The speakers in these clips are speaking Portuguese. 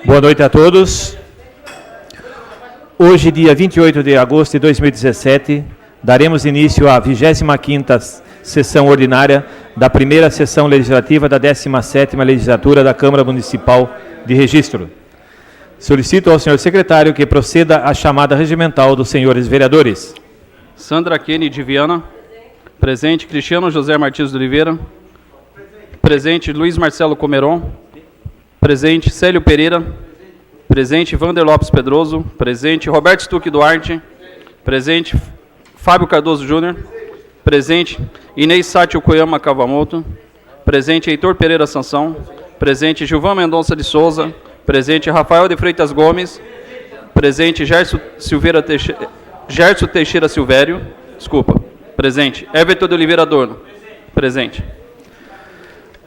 Boa noite a todos. Hoje, dia 28 de agosto de 2017, daremos início à 25ª sessão ordinária da primeira sessão legislativa da 17ª legislatura da Câmara Municipal de Registro. Solicito ao senhor secretário que proceda à chamada regimental dos senhores vereadores. Sandra Kennedy Viana. Presente. Cristiano José Martins de Oliveira. Presente. Luiz Marcelo Comeron. Presente. Célio Pereira. Presente. Vander Lopes Pedroso. Presente. Roberto Stuck Duarte. Presente. Fábio Cardoso Júnior. Presente. Inês Sátio Koyama Kavamoto. Presente. Heitor Pereira Sansão. Presente. Gilvan Mendonça de Souza. Presente. Rafael de Freitas Gomes. Presente. Gerson Teixeira Silvério. Desculpa. Presente. Everton de Oliveira Adorno. Presente.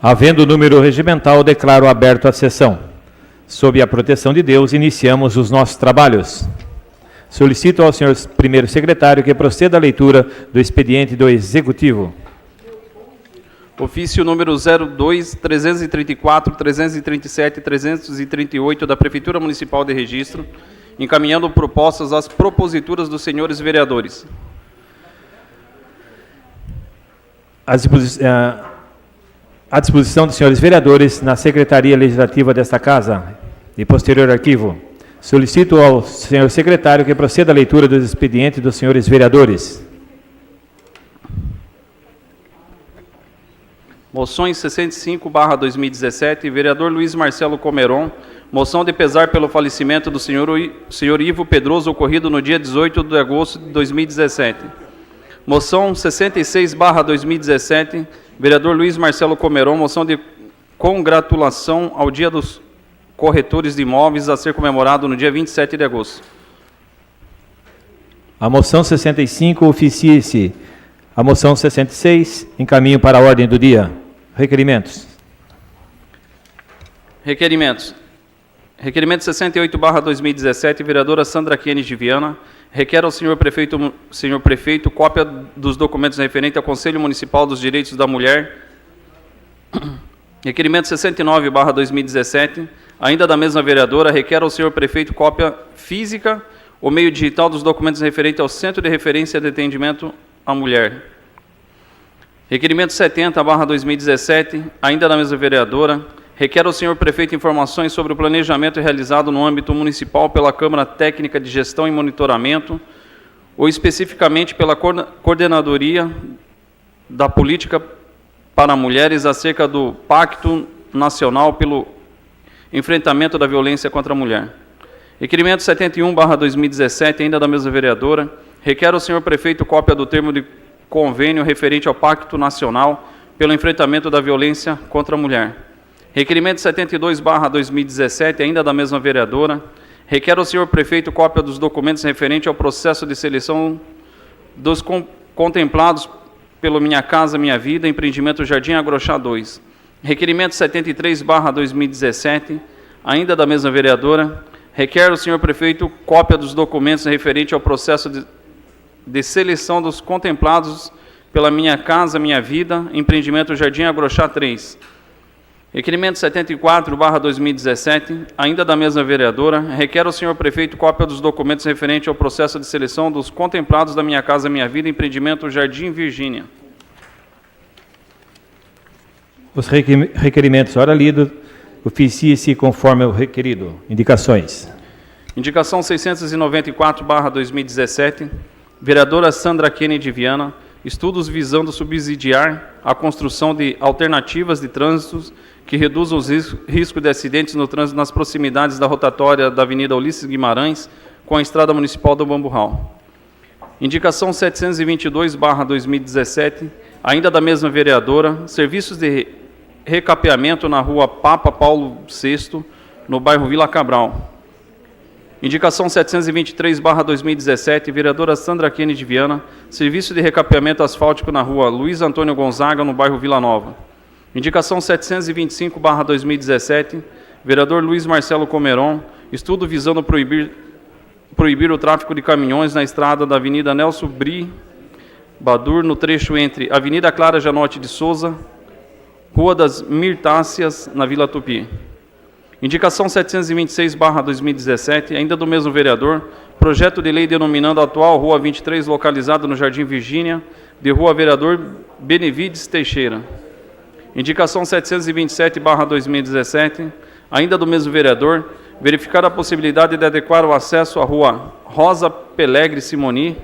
Havendo o número regimental, declaro aberto a sessão. Sob a proteção de Deus, iniciamos os nossos trabalhos. Solicito ao senhor primeiro secretário que proceda à leitura do expediente do Executivo. Ofício número 02, 334, 337 e 338 da Prefeitura Municipal de Registro, encaminhando propostas às proposituras dos senhores vereadores. À disposição dos senhores vereadores na Secretaria Legislativa desta Casa e posterior arquivo. Solicito ao senhor secretário que proceda à leitura dos expedientes dos senhores vereadores. Moções 65/2017, vereador Luiz Marcelo Comeron, moção de pesar pelo falecimento do senhor Ivo Pedroso, ocorrido no dia 18 de agosto de 2017. Moção 66/2017, vereador Luiz Marcelo Comeron, moção de congratulação ao Dia dos Corretores de Imóveis a ser comemorado no dia 27 de agosto. A moção 65 oficie-se. A moção 66 encaminho para a ordem do dia. Requerimentos. Requerimentos. Requerimento 68/2017, vereadora Sandra Kennedy Viana, requer ao senhor prefeito cópia dos documentos referentes ao Conselho Municipal dos Direitos da Mulher. Requerimento 69/2017, ainda da mesma vereadora, requer ao senhor prefeito cópia física ou meio digital dos documentos referentes ao Centro de Referência de Atendimento à Mulher. Requerimento 70/2017, ainda da mesma vereadora, requer ao senhor prefeito informações sobre o planejamento realizado no âmbito municipal pela Câmara Técnica de Gestão e Monitoramento, ou especificamente pela Coordenadoria da Política para Mulheres acerca do Pacto Nacional pelo Enfrentamento da Violência contra a Mulher. Requerimento 71/2017, ainda da mesma vereadora, requer ao senhor prefeito cópia do termo de convênio referente ao Pacto Nacional pelo Enfrentamento da Violência contra a Mulher. Requerimento 72/2017, ainda da mesma vereadora, requer ao senhor prefeito cópia dos documentos referentes ao processo de seleção dos contemplados pelo Minha Casa Minha Vida, empreendimento Jardim Agrochá 2. Requerimento 73/2017, ainda da mesma vereadora, requer ao senhor prefeito cópia dos documentos referentes ao processo de seleção dos contemplados pela Minha Casa Minha Vida, empreendimento Jardim Agrochá 3. Requerimento 74/2017, ainda da mesma vereadora, requer ao senhor prefeito cópia dos documentos referentes ao processo de seleção dos contemplados da Minha Casa Minha Vida, empreendimento Jardim Virgínia. Os requerimentos, ora lido, oficie-se conforme o requerido. Indicações. Indicação 694/2017, vereadora Sandra Kennedy Viana, estudos visando subsidiar a construção de alternativas de trânsito que reduzam os riscos de acidentes no trânsito nas proximidades da rotatória da Avenida Ulisses Guimarães com a Estrada Municipal do Bamburral. Indicação 722/2017, ainda da mesma vereadora, serviços de recapeamento na rua Papa Paulo VI, no bairro Vila Cabral. Indicação 723/2017, vereadora Sandra Kennedy Viana, serviço de recapeamento asfáltico na rua Luiz Antônio Gonzaga, no bairro Vila Nova. Indicação 725/2017, vereador Luiz Marcelo Comeron, estudo visando proibir o tráfego de caminhões na estrada da Avenida Nelson Bri Badur, no trecho entre Avenida Clara Janote de Souza, Rua das Mirtáceas, na Vila Tupi. Indicação 726/2017, ainda do mesmo vereador, projeto de lei denominando a atual Rua 23, localizada no Jardim Virgínia, de Rua Vereador Benevides Teixeira. Indicação 727/2017, ainda do mesmo vereador, verificar a possibilidade de adequar o acesso à Rua Rosa Pelegre Simoni,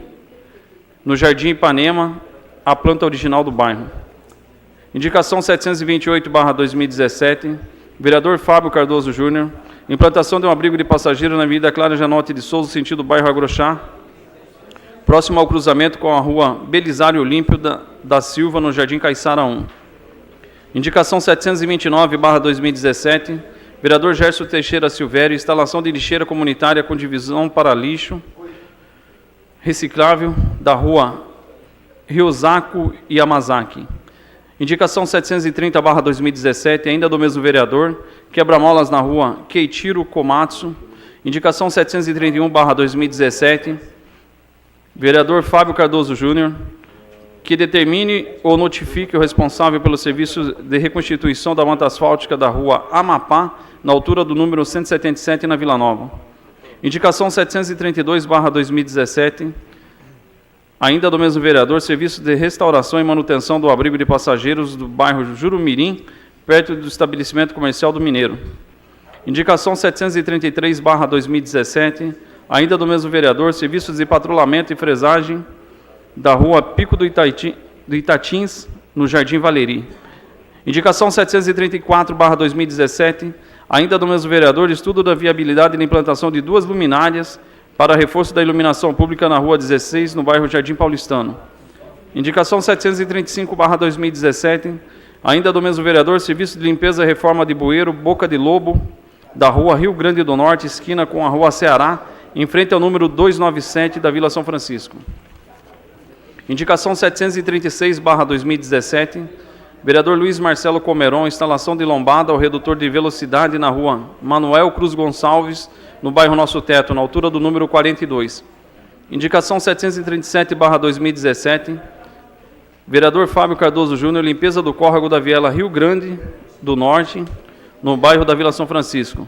no Jardim Ipanema, à planta original do bairro. Indicação 728/2017, vereador Fábio Cardoso Júnior, implantação de um abrigo de passageiro na Avenida Clara Janote de Souza, sentido bairro Agrochá, próximo ao cruzamento com a Rua Belisário Olímpio da Silva, no Jardim Caiçara 1. Indicação 729/2017, vereador Gerson Teixeira Silvério, instalação de lixeira comunitária com divisão para lixo reciclável da Rua Ryuzaku Yamazaki. Indicação 730/2017, ainda do mesmo vereador, quebra-molas na Rua Keiichiro Komatsu. Indicação 731/2017, vereador Fábio Cardoso Júnior, que determine ou notifique o responsável pelo serviço de reconstituição da manta asfáltica da Rua Amapá, na altura do número 177, na Vila Nova. Indicação 732/2017, ainda do mesmo vereador, serviço de restauração e manutenção do abrigo de passageiros do bairro Jurumirim, perto do estabelecimento comercial do Mineiro. Indicação 733/2017, ainda do mesmo vereador, serviços de patrulhamento e fresagem da Rua Pico do Itatins, no Jardim Valeri. Indicação 734/2017, ainda do mesmo vereador, estudo da viabilidade da implantação de 2 luminárias para reforço da iluminação pública na Rua 16, no bairro Jardim Paulistano. Indicação 735/2017, ainda do mesmo vereador, serviço de limpeza e reforma de bueiro Boca de Lobo, da Rua Rio Grande do Norte, esquina com a Rua Ceará, em frente ao número 297 da Vila São Francisco. Indicação 736/2017, vereador Luiz Marcelo Comeron, instalação de lombada ao redutor de velocidade na Rua Manuel Cruz Gonçalves, no bairro Nosso Teto, na altura do número 42. Indicação 737/2017, vereador Fábio Cardoso Júnior, limpeza do córrego da Viela Rio Grande do Norte, no bairro da Vila São Francisco.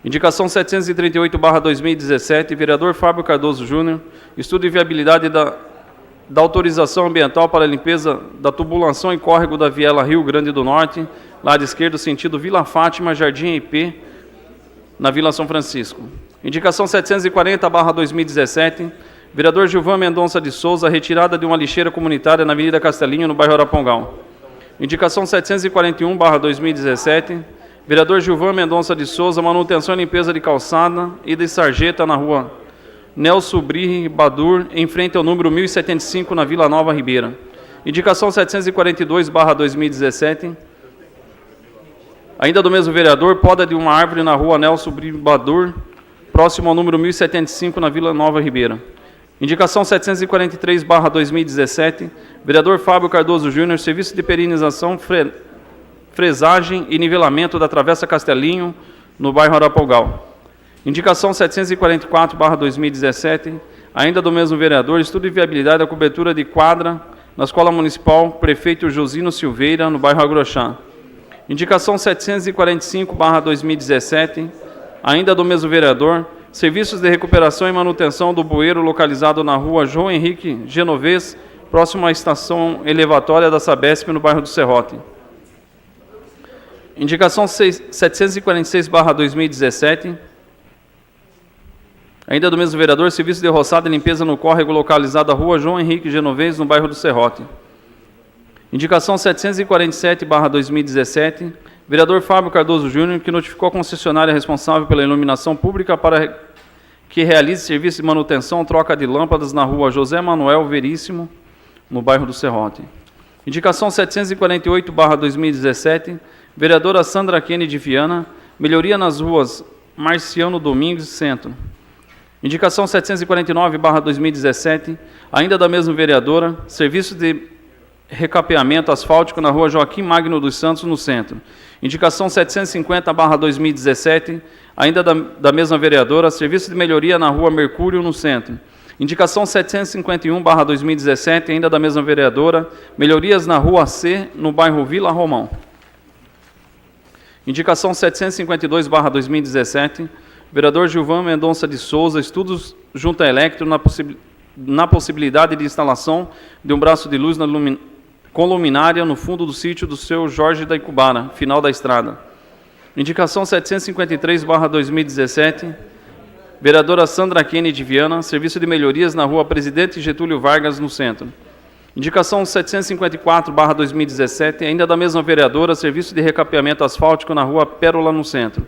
Indicação 738/2017, vereador Fábio Cardoso Júnior, estudo de viabilidade da autorização ambiental para a limpeza da tubulação em córrego da Viela Rio Grande do Norte, lado esquerdo, sentido Vila Fátima, Jardim IP, na Vila São Francisco. Indicação 740/2017, vereador Gilvan Mendonça de Souza, retirada de uma lixeira comunitária na Avenida Castelinho, no bairro Arapongal. Indicação 741/2017, vereador Gilvan Mendonça de Souza, manutenção e limpeza de calçada e de sarjeta na Rua Nelson Briri Badur, em frente ao número 1075, na Vila Nova Ribeira. Indicação 742/2017, ainda do mesmo vereador, poda de uma árvore na Rua Nelson Briri Badur, próximo ao número 1075, na Vila Nova Ribeira. Indicação 743/2017, vereador Fábio Cardoso Júnior, serviço de perinização, fresagem e nivelamento da Travessa Castelinho, no bairro Arapongal. Indicação 744/2017, ainda do mesmo vereador, estudo de viabilidade da cobertura de quadra na Escola Municipal Prefeito Josino Silveira, no bairro Agrochá. Indicação 745/2017, ainda do mesmo vereador, serviços de recuperação e manutenção do bueiro localizado na Rua João Henrique Genovez, próximo à estação elevatória da Sabesp, no bairro do Serrote. Indicação 746/2017, ainda do mesmo vereador, serviço de roçada e limpeza no córrego localizado na Rua João Henrique Genovez, no bairro do Serrote. Indicação 747/2017, vereador Fábio Cardoso Júnior, que notificou a concessionária responsável pela iluminação pública para que realize serviço de manutenção, troca de lâmpadas na Rua José Manuel Veríssimo, no bairro do Serrote. Indicação 748/2017, vereadora Sandra Kennedy Viana, melhoria nas ruas Marciano Domingues, Centro. Indicação 749/2017, ainda da mesma vereadora, serviço de recapeamento asfáltico na Rua Joaquim Magno dos Santos, no centro. Indicação 750/2017, ainda da mesma vereadora, serviço de melhoria na Rua Mercúrio, no centro. Indicação 751/2017, ainda da mesma vereadora, melhorias na Rua C, no bairro Vila Romão. Indicação 752/2017, vereador Gilvan Mendonça de Souza, estudos junta Electro na possibilidade de instalação de um braço de luz com luminária no fundo do sítio do seu Jorge da Icubara, final da estrada. Indicação 753/2017, vereadora Sandra Kennedy Viana, serviço de melhorias na rua Presidente Getúlio Vargas, no centro. Indicação 754/2017, ainda da mesma vereadora, serviço de recapeamento asfáltico na rua Pérola, no centro.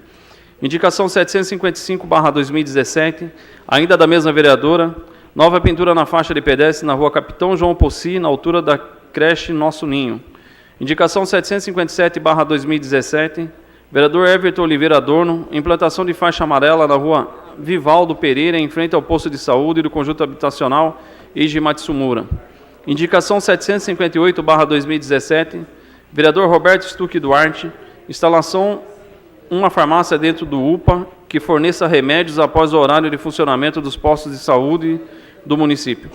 Indicação 755/2017, ainda da mesma vereadora, nova pintura na faixa de pedestre na rua Capitão João Possi, na altura da creche Nosso Ninho. Indicação 757/2017, vereador Everton Oliveira Adorno, implantação de faixa amarela na rua Vivaldo Pereira, em frente ao posto de saúde do conjunto habitacional Eiji Matsumura. Indicação 758/2017, vereador Roberto Stuck Duarte, instalação uma farmácia dentro do UPA que forneça remédios após o horário de funcionamento dos postos de saúde do município.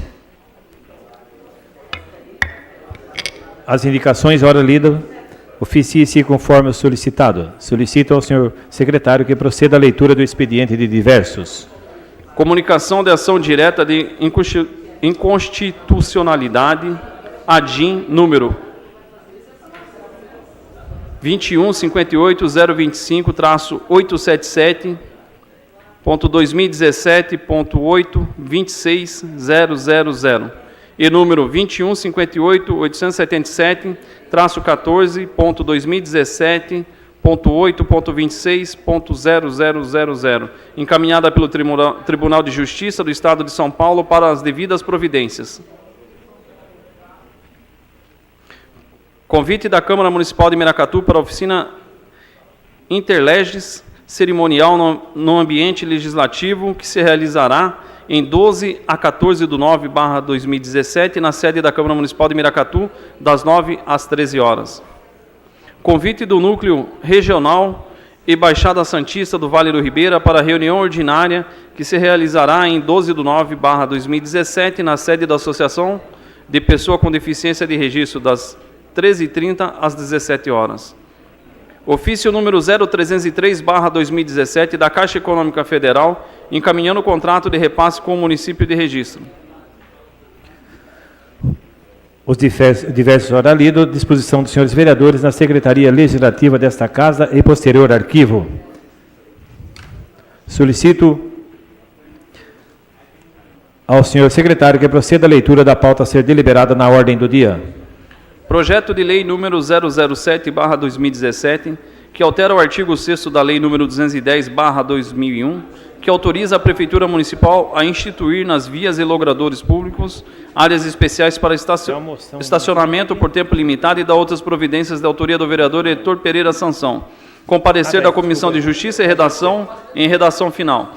As indicações, hora lida, oficie-se conforme o solicitado. Solicito ao senhor secretário que proceda à leitura do expediente de diversos. Comunicação de ação direta de inconstitucionalidade, ADIM, número 2158-025-817.2017.826.000 e número 2158-877.14.2017.8.26.0000, encaminhada pelo Tribunal de Justiça do Estado de São Paulo para as devidas providências. Convite da Câmara Municipal de Miracatu para a oficina Interleges cerimonial no ambiente legislativo que se realizará em 12 a 14 de 9/2017, na sede da Câmara Municipal de Miracatu, das 9 às 13 horas. Convite do Núcleo Regional e Baixada Santista do Vale do Ribeira para a reunião ordinária que se realizará em 12 de 9/2017, na sede da Associação de Pessoa com Deficiência de Registro, das 13h30 às 17 horas. Ofício número 0303/2017 da Caixa Econômica Federal, encaminhando o contrato de repasse com o município de registro. Os diversos hora lido, disposição dos senhores vereadores na Secretaria Legislativa desta Casa e posterior arquivo. Solicito ao senhor secretário que proceda à leitura da pauta a ser deliberada na ordem do dia. Projeto de Lei número 007/2017, que altera o artigo 6º da Lei número 210/2001, que autoriza a Prefeitura Municipal a instituir nas vias e logradouros públicos áreas especiais para estacionamento por tempo limitado e da outras providências de autoria do vereador Heitor Pereira Sansão. Com parecer da Comissão de Justiça e redação em redação final.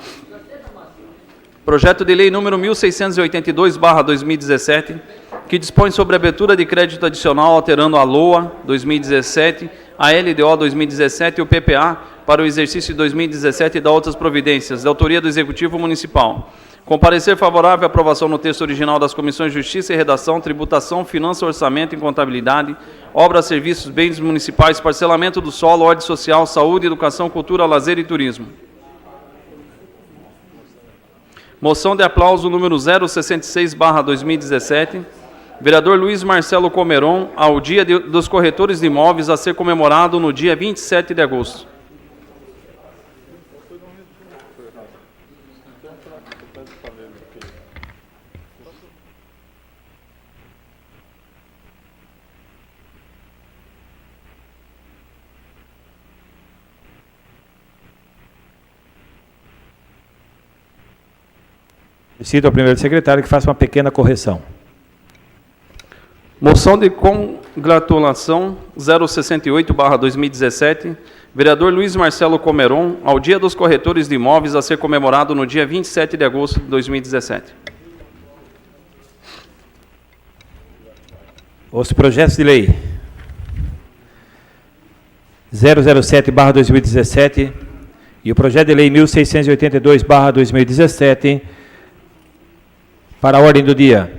Projeto de Lei número 1682/2017, que dispõe sobre a abertura de crédito adicional alterando a LOA 2017, a LDO 2017 e o PPA para o exercício de 2017 e da outras providências, de autoria do Executivo Municipal. Com parecer favorável à aprovação no texto original das Comissões de Justiça e Redação, Tributação, Finanças, Orçamento e Contabilidade, Obras, Serviços, Bens Municipais, Parcelamento do Solo, Ordem Social, Saúde, Educação, Cultura, Lazer e Turismo. Moção de aplauso número 066/2017, vereador Luiz Marcelo Comeron, ao Dia dos Corretores de Imóveis, a ser comemorado no dia 27 de agosto. Solicito ao primeiro secretário que faça uma pequena correção. Moção de congratulação 068/2017, vereador Luiz Marcelo Comeron, ao Dia dos Corretores de Imóveis, a ser comemorado no dia 27 de agosto de 2017. Os projetos de lei 007/2017 e o projeto de lei 1682/2017 para a ordem do dia.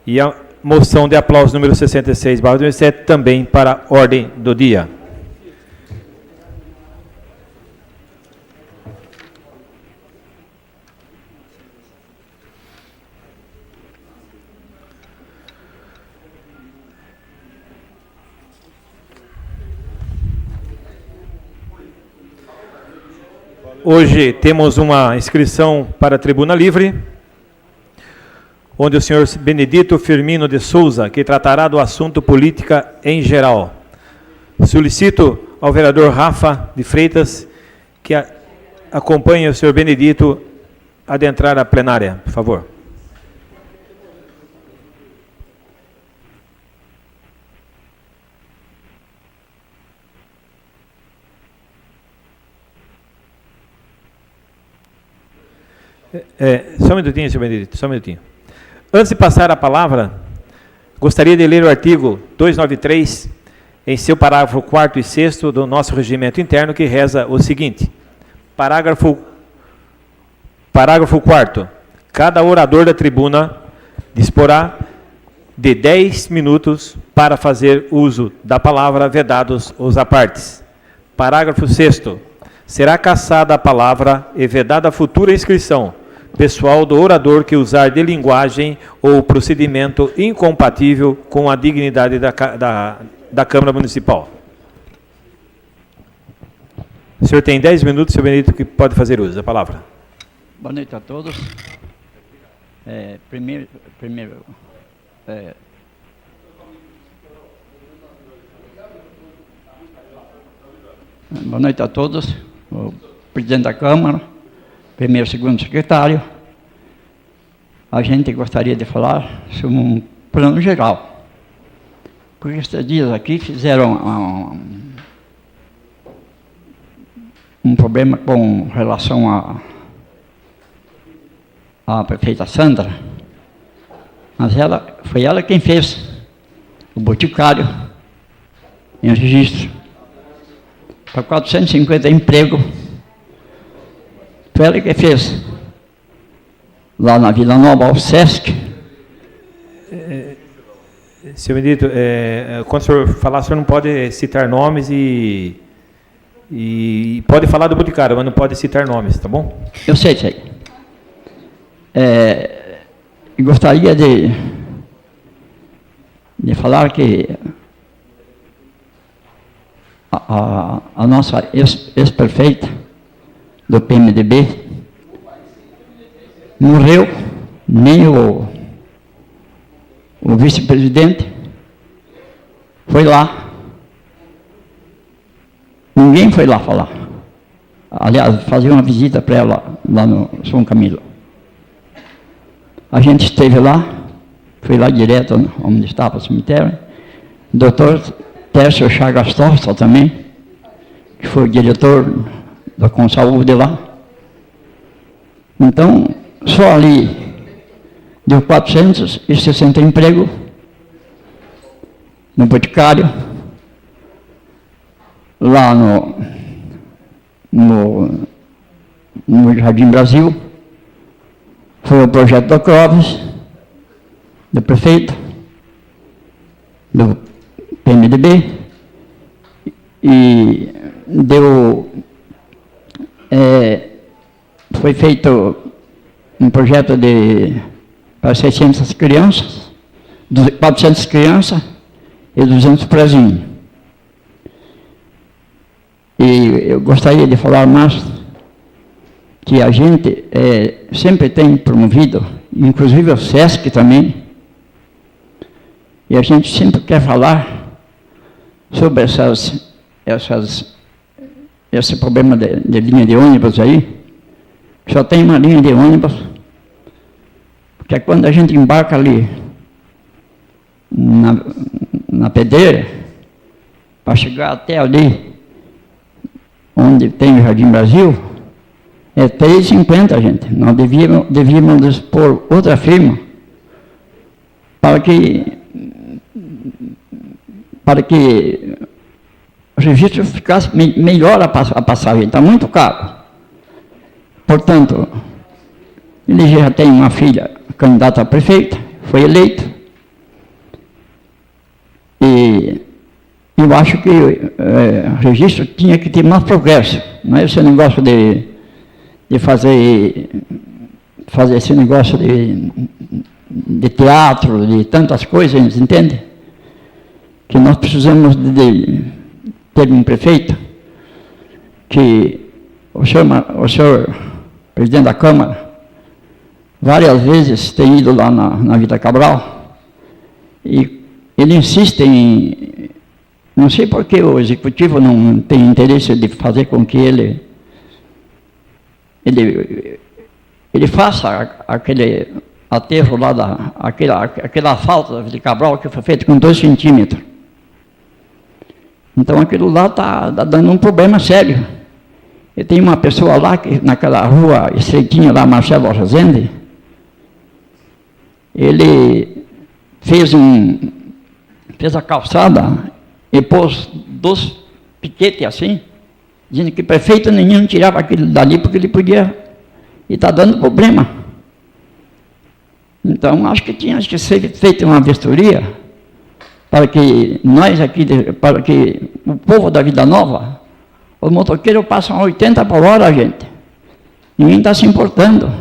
E a moção de aplauso número 66/2017 também para a ordem do dia. Hoje temos uma inscrição para a Tribuna Livre, onde o senhor Benedito Firmino de Souza, que tratará do assunto política em geral. Solicito ao vereador Rafa de Freitas que acompanhe o senhor Benedito adentrar a plenária, por favor. Só um minutinho, senhor Benedito, só um minutinho. Antes de passar a palavra, gostaria de ler o artigo 293, em seu parágrafo 4º e 6º do nosso regimento interno, que reza o seguinte: Parágrafo 4º. Cada orador da tribuna disporá de 10 minutos para fazer uso da palavra, vedados os apartes. Parágrafo 6º. Será cassada a palavra e vedada a futura inscrição pessoal do orador que usar de linguagem ou procedimento incompatível com a dignidade da Câmara Municipal. O senhor tem 10 minutos, senhor Benedito, que pode fazer uso da palavra. Boa noite a todos. Boa noite a todos. O presidente da Câmara, primeiro e segundo secretário. A gente gostaria de falar sobre um plano geral. Porque esses dias aqui fizeram um problema com relação à prefeita Sandra, mas foi ela quem fez o boticário em registro para 450 empregos. Foi ela que fez lá na Vila Nova, ao Sesc. Senhor Benedito, quando o senhor falar, o senhor não pode citar nomes e pode falar do boticário, mas não pode citar nomes, tá bom? Eu sei. Gostaria de falar que a nossa ex-prefeita do PMDB morreu, nem o vice-presidente foi lá. Ninguém foi lá falar. Aliás, fazer uma visita para ela lá no São Camilo. A gente esteve lá, foi lá direto onde estava o cemitério. O doutor Tércio Chagas Tosta também, que foi o diretor da Consaúde lá. Então, só ali deu 460 empregos no boticário, lá no Jardim Brasil. Foi o projeto do Clóvis, do prefeito, do PMDB, e foi feito um projeto para 600 crianças, 400 crianças e 200 prezinhos. E eu gostaria de falar mais que a gente sempre tem promovido, inclusive o Sesc também, e a gente sempre quer falar sobre esse problema de linha de ônibus aí. Só tem uma linha de ônibus, porque quando a gente embarca ali na Pedreira, para chegar até ali onde tem o Jardim Brasil, é 3,50, gente. Nós devíamos pôr outra firma para que o registro ficasse melhor a passagem. Está muito caro. Portanto, ele já tem uma filha candidata a prefeita, foi eleito. E eu acho que o registro tinha que ter mais progresso. Não é esse negócio de fazer esse negócio de teatro, de tantas coisas, entende? Que nós precisamos de ter um prefeito que o senhor presidente da Câmara, várias vezes tem ido lá na Vila Cabral, e ele insiste em... Não sei por que o Executivo não tem interesse de fazer com que ele faça aquele aterro lá, aquela asfalto da Vila Cabral que foi feito com 2 centímetros. Então aquilo lá está dando um problema sério. E tem uma pessoa lá, naquela rua estreitinha lá, Marcelo Rosende, ele fez a calçada e pôs 2 piquetes assim, dizendo que prefeito nenhum tirava aquilo dali porque ele podia, e está dando problema. Então acho que tinha que ser feita uma vistoria para que nós aqui, para que o povo da Vida Nova, os motoqueiros passam 80 por hora, gente. Ninguém está se importando.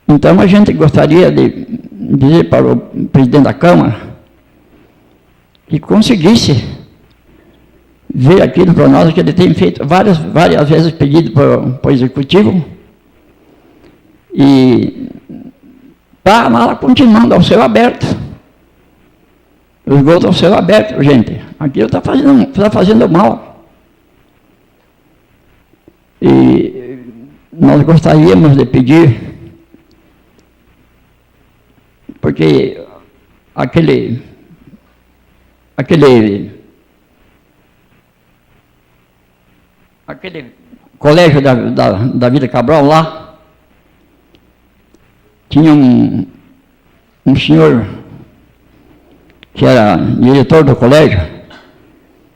Então a gente gostaria de dizer para o presidente da Câmara que conseguisse ver aquilo para nós, que ele tem feito várias vezes pedido para o Executivo, e está lá continuando ao céu aberto. O esgoto ao céu aberto, gente. Aquilo está fazendo mal. E nós gostaríamos de pedir, porque aquele colégio da Vila Cabral lá, tinha um senhor que era diretor do colégio,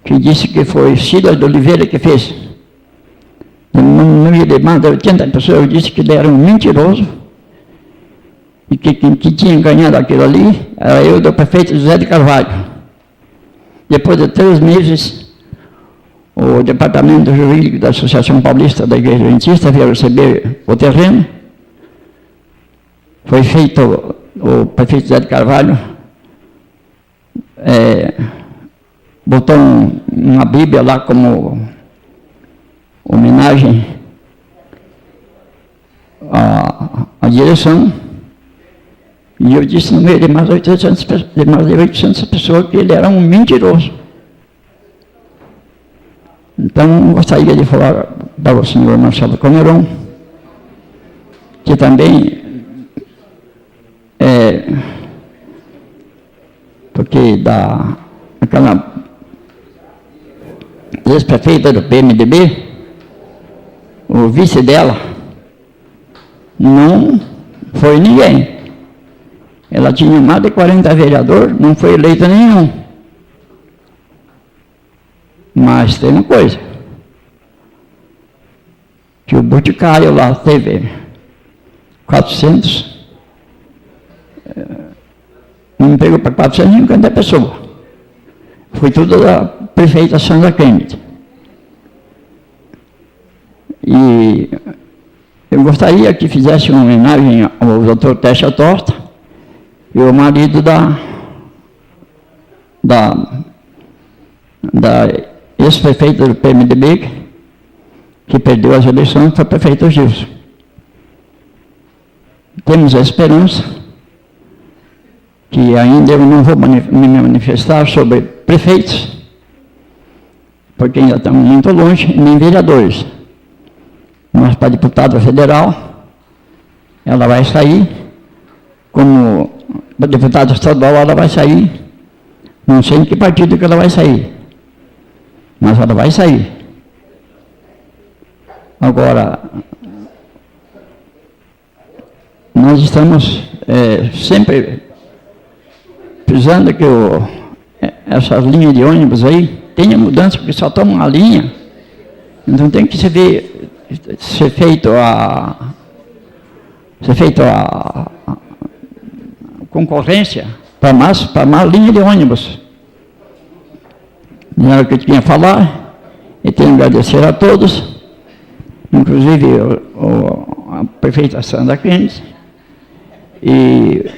que disse que foi Silas de Oliveira que fez. No meio de mais de 80 pessoas, disse que ele era um mentiroso, e que quem tinha ganhado aquilo ali era eu, do prefeito José de Carvalho. Depois de 3 meses, o departamento jurídico da Associação Paulista da Igreja Adventista veio receber o terreno. Foi feito, o prefeito José de Carvalho botou uma Bíblia lá como homenagem à direção, e eu disse no meio de mais de 800 pessoas que ele era um mentiroso. Então, gostaria de falar para o senhor Marcelo Comeron, que também porque aquela ex-prefeita do PMDB, o vice dela, não foi ninguém. Ela tinha mais de 40 vereadores, não foi eleita nenhum. Mas tem uma coisa, que o Boticário lá teve 400, um emprego para 450 pessoas. Foi tudo da prefeita Sandra Kennedy. E eu gostaria que fizesse uma homenagem ao doutor Téssia Torta e o marido da ex-prefeita do PMDB, que perdeu as eleições, foi o prefeito Gilson. Temos a esperança que ainda eu não vou me manifestar sobre prefeitos, porque ainda estamos muito longe, nem vereadores. Mas para deputada federal, ela vai sair, como para deputada estadual, ela vai sair, não sei em que partido que ela vai sair, mas ela vai sair. Agora, nós estamos sempre precisando que essas linhas de ônibus aí tenha mudança, porque só toma uma linha. Então tem que ser feito a concorrência para mais linha de ônibus. Não era o que eu tinha a falar, e tenho que agradecer a todos, inclusive a prefeita Sandra Kennedy e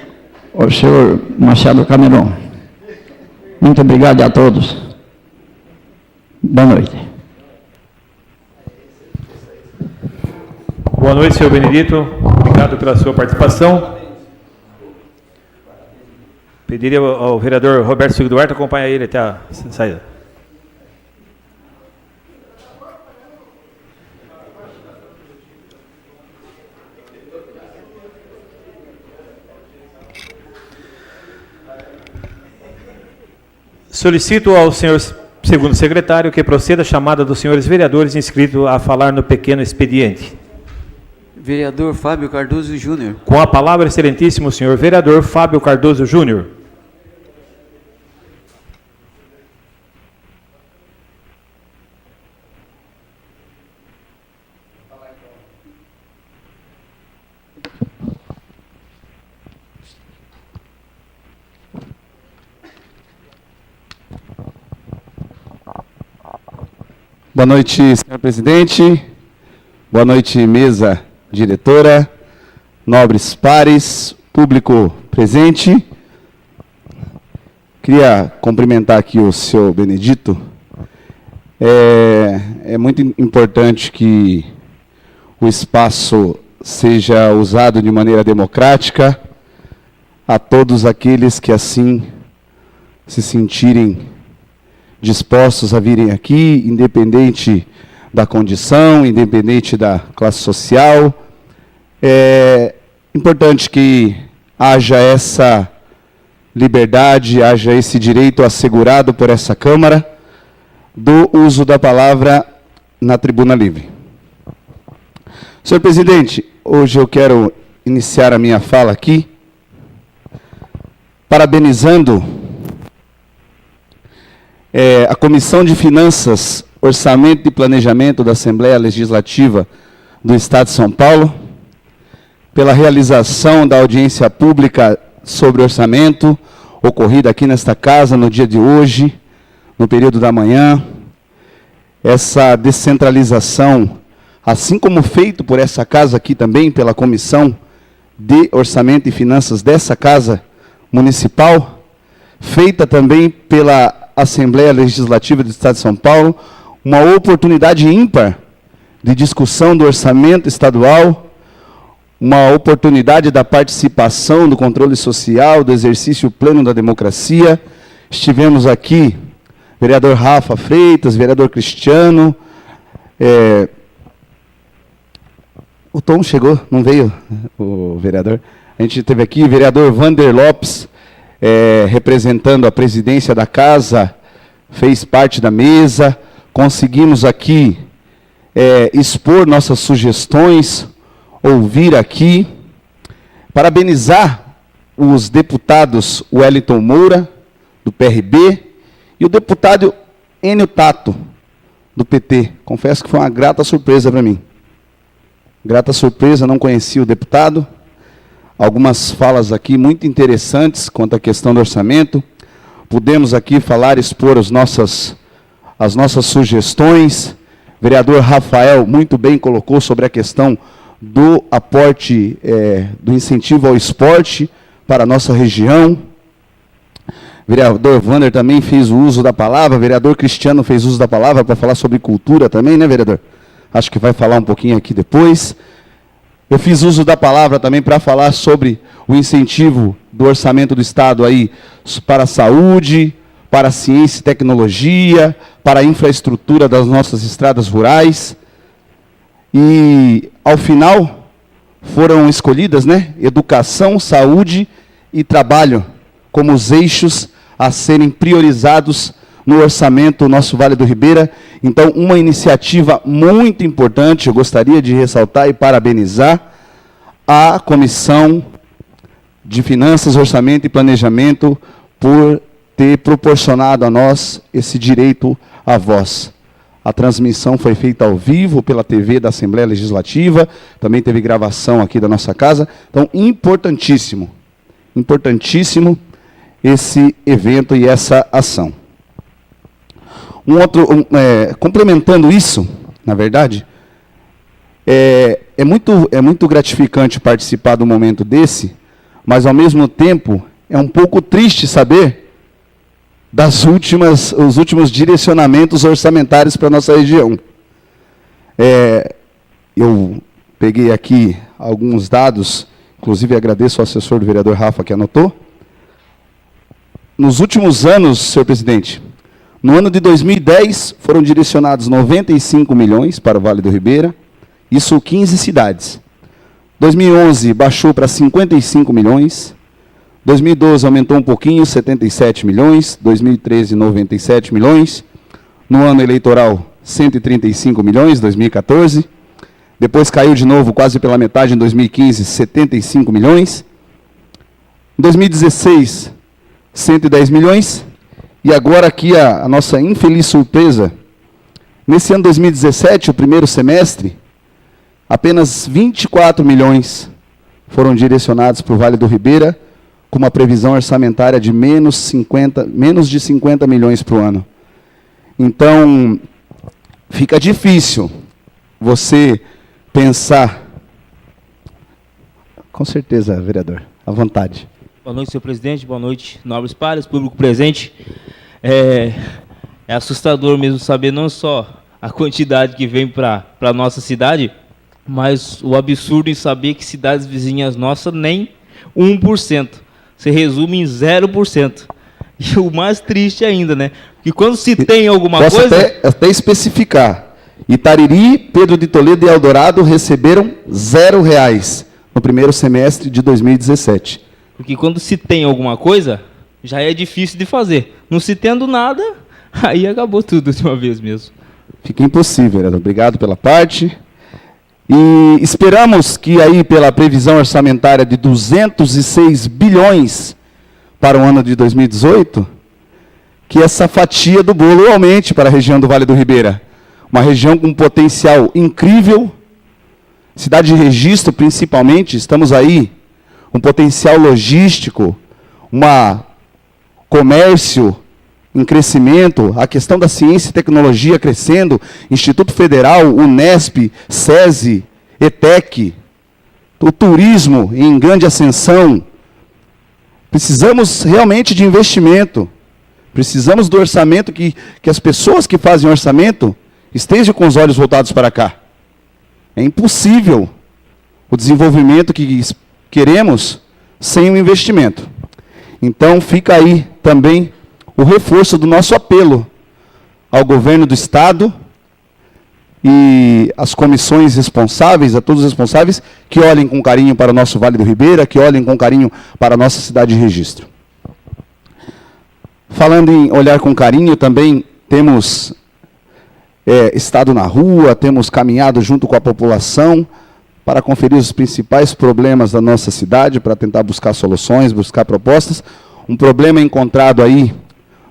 o senhor Marcelo Cameron. Muito obrigado a todos. Boa noite. Boa noite, senhor Benedito. Obrigado pela sua participação. Pediria ao vereador Roberto Silva Duarte acompanhar ele até a saída. Solicito ao senhor segundo secretário que proceda a chamada dos senhores vereadores inscritos a falar no pequeno expediente. Vereador Fábio Cardoso Júnior. Com a palavra, excelentíssimo senhor vereador Fábio Cardoso Júnior. Boa noite, senhor presidente. Boa noite, mesa diretora, nobres pares, público presente. Queria cumprimentar aqui o senhor Benedito. É muito importante que o espaço seja usado de maneira democrática a todos aqueles que assim se sentirem dispostos a virem aqui, independente da condição, independente da classe social. É importante que haja essa liberdade, haja esse direito assegurado por essa Câmara do uso da palavra na tribuna livre. Senhor presidente, hoje eu quero iniciar a minha fala aqui parabenizando a Comissão de Finanças, Orçamento e Planejamento da Assembleia Legislativa do Estado de São Paulo, pela realização da audiência pública sobre orçamento, ocorrida aqui nesta casa no dia de hoje, no período da manhã. Essa descentralização, assim como feito por essa casa aqui também, pela Comissão de Orçamento e Finanças dessa Casa Municipal, feita também pela Assembleia Legislativa do Estado de São Paulo, uma oportunidade ímpar de discussão do orçamento estadual, uma oportunidade da participação do controle social, do exercício pleno da democracia. Estivemos aqui, vereador Rafa Freitas, vereador Cristiano, o Tom chegou, não veio o vereador. A gente teve aqui o vereador Vander Lopes, representando a presidência da casa, fez parte da mesa. Conseguimos aqui expor nossas sugestões, ouvir aqui, parabenizar os deputados Wellington Moura, do PRB, e o deputado Enio Tato, do PT. Confesso que foi uma grata surpresa para mim. Grata surpresa, não conhecia o deputado. Algumas falas aqui muito interessantes quanto à questão do orçamento. Pudemos aqui falar, expor as nossas sugestões. O vereador Rafael muito bem colocou sobre a questão do aporte, do incentivo ao esporte para a nossa região. O vereador Vander também fez o uso da palavra, o vereador Cristiano fez uso da palavra para falar sobre cultura também, né, vereador? Acho que vai falar um pouquinho aqui depois. Eu fiz uso da palavra também para falar sobre o incentivo do orçamento do Estado aí para a saúde, para a ciência e tecnologia, para a infraestrutura das nossas estradas rurais. E, ao final, foram escolhidas, né, educação, saúde e trabalho como os eixos a serem priorizados no orçamento do nosso Vale do Ribeira. Então, uma iniciativa muito importante, eu gostaria de ressaltar e parabenizar a Comissão de Finanças, Orçamento e Planejamento por ter proporcionado a nós esse direito à voz. A transmissão foi feita ao vivo pela TV da Assembleia Legislativa, também teve gravação aqui da nossa casa. Então, importantíssimo, importantíssimo esse evento e essa ação. Complementando isso, na verdade, é muito gratificante participar do momento desse, mas, ao mesmo tempo, é um pouco triste saber os últimos direcionamentos orçamentários para a nossa região. Eu peguei aqui alguns dados, inclusive agradeço ao assessor do vereador Rafa que anotou. Nos últimos anos, senhor presidente, no ano de 2010 foram direcionados 95 milhões para o Vale do Ribeira, isso 15 cidades. 2011 baixou para 55 milhões, 2012 aumentou um pouquinho, 77 milhões, 2013 97 milhões, no ano eleitoral 135 milhões, 2014, depois caiu de novo quase pela metade em 2015, 75 milhões, em 2016 110 milhões, e agora aqui a nossa infeliz surpresa, nesse ano 2017, o primeiro semestre, apenas 24 milhões foram direcionados para o Vale do Ribeira, com uma previsão orçamentária de menos de 50 milhões por ano. Então, fica difícil você pensar... Com certeza, vereador, à vontade. Boa noite, senhor presidente. Boa noite, nobres pares, público presente. É assustador mesmo saber não só a quantidade que vem para a nossa cidade, mas o absurdo em saber que cidades vizinhas nossas nem 1%. Se resume em 0%. E o mais triste ainda, né? Que quando se tem alguma Posso coisa... até especificar. Itariri, Pedro de Toledo e Eldorado receberam R$0 no primeiro semestre de 2017. Porque quando se tem alguma coisa, já é difícil de fazer. Não se tendo nada, aí acabou tudo de uma vez mesmo. Fica impossível, vereador. Obrigado pela parte. E esperamos que aí, pela previsão orçamentária de 206 bilhões para o ano de 2018, que essa fatia do bolo aumente para a região do Vale do Ribeira. Uma região com um potencial incrível, cidade de Registro principalmente, estamos aí, um potencial logístico, comércio em crescimento, a questão da ciência e tecnologia crescendo, Instituto Federal, Unesp, SESI, ETEC, o turismo em grande ascensão. Precisamos realmente de investimento, precisamos do orçamento, que as pessoas que fazem orçamento estejam com os olhos voltados para cá. É impossível o desenvolvimento que queremos sem o investimento. Então fica aí também o reforço do nosso apelo ao governo do Estado e às comissões responsáveis, a todos os responsáveis, que olhem com carinho para o nosso Vale do Ribeira, que olhem com carinho para a nossa cidade de Registro. Falando em olhar com carinho, também temos estado na rua, temos caminhado junto com a população para conferir os principais problemas da nossa cidade, para tentar buscar soluções, buscar propostas. Um problema encontrado aí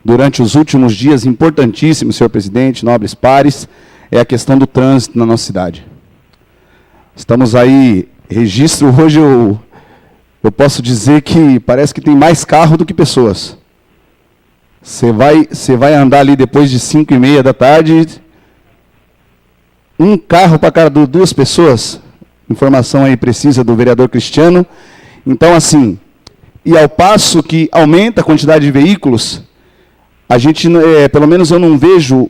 durante os últimos dias, importantíssimo, senhor presidente, nobres pares, é a questão do trânsito na nossa cidade. Estamos aí, Registro, hoje eu posso dizer que parece que tem mais carro do que pessoas. Você vai andar ali depois de 5h30 da tarde, um carro para cada duas pessoas, informação aí precisa do vereador Cristiano. Então, assim, e ao passo que aumenta a quantidade de veículos, a gente, pelo menos eu não vejo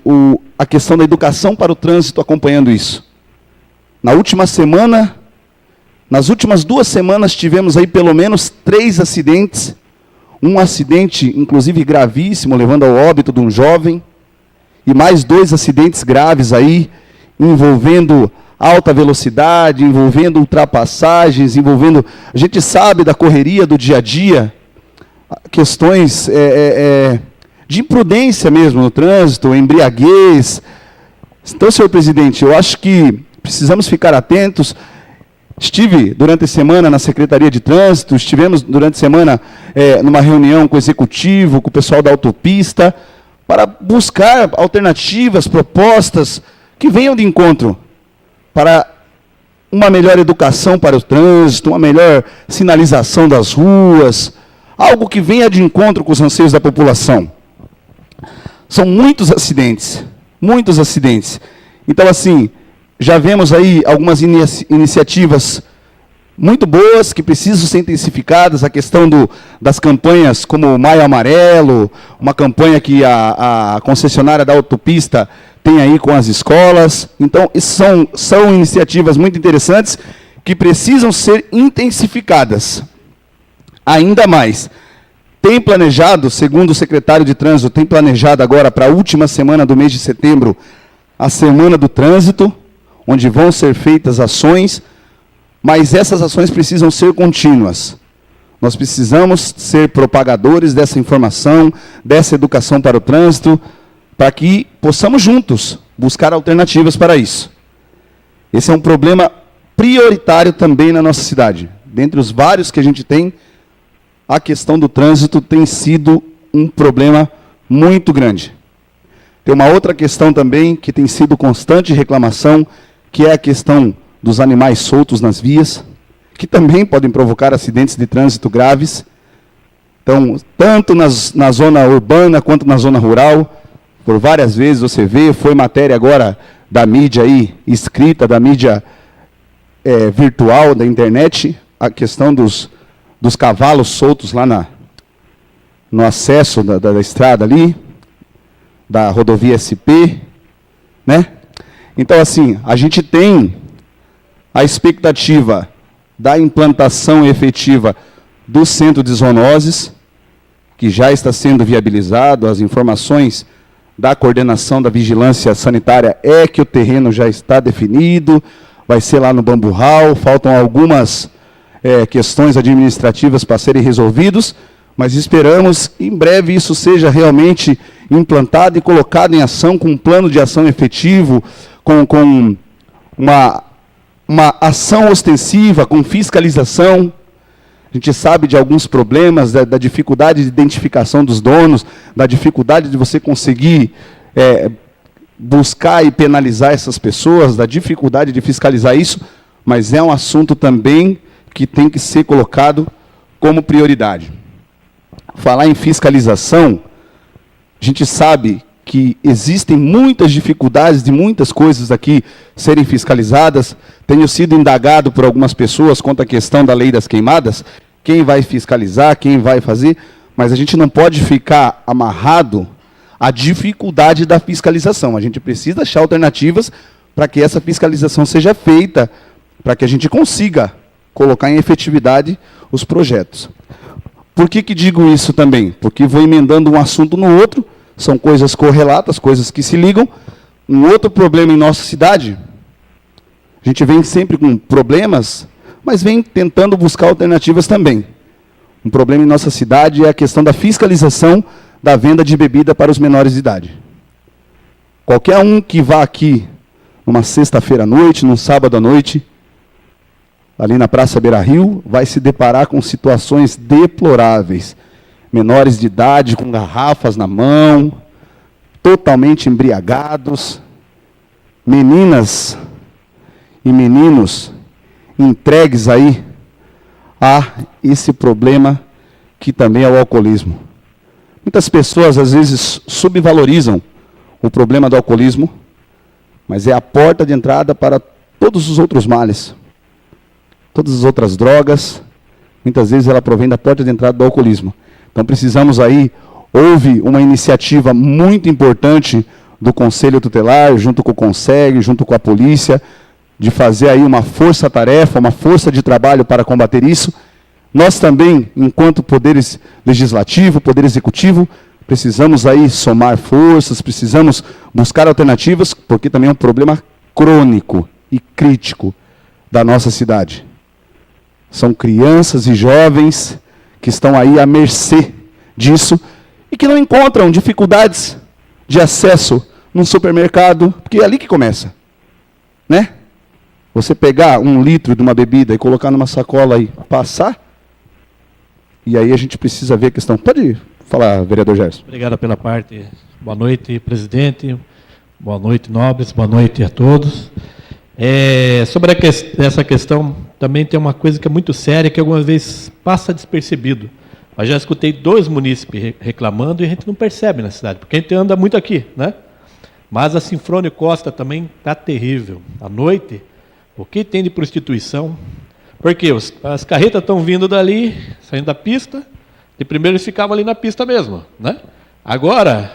a questão da educação para o trânsito acompanhando isso. Nas últimas 2 semanas, tivemos aí pelo menos 3 acidentes, um acidente, inclusive, gravíssimo, levando ao óbito de um jovem, e mais 2 acidentes graves aí, envolvendo alta velocidade, envolvendo ultrapassagens, envolvendo... A gente sabe da correria do dia a dia, questões de imprudência mesmo no trânsito, embriaguez. Então, senhor presidente, eu acho que precisamos ficar atentos. Estive durante a semana na Secretaria de Trânsito, estivemos durante a semana numa reunião com o Executivo, com o pessoal da autopista, para buscar alternativas, propostas que venham de encontro para uma melhor educação para o trânsito, uma melhor sinalização das ruas, algo que venha de encontro com os anseios da população. São muitos acidentes, muitos acidentes. Então, assim, já vemos aí algumas iniciativas muito boas, que precisam ser intensificadas, a questão das campanhas como o Maio Amarelo, uma campanha que a concessionária da autopista tem aí com as escolas. Então, são iniciativas muito interessantes que precisam ser intensificadas ainda mais. Tem planejado, segundo o secretário de Trânsito, tem planejado agora para a última semana do mês de setembro, a Semana do Trânsito, onde vão ser feitas ações, mas essas ações precisam ser contínuas. Nós precisamos ser propagadores dessa informação, dessa educação para o trânsito, para que possamos juntos buscar alternativas para isso. Esse é um problema prioritário também na nossa cidade. Dentre os vários que a gente tem, a questão do trânsito tem sido um problema muito grande. Tem uma outra questão também que tem sido constante reclamação, que é a questão dos animais soltos nas vias, que também podem provocar acidentes de trânsito graves. Então, tanto na zona urbana quanto na zona rural, por várias vezes você vê, foi matéria agora da mídia aí, escrita, da mídia virtual, da internet, a questão dos cavalos soltos lá no acesso da estrada ali, da rodovia SP, né? Então, assim, a gente tem a expectativa da implantação efetiva do centro de zoonoses, que já está sendo viabilizado. As informações da coordenação da vigilância sanitária é que o terreno já está definido, vai ser lá no Bambu Hall, faltam algumas questões administrativas para serem resolvidas, mas esperamos que em breve isso seja realmente implantado e colocado em ação, com um plano de ação efetivo, com uma ação ostensiva, com fiscalização. A gente sabe de alguns problemas, da dificuldade de identificação dos donos, da dificuldade de você conseguir buscar e penalizar essas pessoas, da dificuldade de fiscalizar isso, mas é um assunto também que tem que ser colocado como prioridade. Falar em fiscalização, a gente sabe que existem muitas dificuldades de muitas coisas aqui serem fiscalizadas. Tenho sido indagado por algumas pessoas quanto à questão da lei das queimadas, quem vai fiscalizar, quem vai fazer, mas a gente não pode ficar amarrado à dificuldade da fiscalização. A gente precisa achar alternativas para que essa fiscalização seja feita, para que a gente consiga colocar em efetividade os projetos. Por que digo isso também? Porque vou emendando um assunto no outro, são coisas correlatas, coisas que se ligam. Um outro problema em nossa cidade, a gente vem sempre com problemas, mas vem tentando buscar alternativas também. Um problema em nossa cidade é a questão da fiscalização da venda de bebida para os menores de idade. Qualquer um que vá aqui numa sexta-feira à noite, num sábado à noite, ali na Praça Beira-Rio, vai se deparar com situações deploráveis. Menores de idade com garrafas na mão, totalmente embriagados, meninas e meninos entregues aí a esse problema que também é o alcoolismo. Muitas pessoas às vezes subvalorizam o problema do alcoolismo, mas é a porta de entrada para todos os outros males. Todas as outras drogas, muitas vezes ela provém da porta de entrada do alcoolismo. Então precisamos aí, houve uma iniciativa muito importante do Conselho Tutelar, junto com o Conseg, junto com a polícia, de fazer aí uma força-tarefa, uma força de trabalho para combater isso. Nós também, enquanto poderes legislativo, poder executivo, precisamos aí somar forças, precisamos buscar alternativas, porque também é um problema crônico e crítico da nossa cidade. São crianças e jovens que estão aí à mercê disso e que não encontram dificuldades de acesso num supermercado, porque é ali que começa, né? Você pegar 1 litro de uma bebida e colocar numa sacola e passar, e aí a gente precisa ver a questão. Pode falar, vereador Gerson. Obrigado pela parte. Boa noite, presidente. Boa noite, nobres. Boa noite a todos. Sobre essa questão, também tem uma coisa que é muito séria, que algumas vezes passa despercebido. Mas já escutei 2 munícipes reclamando e a gente não percebe na cidade, porque a gente anda muito aqui, né? Mas a Sinfrônio Costa também está terrível. À noite, o que tem de prostituição, Porque as carretas estão vindo dali, saindo da pista, e primeiro eles ficavam ali na pista mesmo, né? Agora,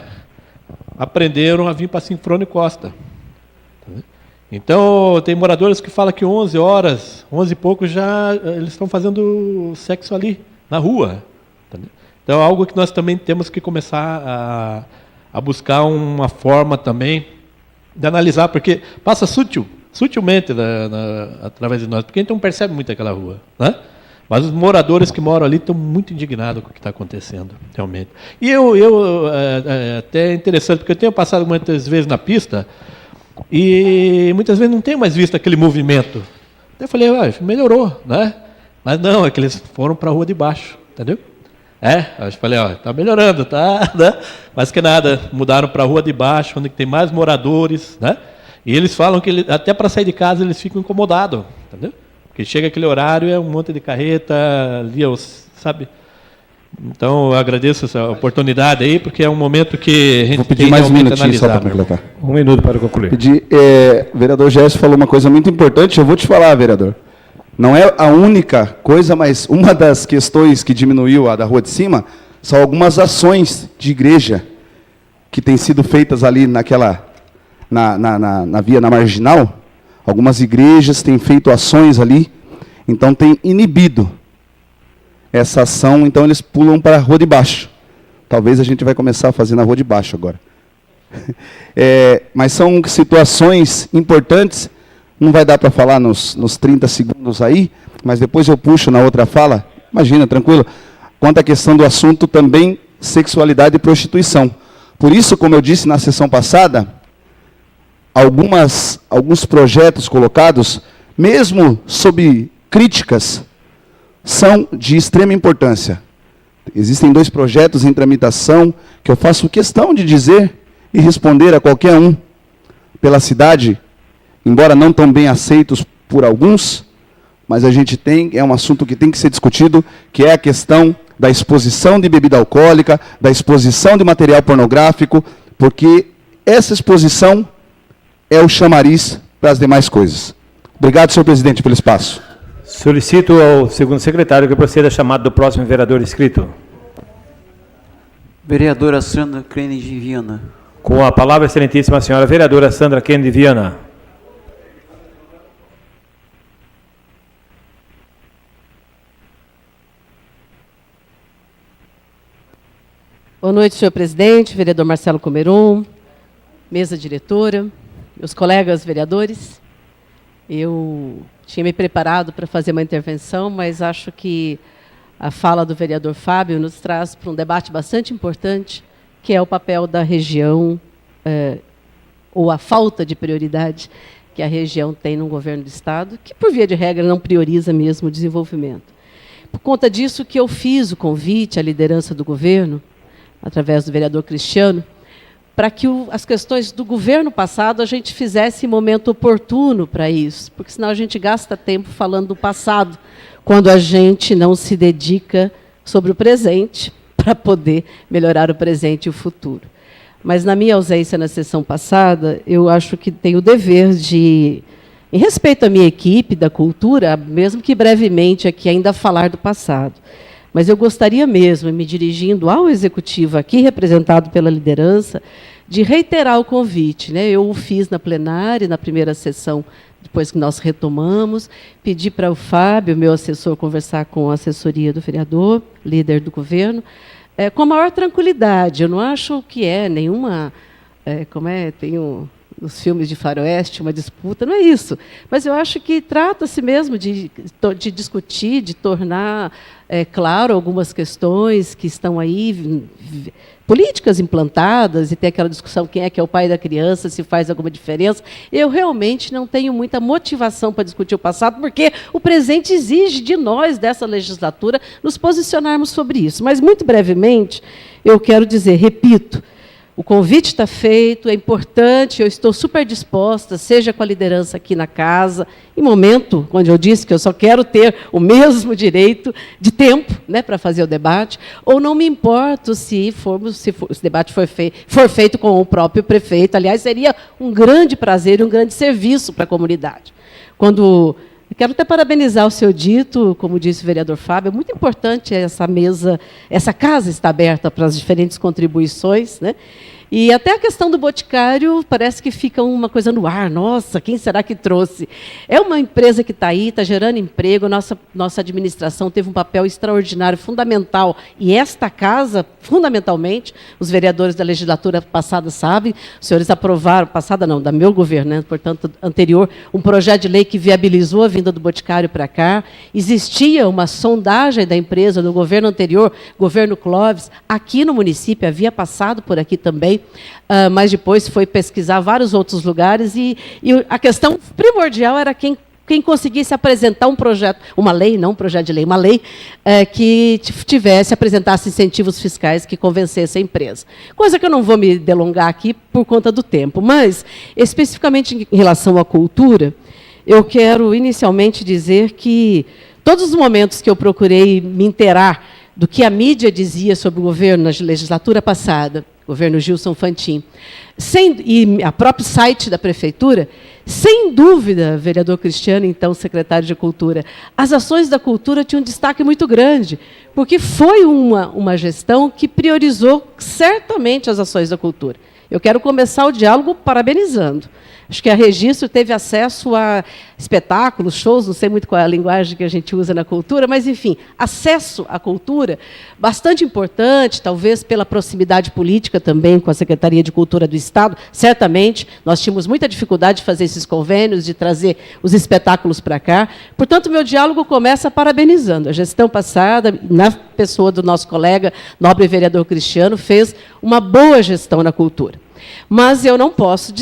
aprenderam a vir para Sinfrônio Costa. Então, tem moradores que falam que 11 horas, 11 e pouco, já eles estão fazendo sexo ali, na rua. Entendeu? Então, é algo que nós também temos que começar a buscar uma forma também de analisar, porque passa sutilmente através de nós, porque a gente não percebe muito aquela rua, né? Mas os moradores que moram ali estão muito indignados com o que está acontecendo, realmente. E até é interessante, porque eu tenho passado muitas vezes na pista, e muitas vezes não tenho mais visto aquele movimento. Eu falei, melhorou, né? Mas não, é que eles foram para a rua de baixo, entendeu? Eu falei, está melhorando, tá, né? Mas que nada, mudaram para a rua de baixo, onde tem mais moradores, né? E eles falam que até para sair de casa eles ficam incomodados, entendeu? Porque chega aquele horário, é um monte de carreta, ali, sabe? Então, eu agradeço essa oportunidade aí, porque é um momento que a gente vou pedir mais um minutinho só para completar. Um minuto para concluir. O vereador Gerson falou uma coisa muito importante, eu vou te falar, vereador. Não é a única coisa, mas uma das questões que diminuiu a da Rua de Cima são algumas ações de igreja que têm sido feitas ali na via, na Marginal. Algumas igrejas têm feito ações ali, então tem inibido essa ação, então eles pulam para a Rua de Baixo. Talvez a gente vai começar a fazer na Rua de Baixo agora. Mas são situações importantes, não vai dar para falar nos 30 segundos aí, mas depois eu puxo na outra fala, imagina, tranquilo, quanto à questão do assunto também, sexualidade e prostituição. Por isso, como eu disse na sessão passada, alguns projetos colocados, mesmo sob críticas, são de extrema importância. Existem 2 projetos em tramitação que eu faço questão de dizer e responder a qualquer um pela cidade, embora não tão bem aceitos por alguns, mas a gente é um assunto que tem que ser discutido, que é a questão da exposição de bebida alcoólica, da exposição de material pornográfico, porque essa exposição é o chamariz para as demais coisas. Obrigado, senhor presidente, pelo espaço. Solicito ao segundo secretário que proceda a chamada do próximo vereador inscrito. Vereadora Sandra Kennedy Viana. Com a palavra, excelentíssima senhora vereadora Sandra Kennedy Viana. Boa noite, senhor presidente, vereador Marcelo Comeron, mesa diretora, meus colegas vereadores. Eu tinha me preparado para fazer uma intervenção, mas acho que a fala do vereador Fábio nos traz para um debate bastante importante, que é o papel da região, ou a falta de prioridade que a região tem no governo do Estado, que, por via de regra, não prioriza mesmo o desenvolvimento. Por conta disso que eu fiz o convite à liderança do governo, através do vereador Cristiano, para que as questões do governo passado a gente fizesse em momento oportuno para isso, porque senão a gente gasta tempo falando do passado, quando a gente não se dedica sobre o presente para poder melhorar o presente e o futuro. Mas, na minha ausência na sessão passada, eu acho que tenho o dever de, em respeito à minha equipe da cultura, mesmo que brevemente aqui ainda falar do passado, mas eu gostaria mesmo, me dirigindo ao executivo aqui, representado pela liderança, de reiterar o convite, né? Eu o fiz na plenária, na primeira sessão, depois que nós retomamos, pedi para o Fábio, meu assessor, conversar com a assessoria do vereador, líder do governo, com a maior tranquilidade. Eu não acho que nenhuma... tem nos filmes de faroeste, uma disputa, não é isso. Mas eu acho que trata-se mesmo de discutir, de tornar claro algumas questões que estão aí, políticas implantadas, e ter aquela discussão quem é que é o pai da criança, se faz alguma diferença. Eu realmente não tenho muita motivação para discutir o passado, porque o presente exige de nós, dessa legislatura, nos posicionarmos sobre isso. Mas, muito brevemente, eu quero dizer, repito, o convite está feito, é importante, eu estou super disposta, seja com a liderança aqui na casa, em momento, onde eu disse que eu só quero ter o mesmo direito de tempo, né, para fazer o debate, ou não me importo se o debate for feito com o próprio prefeito. Aliás, seria um grande prazer e um grande serviço para a comunidade. Quando Eu quero até parabenizar o seu dito, como disse o vereador Fábio, é muito importante essa mesa, essa casa está aberta para as diferentes contribuições, né? E até a questão do Boticário parece que fica uma coisa no ar. Nossa, quem será que trouxe? É uma empresa que está aí, está gerando emprego, nossa administração teve um papel extraordinário, fundamental. E esta casa, fundamentalmente, os vereadores da legislatura passada sabem, os senhores aprovaram, passada não, da meu governo, né, portanto, anterior, um projeto de lei que viabilizou a vinda do Boticário para cá. Existia uma sondagem da empresa no governo anterior, governo Clóvis, aqui no município, havia passado por aqui também, mas depois foi pesquisar vários outros lugares e a questão primordial era quem conseguisse apresentar um projeto, uma lei, não um projeto de lei, uma lei que apresentasse incentivos fiscais que convencesse a empresa. Coisa que eu não vou me delongar aqui por conta do tempo, mas, especificamente em relação à cultura, eu quero inicialmente dizer que todos os momentos que eu procurei me inteirar do que a mídia dizia sobre o governo na legislatura passada, governo Gilson Fantin, e a próprio site da prefeitura, sem dúvida, vereador Cristiano, então secretário de Cultura, as ações da cultura tinham um destaque muito grande, porque foi uma gestão que priorizou certamente as ações da cultura. Eu quero começar o diálogo parabenizando. Acho que a Registro teve acesso a espetáculos, shows, não sei muito qual é a linguagem que a gente usa na cultura, mas, enfim, acesso à cultura, bastante importante, talvez pela proximidade política também com a Secretaria de Cultura do Estado. Certamente, nós tínhamos muita dificuldade de fazer esses convênios, de trazer os espetáculos para cá. Portanto, meu diálogo começa parabenizando. A gestão passada, na pessoa do nosso colega, nobre vereador Cristiano, fez uma boa gestão na cultura. Mas eu não posso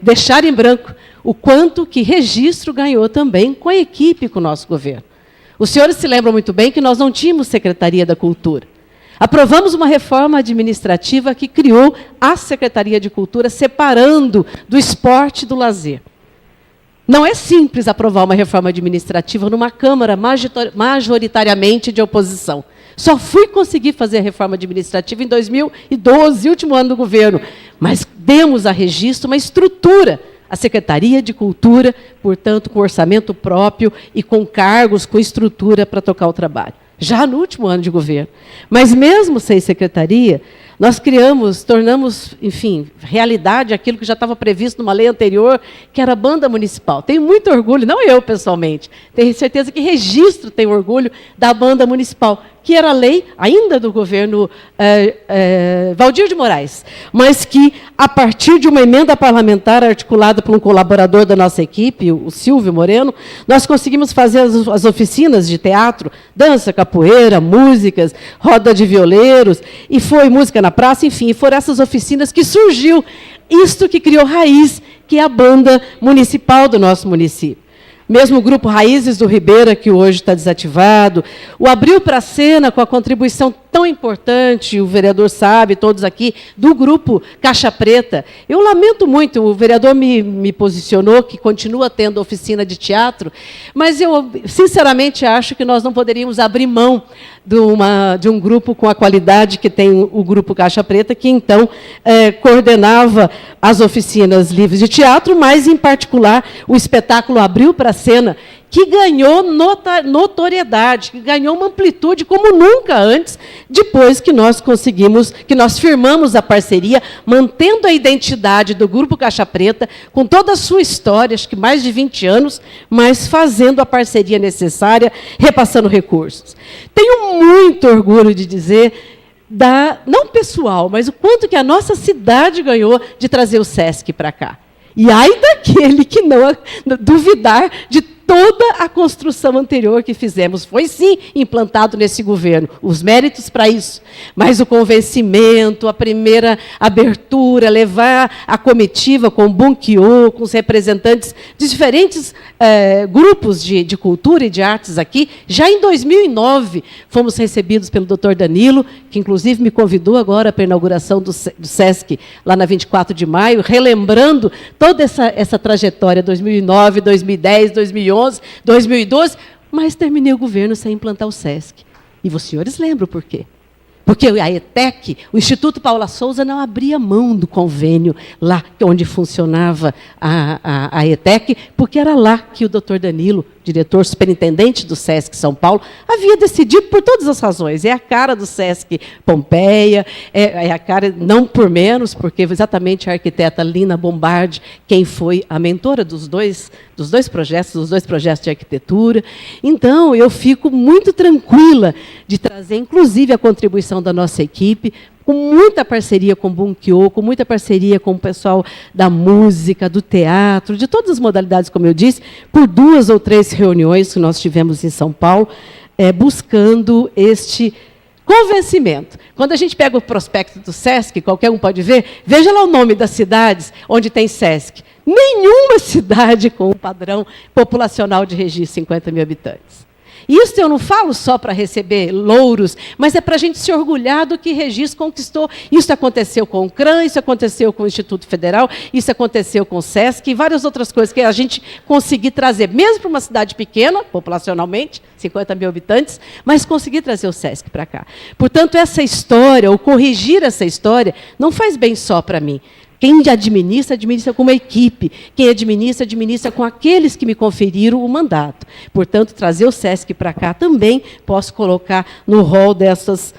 deixar em branco o quanto que Registro ganhou também com a equipe, com o nosso governo. Os senhores se lembram muito bem que nós não tínhamos Secretaria da Cultura. Aprovamos uma reforma administrativa que criou a Secretaria de Cultura, separando do esporte e do lazer. Não é simples aprovar uma reforma administrativa numa Câmara majoritariamente de oposição. Só fui conseguir fazer a reforma administrativa em 2012, último ano do governo. Mas demos a Registro uma estrutura, a Secretaria de Cultura, portanto, com orçamento próprio e com cargos, com estrutura para tocar o trabalho. Já no último ano de governo. Mas mesmo sem secretaria, nós tornamos, enfim, realidade aquilo que já estava previsto numa lei anterior, que era a banda municipal. Tenho muito orgulho, não eu pessoalmente, tenho certeza que Registro tem orgulho da banda municipal, que era a lei ainda do governo Valdir de Moraes, mas que, a partir de uma emenda parlamentar articulada por um colaborador da nossa equipe, o Silvio Moreno, nós conseguimos fazer as oficinas de teatro, dança, capoeira, músicas, roda de violeiros, e foi música na praça, enfim, foram essas oficinas que surgiu isto que criou raiz, que é a banda municipal do nosso município. Mesmo o grupo Raízes do Ribeira, que hoje está desativado, o Abril para a Cena, com a contribuição tão importante, o vereador sabe, todos aqui, do grupo Caixa Preta. Eu lamento muito, o vereador me posicionou que continua tendo oficina de teatro, mas eu, sinceramente, acho que nós não poderíamos abrir mão de um grupo com a qualidade que tem o grupo Caixa Preta, que, então, coordenava as oficinas livres de teatro, mas, em particular, o espetáculo Abril para a Cena, que ganhou notoriedade, que ganhou uma amplitude como nunca antes, depois que nós firmamos a parceria, mantendo a identidade do Grupo Caixa Preta, com toda a sua história, acho que mais de 20 anos, mas fazendo a parceria necessária, repassando recursos. Tenho muito orgulho de dizer, não pessoal, mas o quanto que a nossa cidade ganhou de trazer o SESC para cá. E ai daquele que não duvidar de toda a construção anterior que fizemos. Foi, sim, implantado nesse governo. Os méritos para isso. Mas o convencimento, a primeira abertura, levar a comitiva com o Bunkiô, com os representantes de diferentes grupos de cultura e de artes aqui. Já em 2009, fomos recebidos pelo Dr. Danilo, que, inclusive, me convidou agora para a inauguração do SESC, lá na 24 de maio, relembrando toda essa trajetória, 2009, 2010, 2011, 2012, mas terminei o governo sem implantar o SESC. E os senhores lembram por quê? Porque a ETEC, o Instituto Paula Souza, não abria mão do convênio lá onde funcionava a ETEC, porque era lá que o doutor Danilo, diretor superintendente do SESC São Paulo, havia decidido por todas as razões. É a cara do SESC Pompeia, é a cara, não por menos, porque exatamente a arquiteta Lina Bombardi, quem foi a mentora dos dois projetos de arquitetura. Então, eu fico muito tranquila de trazer, inclusive, a contribuição da nossa equipe, com muita parceria com o Bunkyo, com muita parceria com o pessoal da música, do teatro, de todas as modalidades, como eu disse, por 2 ou 3 reuniões que nós tivemos em São Paulo, buscando este convencimento. Quando a gente pega o prospecto do SESC, qualquer um pode ver, veja lá o nome das cidades onde tem SESC. Nenhuma cidade com um padrão populacional de registro, 50 mil habitantes. Isso eu não falo só para receber louros, mas é para a gente se orgulhar do que Regis conquistou. Isso aconteceu com o CRAN, isso aconteceu com o Instituto Federal, isso aconteceu com o SESC e várias outras coisas que a gente conseguir trazer, mesmo para uma cidade pequena, populacionalmente, 50 mil habitantes, mas conseguir trazer o SESC para cá. Portanto, essa história, ou corrigir essa história, não faz bem só para mim. Quem administra, administra com uma equipe. Quem administra, administra com aqueles que me conferiram o mandato. Portanto, trazer o SESC para cá também posso colocar no rol dessas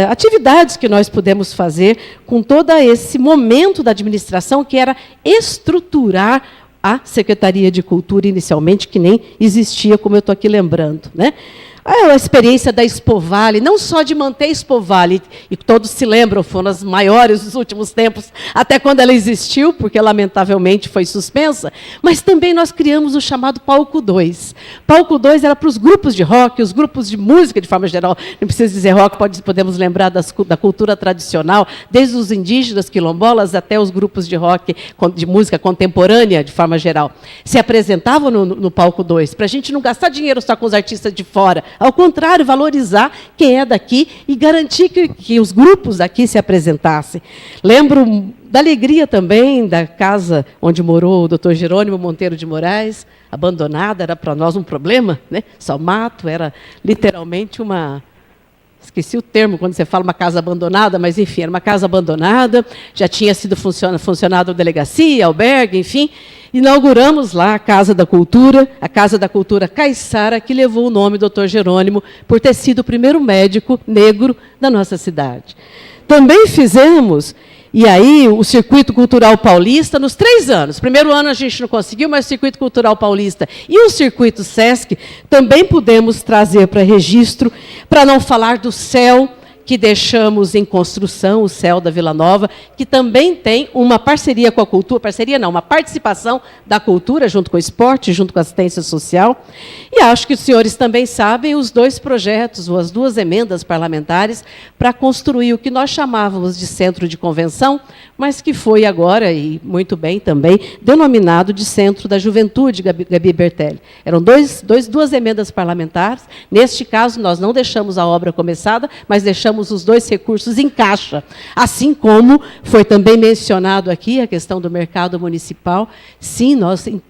atividades que nós pudemos fazer com todo esse momento da administração, que era estruturar a Secretaria de Cultura inicialmente, que nem existia, como eu estou aqui lembrando, né? A experiência da Expovale, não só de manter a Expovale, e todos se lembram, foram as maiores dos últimos tempos, até quando ela existiu, porque lamentavelmente foi suspensa, mas também nós criamos o chamado Palco 2. Palco 2 era para os grupos de rock, os grupos de música, de forma geral, não precisa dizer rock, podemos lembrar da cultura tradicional, desde os indígenas, quilombolas, até os grupos de rock, de música contemporânea, de forma geral. Se apresentavam no Palco 2, para a gente não gastar dinheiro só com os artistas de fora, ao contrário, valorizar quem é daqui e garantir que os grupos daqui se apresentassem. Lembro da alegria também da casa onde morou o doutor Jerônimo Monteiro de Moraes, abandonada, era para nós um problema, né? Só mato, era literalmente uma... Esqueci o termo quando você fala uma casa abandonada, mas, enfim, era uma casa abandonada, já tinha sido funcionado a delegacia, albergue, enfim. Inauguramos lá a Casa da Cultura Caiçara, que levou o nome do Dr. Jerônimo, por ter sido o primeiro médico negro da nossa cidade. Também fizemos, e aí, o Circuito Cultural Paulista, nos 3 anos. Primeiro ano a gente não conseguiu, mas o Circuito Cultural Paulista e o Circuito SESC também pudemos trazer para registro, para não falar do CEL, que deixamos em construção, o CEL da Vila Nova, que também tem uma parceria com a cultura, parceria não, uma participação da cultura, junto com o esporte, junto com a assistência social. E acho que os senhores também sabem os 2 projetos, ou as 2 emendas parlamentares, para construir o que nós chamávamos de centro de convenção, mas que foi agora, e muito bem também, denominado de Centro da Juventude, Gabi Bertelli. Eram 2 emendas parlamentares. Neste caso, nós não deixamos a obra começada, mas deixamos os 2 recursos em caixa. Assim como foi também mencionado aqui a questão do mercado municipal. Sim,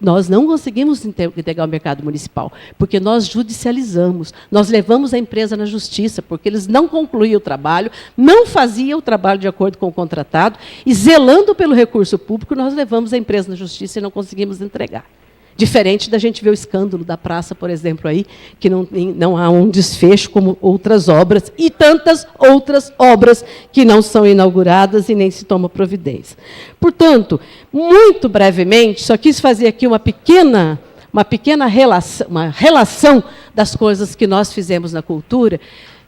nós não conseguimos integrar o mercado municipal, porque nós judicializamos, nós levamos a empresa na justiça, porque eles não concluíam o trabalho, não faziam o trabalho de acordo com o contratado, e zelando pelo recurso público, nós levamos a empresa na justiça e não conseguimos entregar. Diferente da gente ver o escândalo da praça, por exemplo, aí, que não há um desfecho como outras obras, e tantas outras obras que não são inauguradas e nem se toma providência. Portanto, muito brevemente, só quis fazer aqui uma pequena relação das coisas que nós fizemos na cultura,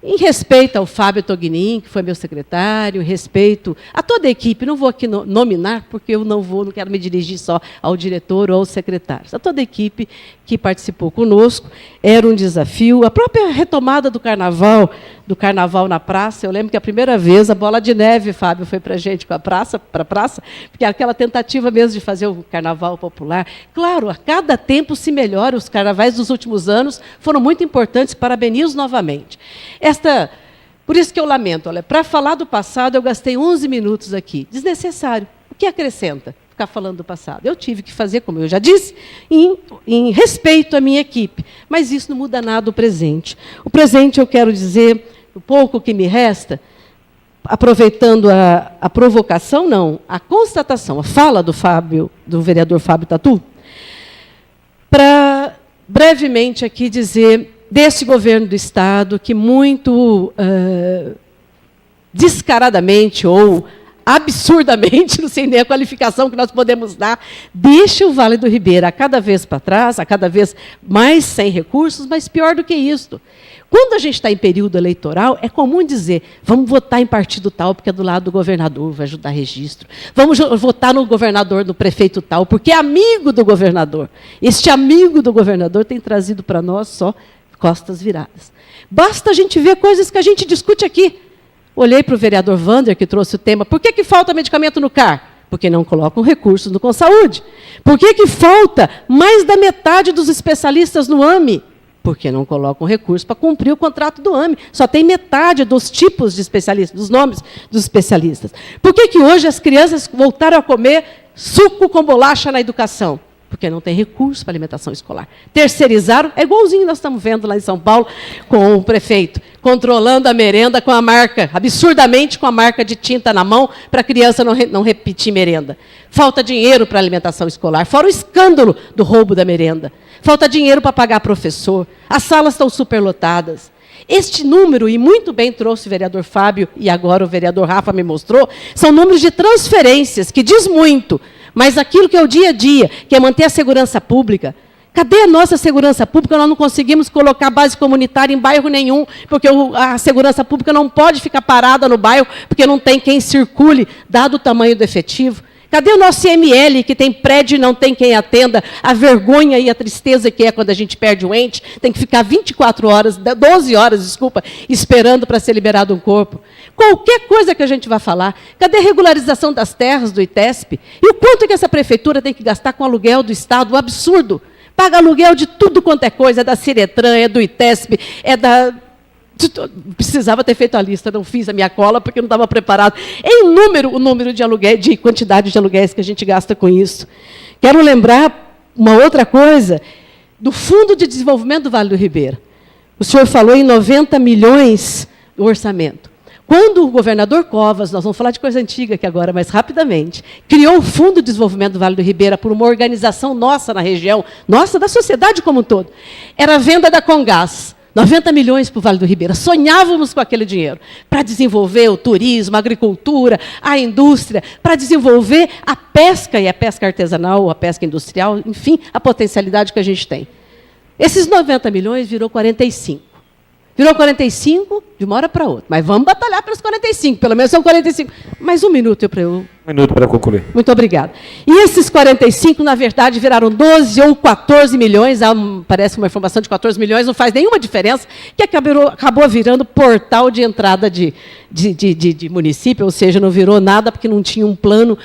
em respeito ao Fábio Tognin, que foi meu secretário, em respeito a toda a equipe, não vou aqui nominar, porque eu não quero me dirigir só ao diretor ou aos secretários, a toda a equipe que participou conosco, era um desafio. A própria retomada do carnaval na praça, eu lembro que a primeira vez a bola de neve, Fábio, foi para a gente, para a praça, porque aquela tentativa mesmo de fazer o carnaval popular. Claro, a cada tempo se melhora, os carnavais dos últimos anos foram muito importantes, parabenizo novamente. Por isso que eu lamento, olha, para falar do passado eu gastei 11 minutos aqui, desnecessário. O que acrescenta ficar falando do passado? Eu tive que fazer, como eu já disse, em respeito à minha equipe, mas isso não muda nada o presente. O presente, eu quero dizer, o pouco que me resta, aproveitando a provocação, não, a constatação, a fala do vereador Fábio Tatu, para brevemente aqui dizer desse governo do Estado que muito descaradamente ou absurdamente, não sei nem a qualificação que nós podemos dar, deixa o Vale do Ribeira a cada vez para trás, a cada vez mais sem recursos, mas pior do que isso. Quando a gente está em período eleitoral, é comum dizer, vamos votar em partido tal, porque é do lado do governador, vai ajudar registro. Vamos votar no governador, no prefeito tal, porque é amigo do governador. Este amigo do governador tem trazido para nós só costas viradas. Basta a gente ver coisas que a gente discute aqui. Olhei para o vereador Wander, que trouxe o tema, por que falta medicamento no CAR? Porque não colocam recursos no Consaúde. Por que falta mais da metade dos especialistas no AME? Porque não colocam recursos para cumprir o contrato do AME. Só tem metade dos tipos de especialistas, dos nomes dos especialistas. Por que hoje as crianças voltaram a comer suco com bolacha na educação? Porque não tem recurso para alimentação escolar. Terceirizaram, é igualzinho nós estamos vendo lá em São Paulo, com o prefeito, controlando a merenda com a marca, absurdamente com a marca de tinta na mão, para a criança não repetir merenda. Falta dinheiro para a alimentação escolar, fora o escândalo do roubo da merenda. Falta dinheiro para pagar professor, as salas estão superlotadas. Este número, e muito bem trouxe o vereador Fábio, e agora o vereador Rafa me mostrou, são números de transferências, que diz muito, mas aquilo que é o dia a dia, que é manter a segurança pública. Cadê a nossa segurança pública? Nós não conseguimos colocar base comunitária em bairro nenhum, porque a segurança pública não pode ficar parada no bairro, porque não tem quem circule, dado o tamanho do efetivo. Cadê o nosso IML, que tem prédio e não tem quem atenda? A vergonha e a tristeza que é quando a gente perde um ente, tem que ficar 24 horas, 12 horas, desculpa, esperando para ser liberado um corpo. Qualquer coisa que a gente vá falar. Cadê a regularização das terras do ITESP? E o quanto que essa prefeitura tem que gastar com aluguel do Estado? Um absurdo. Paga aluguel de tudo quanto é coisa, é da Ciretran, é do ITESP, é da... Precisava ter feito a lista, não fiz a minha cola porque não estava preparado. Em número, o número de aluguéis, de quantidade de aluguéis que a gente gasta com isso. Quero lembrar uma outra coisa, do Fundo de Desenvolvimento do Vale do Ribeira. O senhor falou em 90 milhões do orçamento. Quando o governador Covas, nós vamos falar de coisa antiga aqui agora, mas rapidamente, criou o Fundo de Desenvolvimento do Vale do Ribeira por uma organização nossa na região, nossa, da sociedade como um todo, era a venda da Congás. 90 milhões para o Vale do Ribeira. Sonhávamos com aquele dinheiro para desenvolver o turismo, a agricultura, a indústria, para desenvolver a pesca, e a pesca artesanal, a pesca industrial, enfim, a potencialidade que a gente tem. Esses 90 milhões virou 45. Virou 45 de uma hora para outra. Mas vamos batalhar pelos 45, pelo menos são 45. Mais um minuto para eu... Um minuto para concluir. Muito obrigada. E esses 45, na verdade, viraram 12 ou 14 milhões, parece uma informação de 14 milhões, não faz nenhuma diferença, que acabou virando portal de entrada de município, ou seja, não virou nada porque não tinha um plano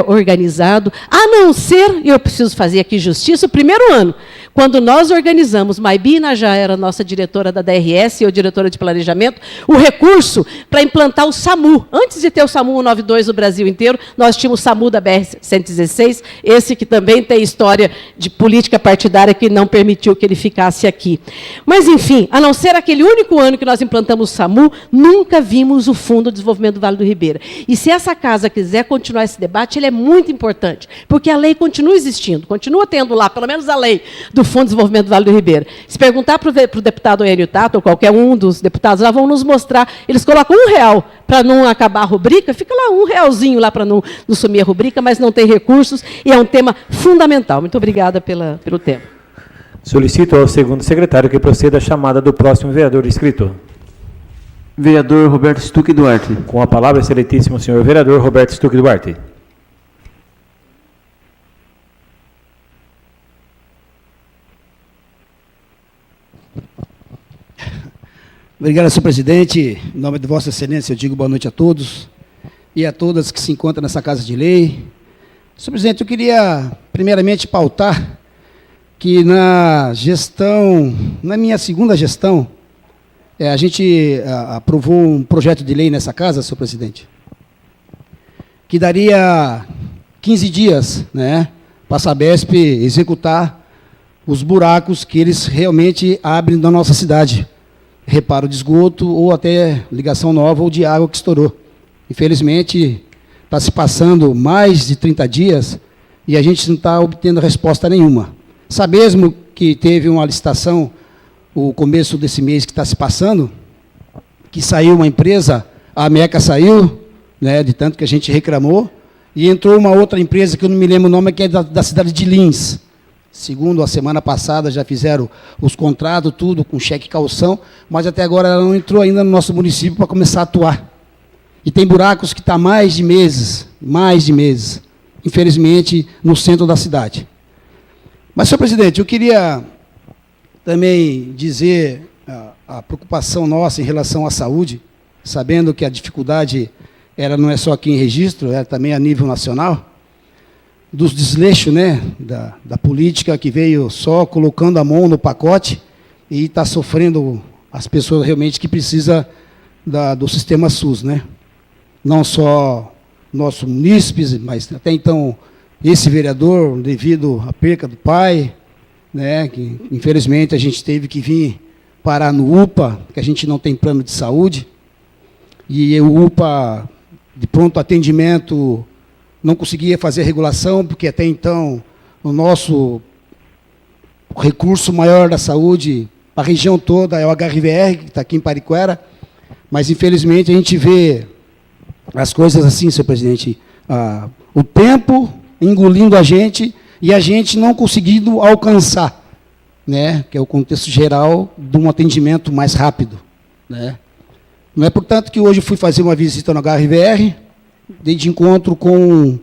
organizado, a não ser, e eu preciso fazer aqui justiça, o primeiro ano, quando nós organizamos, Maibi Inajá era a nossa diretora da DRS, eu diretora de planejamento, o recurso para implantar o SAMU. Antes de ter o SAMU 192 no Brasil inteiro, nós tínhamos o SAMU da BR-116, esse que também tem história de política partidária que não permitiu que ele ficasse aqui. Mas, enfim, a não ser aquele único ano que nós implantamos o SAMU, nunca vimos o Fundo de Desenvolvimento do Vale do Ribeira. E se essa casa quiser continuar esse debate, ele é muito importante, porque a lei continua existindo, continua tendo lá, pelo menos a lei do Fundo de Desenvolvimento do Vale do Ribeira. Se perguntar para o deputado Enio Tato, ou qualquer um dos deputados lá, vão nos mostrar, eles colocam R$1 para não acabar a rubrica, fica lá R$1 lá para não sumir a rubrica, mas não tem recursos, e é um tema fundamental. Muito obrigada pelo tempo. Solicito ao segundo secretário que proceda a chamada do próximo vereador inscrito. Vereador Roberto Stuck Duarte. Com a palavra, excelentíssimo senhor vereador Roberto Stuck Duarte. Obrigado, senhor presidente. Em nome de Vossa Excelência, eu digo boa noite a todos e a todas que se encontram nessa Casa de Lei. Senhor presidente, eu queria, primeiramente, pautar que na minha segunda gestão, a gente aprovou um projeto de lei nessa casa, senhor presidente, que daria 15 dias, né, para a Sabesp executar os buracos que eles realmente abrem na nossa cidade. Reparo de esgoto ou até ligação nova ou de água que estourou. Infelizmente, está se passando mais de 30 dias e a gente não está obtendo resposta nenhuma. Sabemos que teve uma licitação, o começo desse mês que está se passando, que saiu uma empresa, a Meca saiu, né, de tanto que a gente reclamou, e entrou uma outra empresa, que eu não me lembro o nome, que é da cidade de Lins. Segundo a semana passada, já fizeram os contratos, tudo, com cheque e calção, mas até agora ela não entrou ainda no nosso município para começar a atuar. E tem buracos que está mais de meses, infelizmente, no centro da cidade. Mas, senhor presidente, eu queria também dizer a preocupação nossa em relação à saúde, sabendo que a dificuldade ela não é só aqui em Registro, é também a nível nacional, dos desleixos, né, da política que veio só colocando a mão no pacote e está sofrendo as pessoas realmente que precisam do sistema SUS, né? Não só nossos munícipes, mas até então esse vereador, devido à perca do pai, né, que infelizmente a gente teve que vir parar no UPA, que a gente não tem plano de saúde, e o UPA, de pronto atendimento, não conseguia fazer a regulação, porque até então o nosso recurso maior da saúde, a região toda, é o HRVR, que está aqui em Pariquera, mas infelizmente a gente vê as coisas assim, senhor presidente, o tempo engolindo a gente e a gente não conseguindo alcançar, né, que é o contexto geral de um atendimento mais rápido, né. Não é, portanto, que hoje fui fazer uma visita no HRVR, dei de encontro com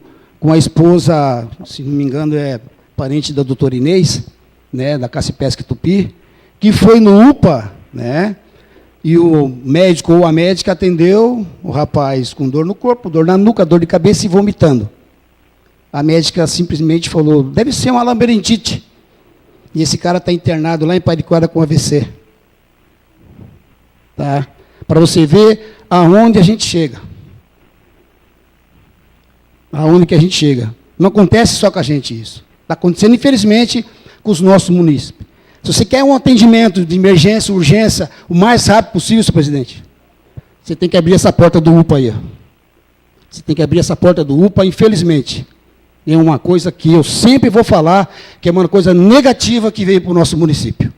a esposa, se não me engano, é parente da doutora Inês, né, da Cassipesca Tupi, que foi no UPA, né, e o médico ou a médica atendeu o rapaz com dor no corpo, dor na nuca, dor de cabeça e vomitando. A médica simplesmente falou, deve ser uma labirintite. E esse cara está internado lá em Pariquara com AVC. Tá? Para você ver aonde a gente chega. Aonde que a gente chega. Não acontece só com a gente isso. Está acontecendo, infelizmente, com os nossos munícipes. Se você quer um atendimento de emergência, urgência, o mais rápido possível, senhor presidente, você tem que abrir essa porta do UPA aí. Você tem que abrir essa porta do UPA, infelizmente. É uma coisa que eu sempre vou falar, que é uma coisa negativa que veio para o nosso município.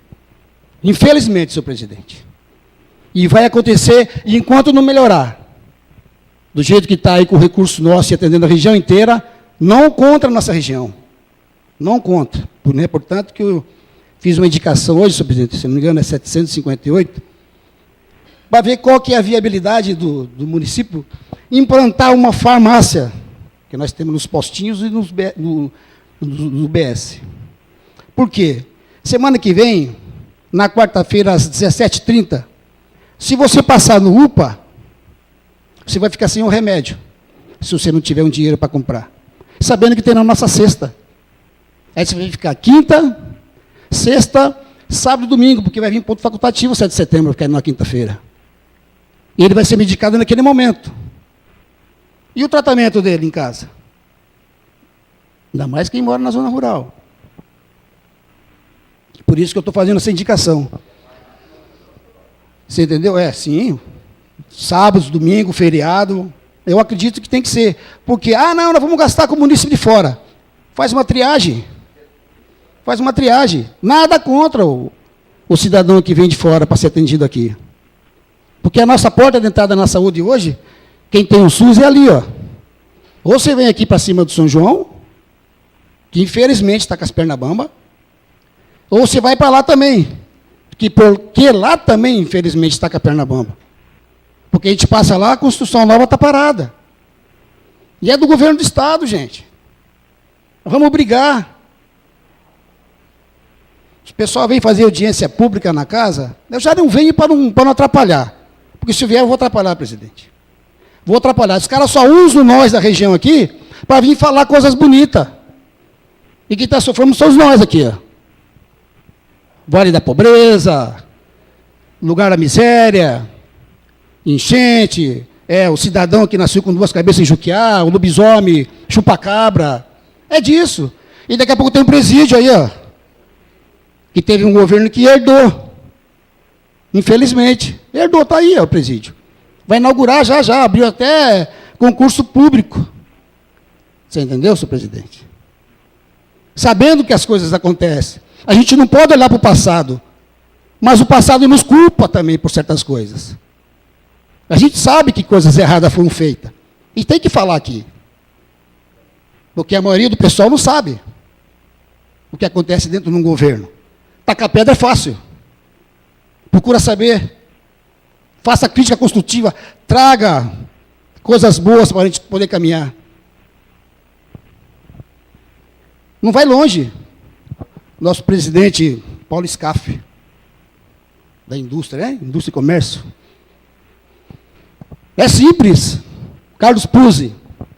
Infelizmente, senhor presidente. E vai acontecer, e enquanto não melhorar, do jeito que está aí com o recurso nosso e atendendo a região inteira, não contra a nossa região. Não contra. Né? Portanto, que eu fiz uma indicação hoje, senhor presidente, se não me engano é 758, para ver qual que é a viabilidade do município implantar uma farmácia, que nós temos nos postinhos e no BS. Por quê? Semana que vem, na quarta-feira, às 17h30, se você passar no UPA, você vai ficar sem o remédio, se você não tiver um dinheiro para comprar. Sabendo que tem na nossa cesta. Aí você vai ficar quinta, sexta, sábado e domingo, porque vai vir ponto facultativo 7 de setembro, que é na quinta-feira. E ele vai ser medicado naquele momento. E o tratamento dele em casa? Ainda mais quem mora na zona rural. Por isso que eu estou fazendo essa indicação. Você entendeu? Sim. Sábado, domingo, feriado. Eu acredito que tem que ser. Porque, não, nós vamos gastar com o município de fora. Faz uma triagem. Faz uma triagem. Nada contra o cidadão que vem de fora para ser atendido aqui. Porque a nossa porta de entrada na saúde hoje, quem tem o SUS é ali, ó. Ou você vem aqui para cima do São João, que infelizmente está com as pernas bambas, ou você vai para lá também, porque lá também, infelizmente, está com a perna bamba. Porque a gente passa lá, a construção nova está parada. E é do governo do Estado, gente. Vamos brigar. O pessoal vem fazer audiência pública na casa, eu já não venho para não atrapalhar. Porque se vier, eu vou atrapalhar, presidente. Vou atrapalhar. Os caras só usam nós da região aqui para vir falar coisas bonitas. E quem está sofrendo somos nós aqui, ó. Vale da Pobreza, Lugar da Miséria, enchente, o cidadão que nasceu com 2 cabeças em Juquiá, o lobisomem, chupa-cabra. É disso. E daqui a pouco tem um presídio aí, ó, que teve um governo que herdou. Infelizmente. Herdou, está aí, ó, o presídio. Vai inaugurar já, abriu até concurso público. Você entendeu, senhor presidente? Sabendo que as coisas acontecem. A gente não pode olhar para o passado, mas o passado nos culpa também por certas coisas. A gente sabe que coisas erradas foram feitas. E tem que falar aqui. Porque a maioria do pessoal não sabe o que acontece dentro de um governo. Tacar pedra é fácil. Procura saber. Faça crítica construtiva. Traga coisas boas para a gente poder caminhar. Não vai longe. Nosso presidente Paulo Scaff, da indústria, né? Indústria e Comércio. É simples. Carlos Puzzi.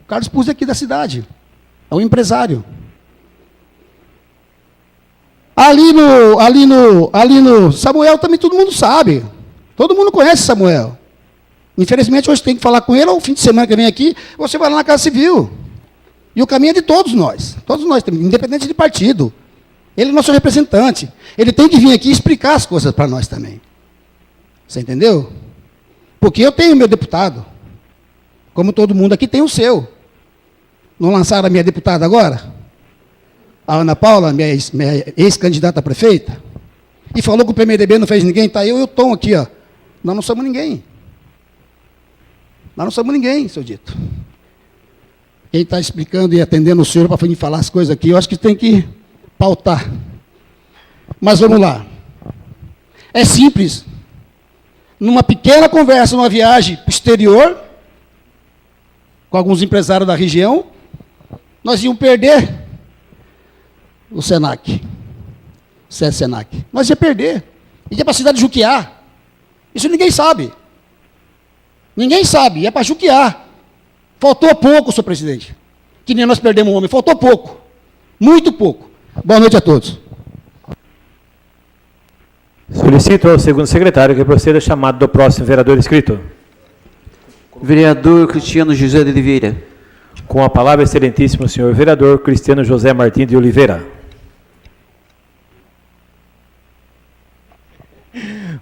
Carlos Puzzi é aqui da cidade. É um empresário. Ali no Samuel também todo mundo sabe. Todo mundo conhece Samuel. Infelizmente hoje tem que falar com ele, ou fim de semana que vem aqui, você vai lá na Casa Civil. E o caminho é de todos nós, independente de partido. Ele é nosso representante. Ele tem que vir aqui explicar as coisas para nós também. Você entendeu? Porque eu tenho meu deputado. Como todo mundo aqui tem o seu. Não lançaram a minha deputada agora? A Ana Paula, minha ex-candidata a prefeita? E falou que o PMDB não fez ninguém, está eu e o Tom aqui, ó. Nós não somos ninguém. Nós não somos ninguém, seu dito. Quem está explicando e atendendo o senhor para vir falar as coisas aqui, eu acho que tem que pautar. Mas vamos lá. É simples. Numa pequena conversa, numa viagem exterior, com alguns empresários da região, nós íamos perder o Senac. O Senac. Nós ia perder. Ia para a cidade de Juquiá. Isso ninguém sabe. Ninguém sabe. Ia para Juquiá. Faltou pouco, senhor presidente. Que nem nós perdemos o homem. Faltou pouco. Muito pouco. Boa noite a todos. Solicito ao segundo secretário que proceda a chamado do próximo vereador inscrito. Vereador Cristiano José de Oliveira. Com a palavra, excelentíssimo senhor vereador Cristiano José Martins de Oliveira.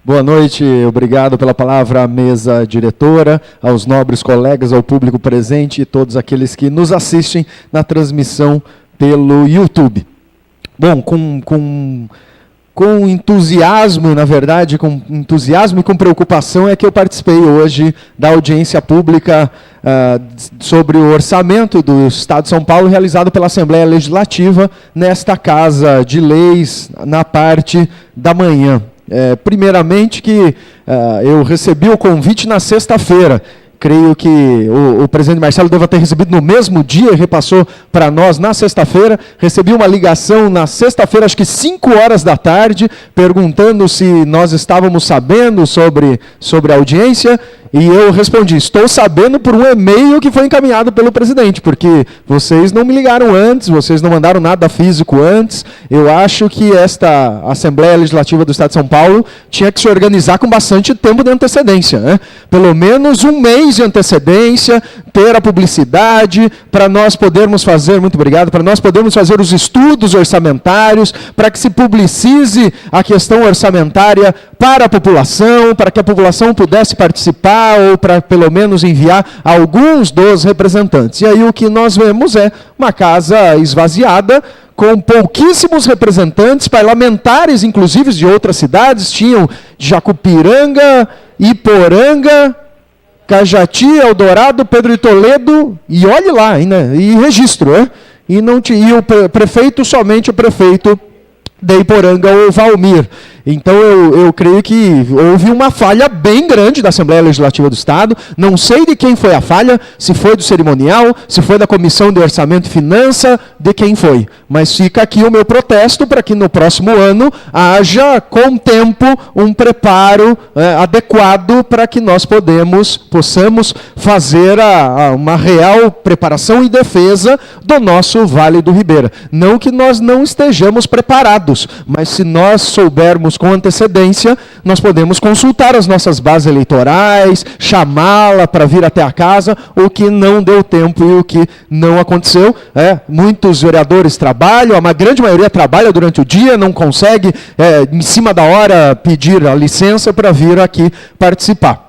Boa noite, obrigado pela palavra à mesa diretora, aos nobres colegas, ao público presente e todos aqueles que nos assistem na transmissão pelo YouTube. Bom, com entusiasmo, na verdade, com entusiasmo e com preocupação é que eu participei hoje da audiência pública sobre o orçamento do Estado de São Paulo, realizado pela Assembleia Legislativa, nesta Casa de Leis, na parte da manhã. Primeiramente que eu recebi o convite na sexta-feira. Creio que o presidente Marcelo deva ter recebido no mesmo dia, repassou para nós na sexta-feira. Recebi uma ligação na sexta-feira, acho que 5 horas da tarde, perguntando se nós estávamos sabendo sobre a audiência. E eu respondi, estou sabendo por um e-mail que foi encaminhado pelo presidente, porque vocês não me ligaram antes, vocês não mandaram nada físico antes. Eu acho que esta Assembleia Legislativa do Estado de São Paulo tinha que se organizar com bastante tempo de antecedência, né? Pelo menos um mês de antecedência, ter a publicidade, para nós podermos fazer, muito obrigado, para nós podermos fazer os estudos orçamentários, para que se publicize a questão orçamentária para a população, para que a população pudesse participar, ou para pelo menos enviar alguns dos representantes. E aí o que nós vemos é uma casa esvaziada, com pouquíssimos representantes, parlamentares inclusive de outras cidades, tinham Jacupiranga, Iporanga, Cajati, Eldorado, Pedro de Toledo, e olhe lá, ainda, e registro, né? E o prefeito, somente o prefeito de Iporanga, o Valmir. Então, eu creio que houve uma falha bem grande da Assembleia Legislativa do Estado. Não sei de quem foi a falha, se foi do cerimonial, se foi da Comissão de Orçamento e Finança, de quem foi. Mas fica aqui o meu protesto para que no próximo ano haja, com tempo, um preparo adequado para que nós possamos fazer uma real preparação e defesa do nosso Vale do Ribeira. Não que nós não estejamos preparados, mas se nós soubermos com antecedência, nós podemos consultar as nossas bases eleitorais, chamá-la para vir até a casa, o que não deu tempo e o que não aconteceu. Muitos vereadores trabalham, a grande maioria trabalha durante o dia, não consegue, em cima da hora, pedir a licença para vir aqui participar.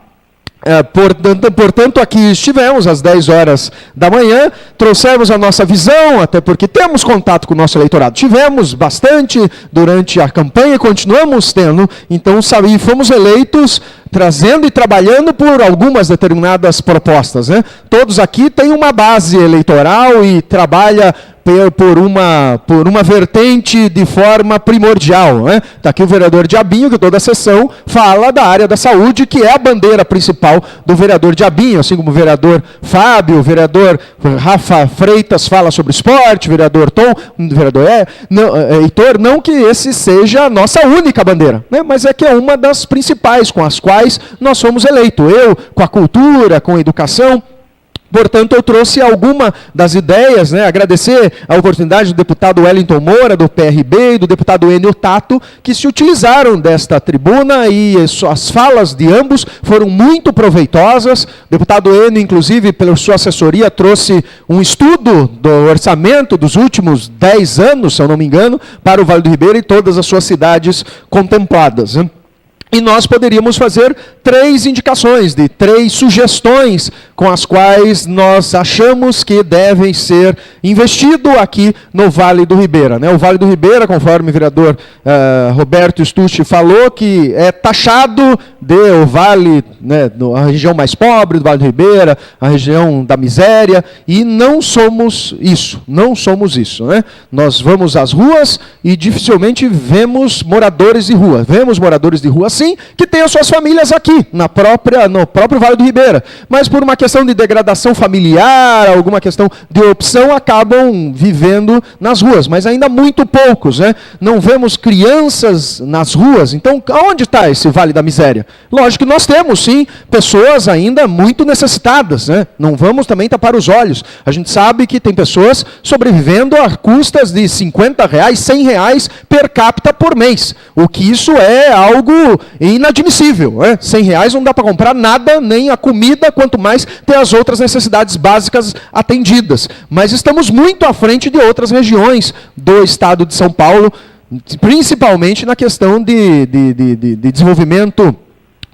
Portanto, aqui estivemos às 10 horas da manhã, trouxemos a nossa visão, até porque temos contato com o nosso eleitorado. Tivemos bastante durante a campanha e continuamos tendo, então fomos eleitos trazendo e trabalhando por algumas determinadas propostas, né? Todos aqui têm uma base eleitoral e trabalha por uma vertente de forma primordial. Está aqui o vereador Diabinho, que toda a sessão fala da área da saúde, que é a bandeira principal do vereador Diabinho, assim como o vereador Fábio, o vereador Rafa Freitas fala sobre esporte, o vereador Tom, o vereador Heitor, não que esse seja a nossa única bandeira, né? Mas é que é uma das principais com as quais nós somos eleitos. Eu, com a cultura, com a educação. Portanto, eu trouxe alguma das ideias, né? Agradecer a oportunidade do deputado Wellington Moura, do PRB, e do deputado Enio Tato, que se utilizaram desta tribuna, e as falas de ambos foram muito proveitosas. O deputado Enio, inclusive, pela sua assessoria, trouxe um estudo do orçamento dos últimos 10 anos, se eu não me engano, para o Vale do Ribeira e todas as suas cidades contempladas, né? E nós poderíamos fazer 3 indicações, de 3 sugestões com as quais nós achamos que devem ser investido aqui no Vale do Ribeira, né? O Vale do Ribeira, conforme o vereador Roberto Stucci falou, que é taxado de o Vale, né, a região mais pobre do Vale do Ribeira, a região da miséria, e não somos isso, né? Nós vamos às ruas e dificilmente vemos moradores de rua. Vemos moradores de rua, sim, que têm as suas famílias aqui, no próprio Vale do Ribeira, mas por uma questão de degradação familiar, alguma questão de opção, acabam vivendo nas ruas, mas ainda muito poucos, né? Não vemos crianças nas ruas. Então, onde está esse Vale da Miséria? Lógico que nós temos, sim, pessoas ainda muito necessitadas, né? Não vamos também tapar os olhos. A gente sabe que tem pessoas sobrevivendo a custas de R$50, R$100 per capita por mês, o que isso é algo inadmissível, né? R$100 não dá para comprar nada, nem a comida, quanto mais ter as outras necessidades básicas atendidas. Mas estamos muito à frente de outras regiões do estado de São Paulo, principalmente na questão de desenvolvimento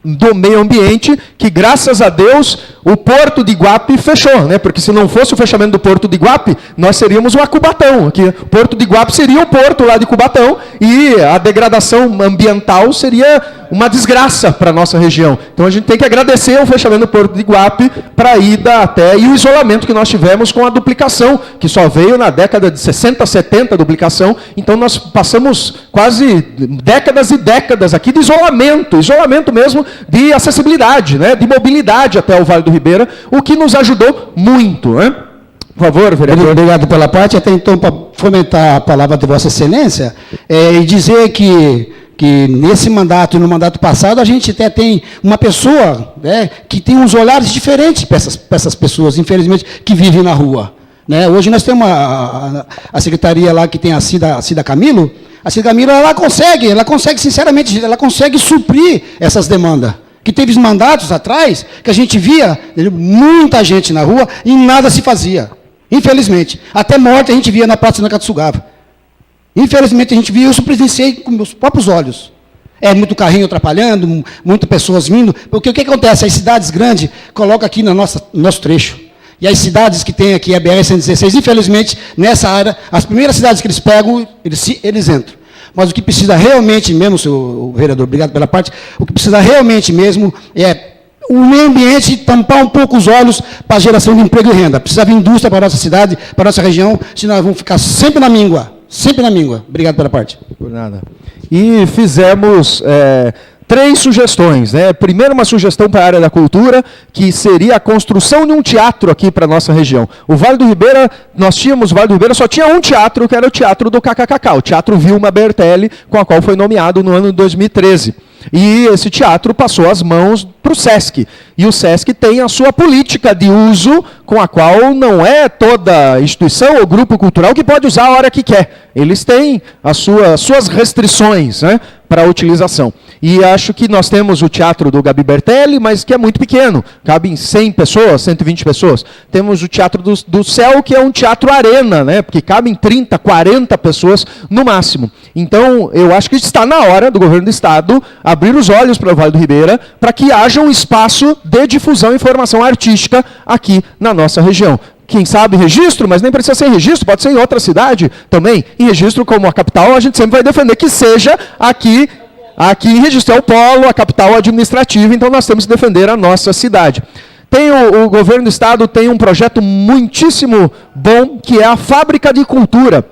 do meio ambiente, que graças a Deus o Porto de Iguape fechou, né? Porque se não fosse o fechamento do Porto de Iguape, nós seríamos uma Cubatão. Aqui, o Porto de Iguape seria o porto lá de Cubatão, e a degradação ambiental seria uma desgraça para a nossa região. Então a gente tem que agradecer o fechamento do Porto de Iguape para a ida até, e o isolamento que nós tivemos com a duplicação, que só veio na década de 60, 70, a duplicação. Então nós passamos quase décadas e décadas aqui de isolamento mesmo, de acessibilidade, né? De mobilidade até o Vale do Ribeira, o que nos ajudou muito, né? Por favor, vereador. Obrigado pela parte. Até então, para fomentar a palavra de Vossa Excelência, e dizer que nesse mandato e no mandato passado, a gente até tem uma pessoa, né, que tem uns olhares diferentes para essas pessoas, infelizmente, que vivem na rua, né? Hoje nós temos a secretaria lá que tem a Cida Camilo. A Cida Camilo, ela consegue, sinceramente, ela consegue suprir essas demandas. Que teve mandatos atrás que a gente via muita gente na rua e nada se fazia. Infelizmente. Até morte a gente via na Praça da Katsugawa. Infelizmente a gente via, eu presenciei com meus próprios olhos. É muito carrinho atrapalhando, muitas pessoas vindo. Porque o que acontece? As cidades grandes colocam aqui no nosso trecho. E as cidades que tem aqui, a BR-116, infelizmente, nessa área, as primeiras cidades que eles pegam, eles entram. Mas o que precisa realmente mesmo, senhor vereador, obrigado pela parte, o que precisa realmente mesmo é o meio ambiente tampar um pouco os olhos para a geração de emprego e renda. Precisa vir indústria para a nossa cidade, para a nossa região, senão nós vamos ficar sempre na míngua. Sempre na míngua. Obrigado pela parte. Por nada. E fizemos 3 sugestões, né? Primeiro, uma sugestão para a área da cultura, que seria a construção de um teatro aqui para a nossa região. O Vale do Ribeira, o Vale do Ribeira só tinha um teatro, que era o Teatro do KKK, o Teatro Vilma Bertelli, com a qual foi nomeado no ano de 2013. E esse teatro passou as mãos para o SESC. E o SESC tem a sua política de uso, com a qual não é toda instituição ou grupo cultural que pode usar a hora que quer. Eles têm as suas restrições, né, para a utilização. E acho que nós temos o Teatro do Gabi Bertelli, mas que é muito pequeno. Cabe em 100 pessoas, 120 pessoas. Temos o Teatro do Céu, que é um teatro arena, né, porque cabem 30, 40 pessoas no máximo. Então, eu acho que está na hora do governo do Estado abrir os olhos para o Vale do Ribeira, para que haja um espaço de difusão e formação artística aqui na nossa região. Quem sabe registro, mas nem precisa ser em registro, pode ser em outra cidade também. Em registro, como a capital, a gente sempre vai defender que seja aqui em registro. É o polo, a capital administrativa, então nós temos que defender a nossa cidade. O governo do Estado tem um projeto muitíssimo bom, que é a Fábrica de Cultura.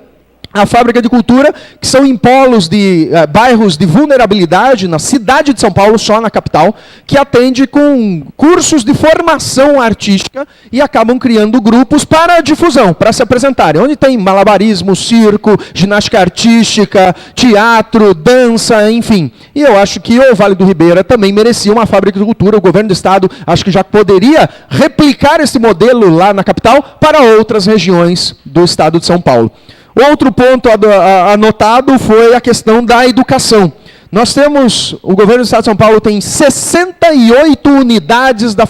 A Fábrica de Cultura, que são em polos de bairros de vulnerabilidade na cidade de São Paulo, só na capital, que atende com cursos de formação artística e acabam criando grupos para difusão, para se apresentarem. Onde tem malabarismo, circo, ginástica artística, teatro, dança, enfim. E eu acho que o Vale do Ribeira também merecia uma Fábrica de Cultura. O governo do Estado acho que já poderia replicar esse modelo lá na capital para outras regiões do Estado de São Paulo. Outro ponto anotado foi a questão da educação. Nós temos, o governo do Estado de São Paulo tem 68 unidades das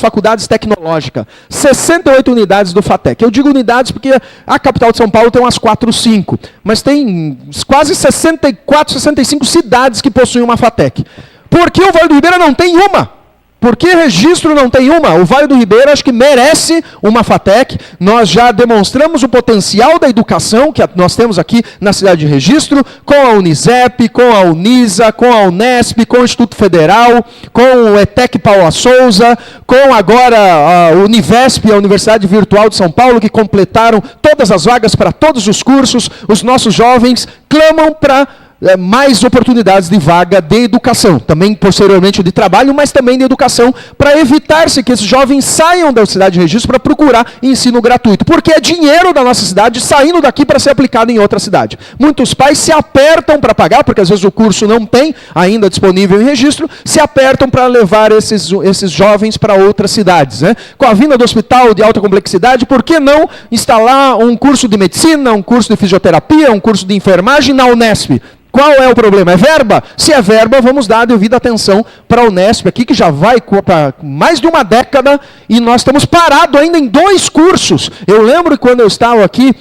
faculdades tecnológicas. 68 unidades do FATEC. Eu digo unidades porque a capital de São Paulo tem umas 4, 5. Mas tem quase 64, 65 cidades que possuem uma FATEC. Por que o Vale do Ribeira não tem uma? Por que registro não tem uma? O Vale do Ribeira acho que merece uma FATEC. Nós já demonstramos o potencial da educação que nós temos aqui na cidade de Registro, com a Unisep, com a Unisa, com a Unesp, com o Instituto Federal, com o ETEC Paula Souza, com agora a Univesp, a Universidade Virtual de São Paulo, que completaram todas as vagas para todos os cursos. Os nossos jovens clamam para mais oportunidades de vaga de educação, também posteriormente de trabalho, mas também de educação, para evitar-se que esses jovens saiam da cidade de Registro para procurar ensino gratuito, porque é dinheiro da nossa cidade saindo daqui para ser aplicado em outra cidade. Muitos pais se apertam para pagar, porque às vezes o curso não tem ainda disponível em Registro, se apertam para levar esses jovens para outras cidades. Né? Com a vinda do hospital de alta complexidade, por que não instalar um curso de medicina, um curso de fisioterapia, um curso de enfermagem na Unesp? Qual é o problema? É verba? Se é verba, vamos dar a devida atenção para a Unesp aqui, que já vai para mais de uma década e nós estamos parados ainda em 2 cursos. Eu lembro que quando eu estava aqui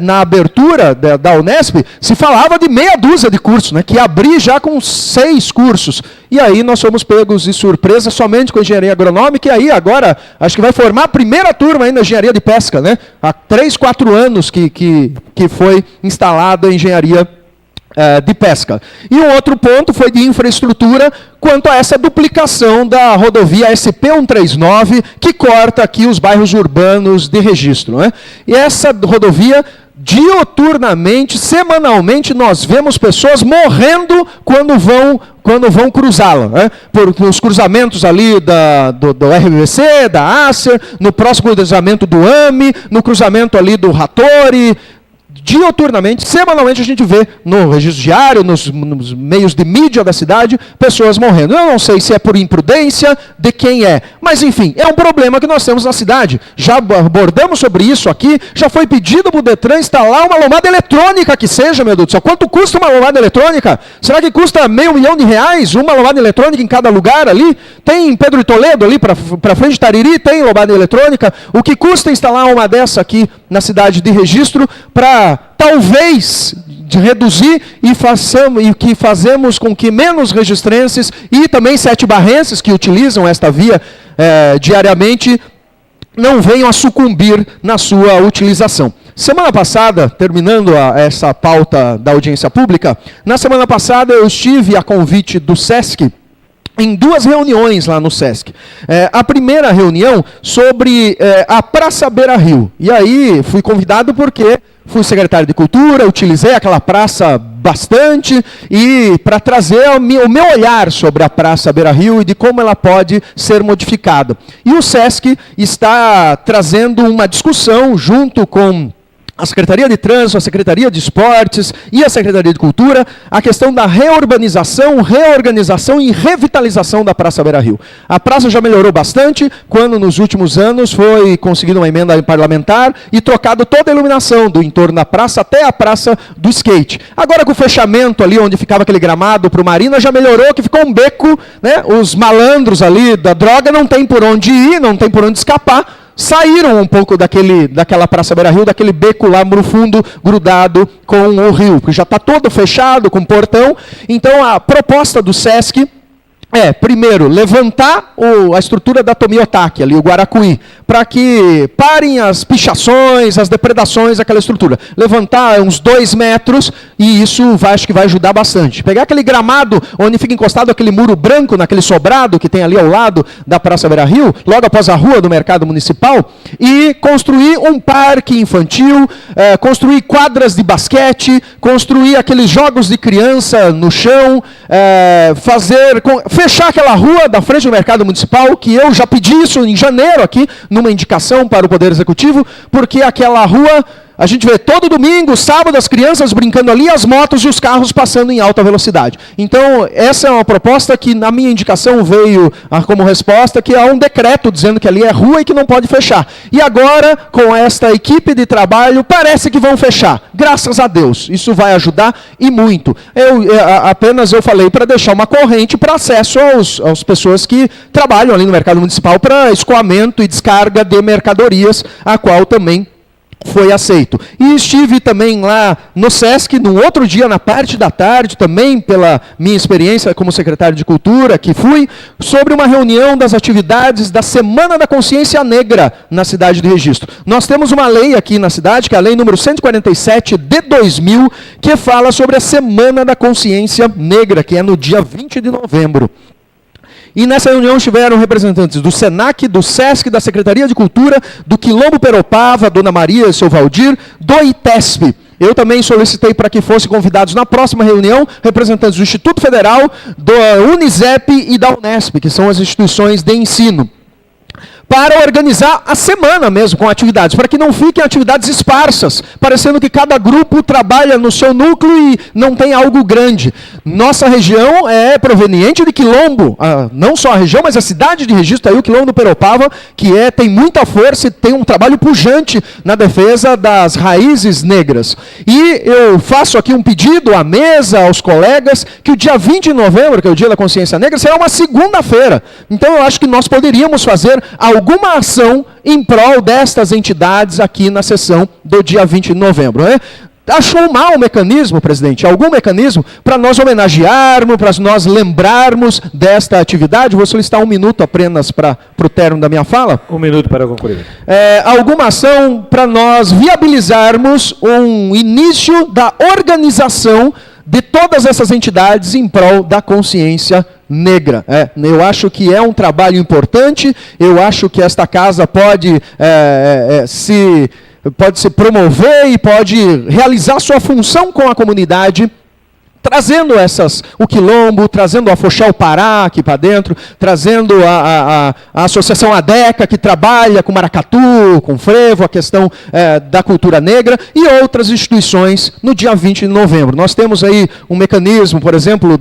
na abertura da Unesp, se falava de meia dúzia de cursos, né, que ia abrir já com 6 cursos. E aí nós fomos pegos de surpresa somente com a engenharia agronômica, e aí agora acho que vai formar a primeira turma ainda da engenharia de pesca, né? Há 3, 4 anos que foi instalada a engenharia de pesca. E um outro ponto foi de infraestrutura quanto a essa duplicação da rodovia SP-139, que corta aqui os bairros urbanos de Registro. Né? E essa rodovia, diuturnamente, semanalmente, nós vemos pessoas morrendo quando vão cruzá-la. Né? Nos cruzamentos ali do RVC, da Acer, no próximo cruzamento do AME, no cruzamento ali do Rattori. Diuturnamente, semanalmente, a gente vê no registro diário, nos meios de mídia da cidade, pessoas morrendo. Eu não sei se é por imprudência, de quem é. Mas, enfim, é um problema que nós temos na cidade. Já abordamos sobre isso aqui, já foi pedido para o Detran instalar uma lombada eletrônica que seja, meu Deus do céu. Quanto custa uma lombada eletrônica? Será que custa R$500 mil uma lombada eletrônica em cada lugar ali? Tem em Pedro de Toledo, ali para frente de Tariri, tem lombada eletrônica. O que custa instalar uma dessa aqui na cidade de Registro para talvez de reduzir e que fazemos com que menos registrenses e também sete-barrenses que utilizam esta via diariamente não venham a sucumbir na sua utilização. Semana passada, terminando essa pauta da audiência pública, na semana passada eu estive a convite do SESC em 2 reuniões lá no SESC. A primeira reunião sobre a Praça Beira Rio. E aí fui convidado porque fui secretário de Cultura, utilizei aquela praça bastante e para trazer o meu olhar sobre a Praça Beira Rio e de como ela pode ser modificada. E o SESC está trazendo uma discussão junto com a Secretaria de Trânsito, a Secretaria de Esportes e a Secretaria de Cultura, a questão da reorganização e revitalização da Praça Beira Rio. A praça já melhorou bastante, quando nos últimos anos foi conseguida uma emenda parlamentar e trocado toda a iluminação do entorno da praça até a praça do skate. Agora com o fechamento ali onde ficava aquele gramado para o Marina, já melhorou, que ficou um beco, né? Os malandros ali da droga não tem por onde ir, não tem por onde escapar, saíram um pouco daquela Praça Beira-Rio, daquele beco lá no fundo, grudado com o rio, porque já está todo fechado, com portão. Então, a proposta do SESC é, primeiro, levantar a estrutura da Tomiotaki, ali, o Guaracuí, para que parem as pichações, as depredações daquela estrutura. Levantar uns 2 metros, e isso acho que vai ajudar bastante. Pegar aquele gramado onde fica encostado aquele muro branco, naquele sobrado que tem ali ao lado da Praça Beira-Rio, logo após a rua do Mercado Municipal, e construir um parque infantil, construir quadras de basquete, construir aqueles jogos de criança no chão, fechar aquela rua da frente do Mercado Municipal, que eu já pedi isso em janeiro aqui, numa indicação para o Poder Executivo, porque aquela rua, a gente vê todo domingo, sábado, as crianças brincando ali, as motos e os carros passando em alta velocidade. Então, essa é uma proposta que, na minha indicação, veio como resposta, que há um decreto dizendo que ali é rua e que não pode fechar. E agora, com esta equipe de trabalho, parece que vão fechar. Graças a Deus. Isso vai ajudar e muito. Apenas eu falei para deixar uma corrente para acesso às pessoas que trabalham ali no Mercado Municipal para escoamento e descarga de mercadorias, a qual também foi aceito. E estive também lá no SESC, no outro dia, na parte da tarde, também pela minha experiência como secretário de Cultura, que fui, sobre uma reunião das atividades da Semana da Consciência Negra na cidade de Registro. Nós temos uma lei aqui na cidade, que é a lei número 147 de 2000, que fala sobre a Semana da Consciência Negra, que é no dia 20 de novembro. E nessa reunião estiveram representantes do SENAC, do SESC, da Secretaria de Cultura, do Quilombo Peropava, Dona Maria e seu Valdir, do ITESP. Eu também solicitei para que fossem convidados na próxima reunião representantes do Instituto Federal, do Unisep e da Unesp, que são as instituições de ensino, para organizar a semana mesmo com atividades, para que não fiquem atividades esparsas, parecendo que cada grupo trabalha no seu núcleo e não tem algo grande. Nossa região é proveniente de Quilombo, não só a região, mas a cidade de Registro, aí o Quilombo do Peropava, que tem muita força e tem um trabalho pujante na defesa das raízes negras. E eu faço aqui um pedido à mesa, aos colegas, que o dia 20 de novembro, que é o Dia da Consciência Negra, será uma segunda-feira. Então eu acho que nós poderíamos fazer alguma ação em prol destas entidades aqui na sessão do dia 20 de novembro. Né? Achou mal o mecanismo, presidente? Algum mecanismo para nós homenagearmos, para nós lembrarmos desta atividade? Vou solicitar 1 minuto apenas para o término da minha fala. 1 minuto para concluir. Alguma ação para nós viabilizarmos um início da organização de todas essas entidades em prol da consciência negra. Eu acho que é um trabalho importante, eu acho que esta casa pode se promover e pode realizar sua função com a comunidade, trazendo o Quilombo, trazendo a Fochel Pará aqui para dentro, trazendo a Associação ADECA, que trabalha com maracatu, com frevo, a questão da cultura negra, e outras instituições no dia 20 de novembro. Nós temos aí um mecanismo, por exemplo,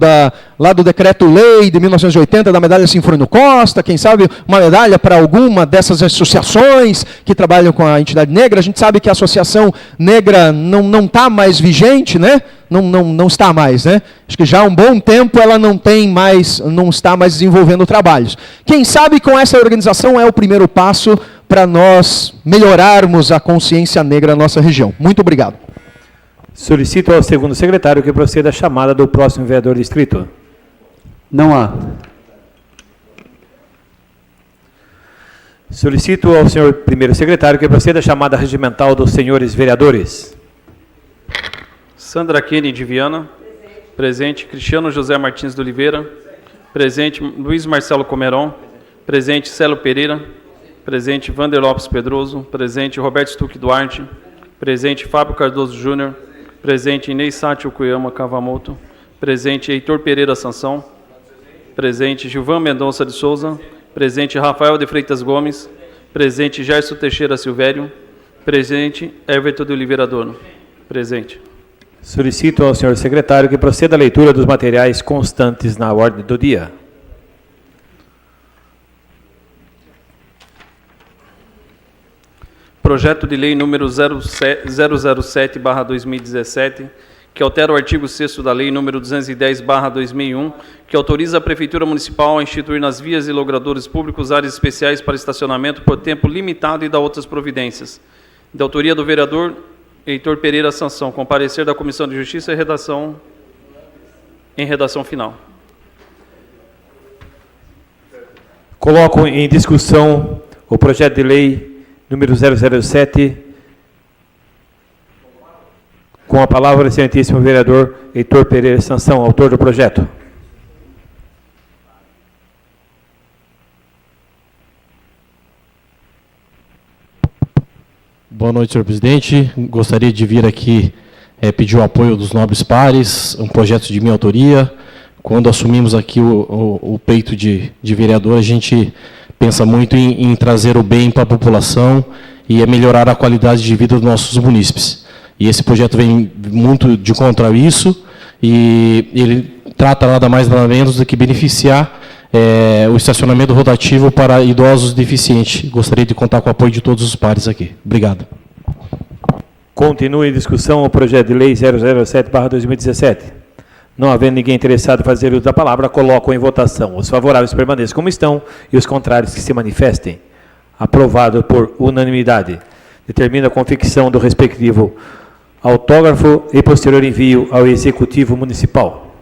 lá do Decreto-Lei de 1980, da Medalha Sinfônio Costa, quem sabe uma medalha para alguma dessas associações que trabalham com a entidade negra. A gente sabe que a Associação Negra não está mais vigente, né? Não está mais, né? Acho que já há um bom tempo ela não está mais desenvolvendo trabalhos. Quem sabe com essa organização é o primeiro passo para nós melhorarmos a consciência negra na nossa região. Muito obrigado. Solicito ao segundo secretário que proceda a chamada do próximo vereador distrito. Não há. Solicito ao senhor primeiro secretário que proceda a chamada regimental dos senhores vereadores. Sandra Kennedy de Viana. Presente. Cristiano José Martins de Oliveira. Presente. Luiz Marcelo Comeron. Presente. Célio Pereira. Presente. Vander Lopes Pedroso. Presente. Roberto Stuck Duarte. Presente. Fábio Cardoso Júnior. Presente. Inês Sátio Cuyama Cavamoto. Presente. Heitor Pereira Sansão. Presente. Gilvan Mendonça de Souza. Presente. Rafael de Freitas Gomes. Presente. Gerson Teixeira Silvério. Presente. Everton de Oliveira Dono. Presente. Solicito ao senhor secretário que proceda à leitura dos materiais constantes na ordem do dia. Projeto de Lei número 007/2017, que altera o artigo 6º da Lei nº 210/2001, que autoriza a Prefeitura Municipal a instituir nas vias e logradouros públicos áreas especiais para estacionamento por tempo limitado e da outras providências. De autoria do vereador Heitor Pereira Sansão, com parecer da Comissão de Justiça em redação final. Coloco em discussão o projeto de lei número 007, com a palavra o excelentíssimo vereador Heitor Pereira Sansão, autor do projeto. Boa noite, senhor presidente. Gostaria de vir aqui pedir o apoio dos nobres pares, um projeto de minha autoria. Quando assumimos aqui o peito de vereador, a gente pensa muito em trazer o bem para a população e melhorar a qualidade de vida dos nossos munícipes. E esse projeto vem muito de contra isso, e ele trata nada mais nada menos do que beneficiar o estacionamento rotativo para idosos deficientes. Gostaria de contar com o apoio de todos os pares aqui. Obrigado. Continua em discussão o projeto de lei 007/2017. Não havendo ninguém interessado em fazer uso da palavra, coloco em votação. Os favoráveis permaneçam como estão e os contrários que se manifestem. Aprovado por unanimidade. Determina a confecção do respectivo autógrafo e posterior envio ao Executivo Municipal.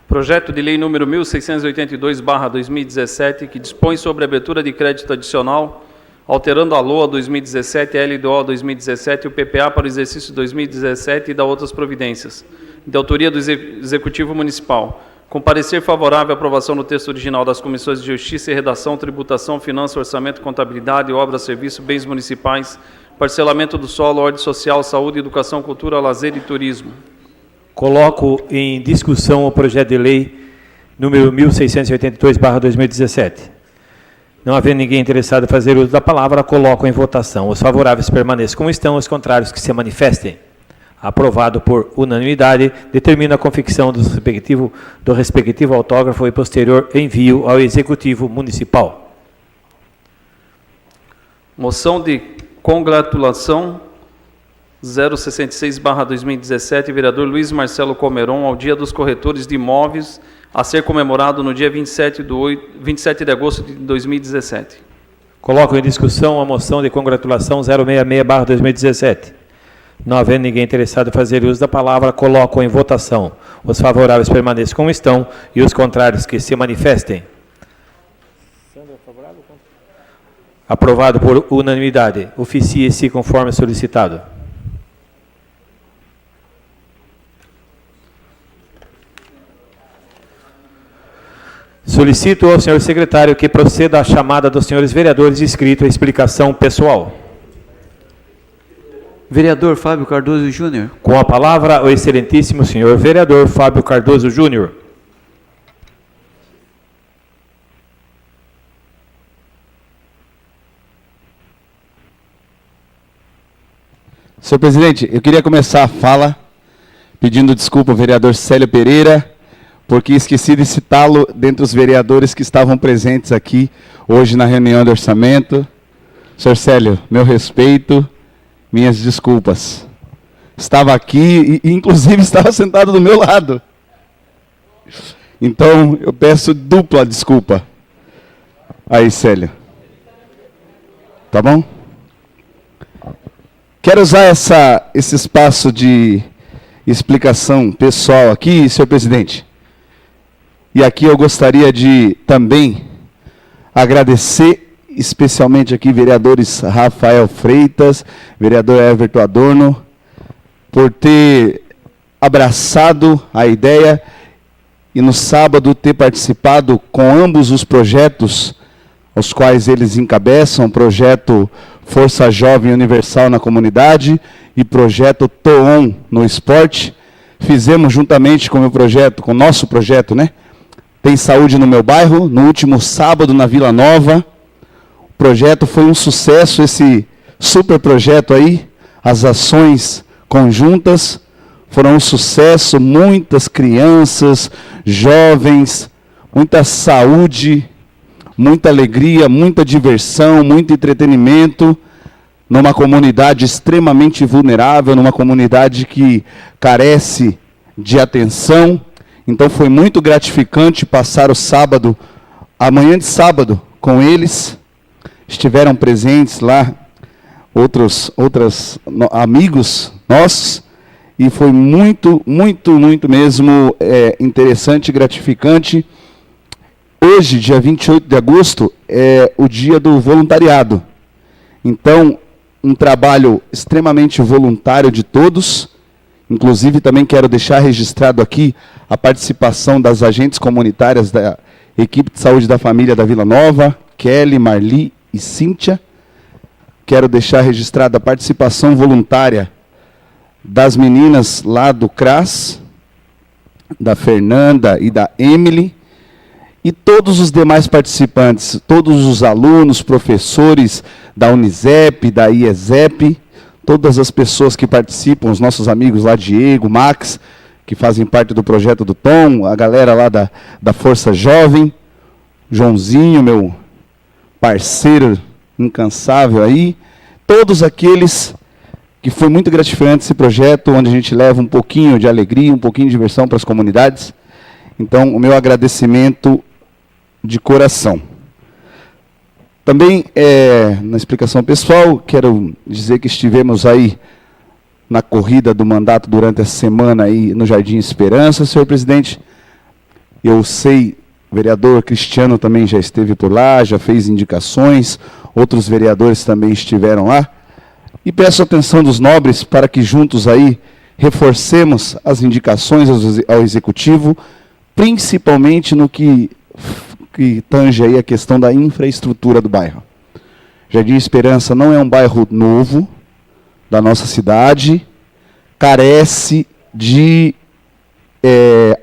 Projeto de lei número 1682/2017, que dispõe sobre a abertura de crédito adicional, alterando a LOA 2017, a LDO 2017 e o PPA para o exercício 2017 e da outras providências, de autoria do Executivo Municipal, com parecer favorável à aprovação no texto original das Comissões de Justiça e Redação, Tributação, Finanças, Orçamento, Contabilidade, Obras, Serviço, Bens Municipais, Parcelamento do Solo, Ordem Social, Saúde, Educação, Cultura, Lazer e Turismo. Coloco em discussão o projeto de lei número 1682/2017. Não havendo ninguém interessado em fazer uso da palavra, coloco em votação. Os favoráveis permaneçam como estão, os contrários que se manifestem. Aprovado por unanimidade, determina a confecção do respectivo autógrafo e posterior envio ao Executivo Municipal. Moção de congratulação 066/2017, vereador Luiz Marcelo Comeron, ao Dia dos Corretores de Imóveis, a ser comemorado no dia 27 de agosto de 2017. Coloco em discussão a moção de congratulação 066/2017. Não havendo ninguém interessado em fazer uso da palavra, coloco em votação. Os favoráveis permaneçam como estão e os contrários que se manifestem. Aprovado por unanimidade. Oficie-se conforme solicitado. Solicito ao senhor secretário que proceda à chamada dos senhores vereadores inscritos à explicação pessoal. Vereador Fábio Cardoso Júnior. Com a palavra, o excelentíssimo senhor vereador Fábio Cardoso Júnior. Senhor presidente, eu queria começar a fala pedindo desculpa ao vereador Célio Pereira, porque esqueci de citá-lo dentre os vereadores que estavam presentes aqui hoje na reunião de orçamento. Senhor Célio, meu respeito, minhas desculpas. Estava aqui e inclusive estava sentado do meu lado. Então, eu peço dupla desculpa. Aí, Célio. Tá bom? Quero usar esse espaço de explicação pessoal aqui, senhor presidente. E aqui eu gostaria de também agradecer especialmente aqui vereadores Rafael Freitas, vereador Everton Adorno, por ter abraçado a ideia e no sábado ter participado com ambos os projetos, os quais eles encabeçam, o projeto Força Jovem Universal na Comunidade e projeto TOON no Esporte. Fizemos juntamente com o meu projeto, com o nosso projeto, né? Tem Saúde no Meu Bairro, no último sábado na Vila Nova. O projeto foi um sucesso, esse super projeto aí, as ações conjuntas foram um sucesso, muitas crianças, jovens, muita saúde, muita alegria, muita diversão, muito entretenimento. numa comunidade extremamente vulnerável, numa comunidade que carece de atenção. Então foi muito gratificante passar o sábado, a manhã de sábado, com eles. Estiveram presentes lá outros amigos nossos, e foi muito mesmo interessante e gratificante. Hoje, dia 28 de agosto, é o dia do voluntariado. Então, um trabalho extremamente voluntário de todos. Inclusive, também quero deixar registrado aqui a participação das agentes comunitárias da equipe de saúde da família da Vila Nova, Kelly, Marli e Cíntia. Quero deixar registrada a participação voluntária das meninas lá do CRAS, da Fernanda e da Emily, e todos os demais participantes, todos os alunos, professores da Unisep, da IESEP, todas as pessoas que participam, os nossos amigos lá, Diego, Max, que fazem parte do projeto do Tom, a galera lá da Força Jovem, Joãozinho, meu parceiro incansável aí, todos aqueles que foi muito gratificante esse projeto, onde a gente leva um pouquinho de alegria, um pouquinho de diversão para as comunidades. Então, o meu agradecimento de coração. Também, na explicação pessoal, quero dizer que estivemos aí na corrida do mandato durante essa semana aí no Jardim Esperança, senhor presidente. Eu sei, o vereador Cristiano também já esteve por lá, já fez indicações, outros vereadores também estiveram lá. E peço a atenção dos nobres para que juntos aí reforcemos as indicações ao Executivo, principalmente no que tange aí a questão da infraestrutura do bairro. Jardim Esperança não é um bairro novo da nossa cidade, carece de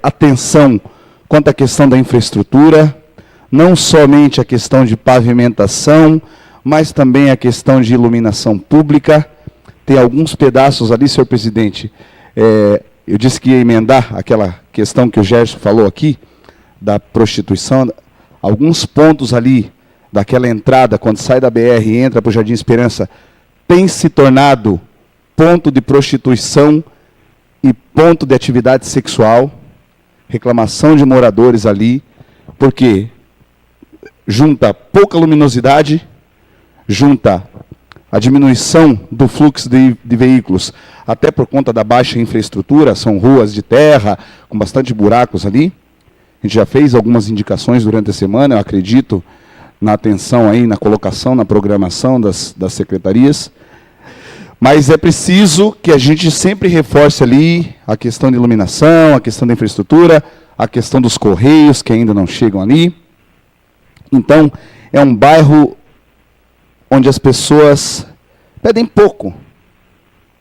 atenção quanto à questão da infraestrutura, não somente a questão de pavimentação, mas também a questão de iluminação pública. Tem alguns pedaços ali, senhor presidente, eu disse que ia emendar aquela questão que o Gerson falou aqui, da prostituição, alguns pontos ali daquela entrada, quando sai da BR e entra para o Jardim Esperança, tem se tornado ponto de prostituição e ponto de atividade sexual, reclamação de moradores ali, porque junta pouca luminosidade, junta a diminuição do fluxo de veículos, até por conta da baixa infraestrutura, são ruas de terra, com bastante buracos ali. A gente já fez algumas indicações durante a semana, eu acredito, na atenção aí, na colocação, na programação das secretarias. Mas é preciso que a gente sempre reforce ali a questão de iluminação, a questão da infraestrutura, a questão dos correios, que ainda não chegam ali. Então, é um bairro onde as pessoas pedem pouco.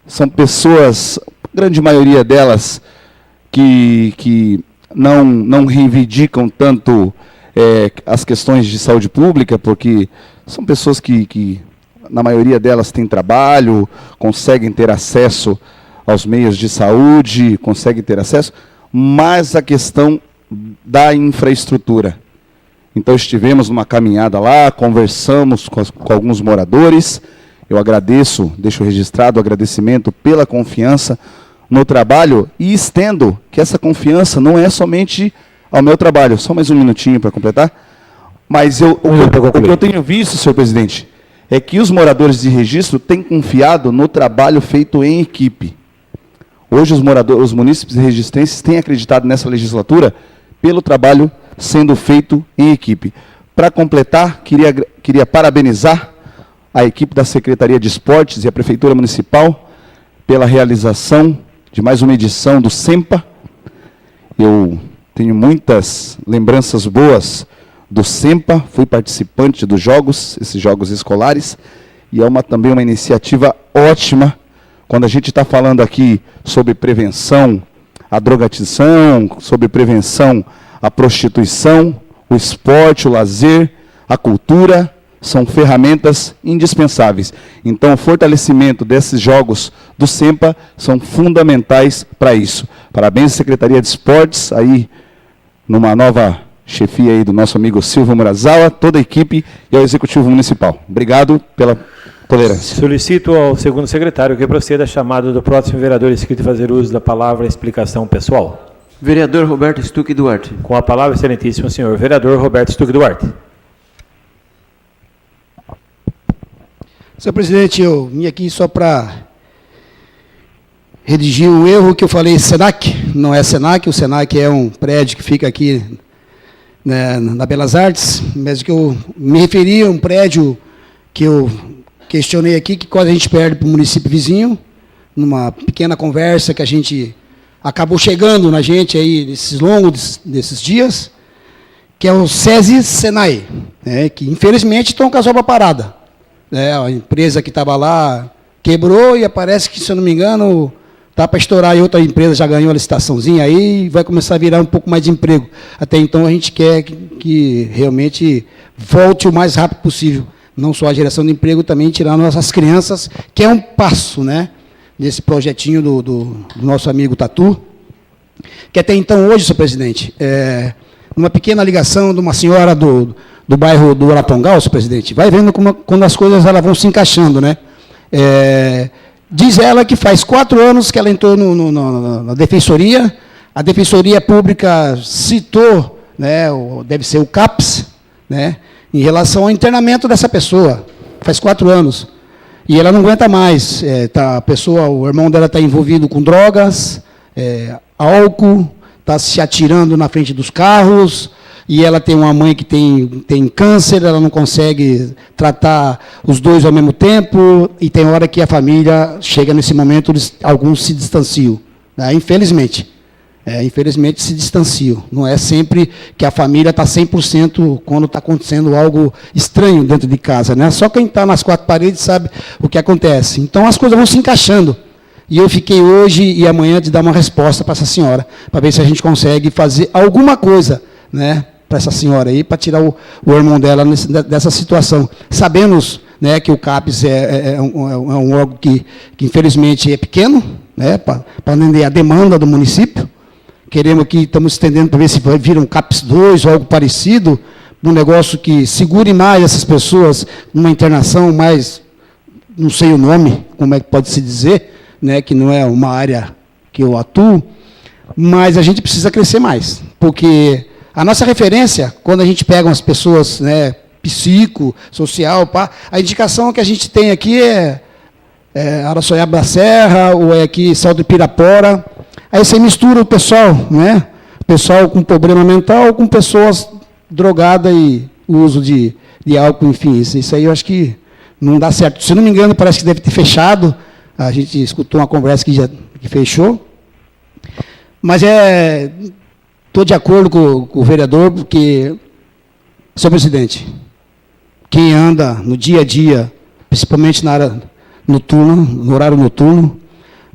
São pessoas, a grande maioria delas, que não reivindicam tanto as questões de saúde pública, porque são pessoas que na maioria delas, têm trabalho, conseguem ter acesso aos meios de saúde, conseguem ter acesso, mas a questão da infraestrutura. Então, estivemos numa caminhada lá, conversamos com alguns moradores. Eu agradeço, deixo registrado o agradecimento pela confiança no trabalho e estendo que essa confiança não é somente ao meu trabalho. Só mais um minutinho para completar. Mas o que eu tenho visto, senhor presidente, é que os moradores de registro têm confiado no trabalho feito em equipe. Hoje os munícipes registrenses têm acreditado nessa legislatura pelo trabalho sendo feito em equipe. Para completar, queria parabenizar a equipe da Secretaria de Esportes e a Prefeitura Municipal pela realização de mais uma edição do SEMPA. Eu tenho muitas lembranças boas do SEMPA, fui participante dos jogos, esses jogos escolares, e é também uma iniciativa ótima, quando a gente está falando aqui sobre prevenção à drogadição, sobre prevenção à prostituição, o esporte, o lazer, a cultura, são ferramentas indispensáveis. Então, o fortalecimento desses jogos do SEMPA são fundamentais para isso. Parabéns à Secretaria de Esportes, aí numa nova chefia aí do nosso amigo Silvio Murazawa, toda a equipe e ao Executivo Municipal. Obrigado pela tolerância. Solicito ao segundo secretário que proceda a chamada do próximo vereador inscrito em fazer uso da palavra explicação pessoal. Vereador Roberto Stuck Duarte. Com a palavra, excelentíssimo senhor vereador Roberto Stuck Duarte. Senhor presidente, eu vim aqui só para redigir um erro que eu falei Senac, não é Senac, o Senac é um prédio que fica aqui, né, na Belas Artes, mas que eu me referi a um prédio que eu questionei aqui, que quase a gente perde para o município vizinho, numa pequena conversa que a gente acabou chegando na gente aí nesses longos desses dias, que é o SESI Senai, né, que infelizmente estão com as obras paradas. A empresa que estava lá quebrou e parece que, se eu não me engano, está para estourar e outra empresa já ganhou a licitaçãozinha aí e vai começar a virar um pouco mais de emprego. Até então a gente quer que realmente volte o mais rápido possível, não só a geração de emprego, também tirar nossas crianças, que é um passo, né, desse projetinho do nosso amigo Tatu, que até então hoje, senhor presidente, uma pequena ligação de uma senhora do bairro do Arapongal, senhor presidente, vai vendo quando as coisas elas vão se encaixando, né? Diz ela que faz 4 anos que ela entrou na defensoria, a defensoria pública citou, né, deve ser o CAPS, né, em relação ao internamento dessa pessoa, faz 4 anos, e ela não aguenta mais, o irmão dela está envolvido com drogas, álcool, está se atirando na frente dos carros, e ela tem uma mãe que tem câncer, ela não consegue tratar os dois ao mesmo tempo, e tem hora que a família chega nesse momento, alguns se distanciam, né? Infelizmente se distanciam. Não é sempre que a família está 100% quando está acontecendo algo estranho dentro de casa, né? Só quem está nas 4 paredes sabe o que acontece. Então as coisas vão se encaixando. E eu fiquei hoje e amanhã de dar uma resposta para essa senhora, para ver se a gente consegue fazer alguma coisa, né, para essa senhora aí, para tirar o irmão dela dessa situação. Sabemos, né, que o CAPES é um órgão que infelizmente é pequeno, né, para atender a demanda do município. Queremos que estamos estendendo para ver se vai vir um CAPES 2 ou algo parecido, um negócio que segure mais essas pessoas numa internação mais, não sei o nome, como é que pode se dizer, né, que não é uma área que eu atuo, mas a gente precisa crescer mais, porque a nossa referência, quando a gente pega umas pessoas, né, psico, social, a indicação que a gente tem aqui é Araçoiaba da Serra, ou é aqui Salto de Pirapora. Aí você mistura o pessoal, né, pessoal com problema mental, com pessoas drogadas e uso de álcool, enfim, isso aí eu acho que não dá certo. Se não me engano, parece que deve ter fechado, a gente escutou uma conversa que fechou, mas estou de acordo com o vereador, porque, senhor presidente, quem anda no dia a dia, principalmente na área noturna, no horário noturno,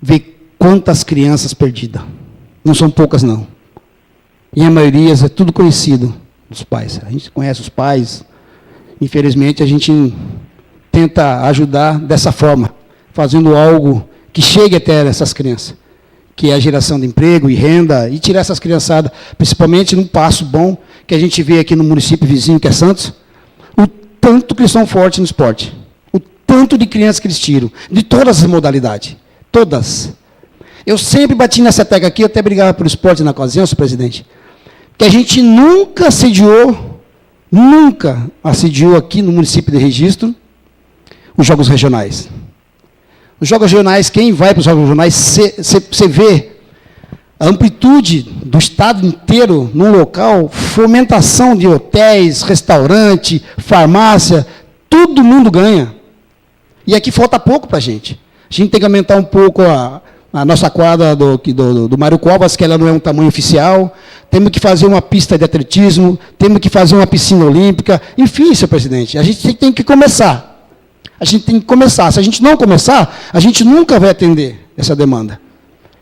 vê quantas crianças perdidas. Não são poucas, não. E a maioria é tudo conhecido dos pais. A gente conhece os pais. Infelizmente, a gente tenta ajudar dessa forma, fazendo algo que chegue até essas crianças, que é a geração de emprego e renda, e tirar essas criançadas, principalmente num passo bom que a gente vê aqui no município vizinho, que é Santos, o tanto que eles são fortes no esporte, o tanto de crianças que eles tiram, de todas as modalidades, todas. Eu sempre bati nessa tecla aqui, eu até brigava pelo esporte na ocasião, senhor presidente, que a gente nunca assediou aqui no município de Registro os jogos regionais. Os jogos regionais, quem vai para os jogos regionais, você vê a amplitude do estado inteiro num local, fomentação de hotéis, restaurante, farmácia, todo mundo ganha. E aqui falta pouco para a gente. A gente tem que aumentar um pouco a nossa quadra do Mário Covas, que ela não é um tamanho oficial. Temos que fazer uma pista de atletismo, temos que fazer uma piscina olímpica. Enfim, senhor presidente, a gente tem que começar. A gente tem que começar. Se a gente não começar, a gente nunca vai atender essa demanda.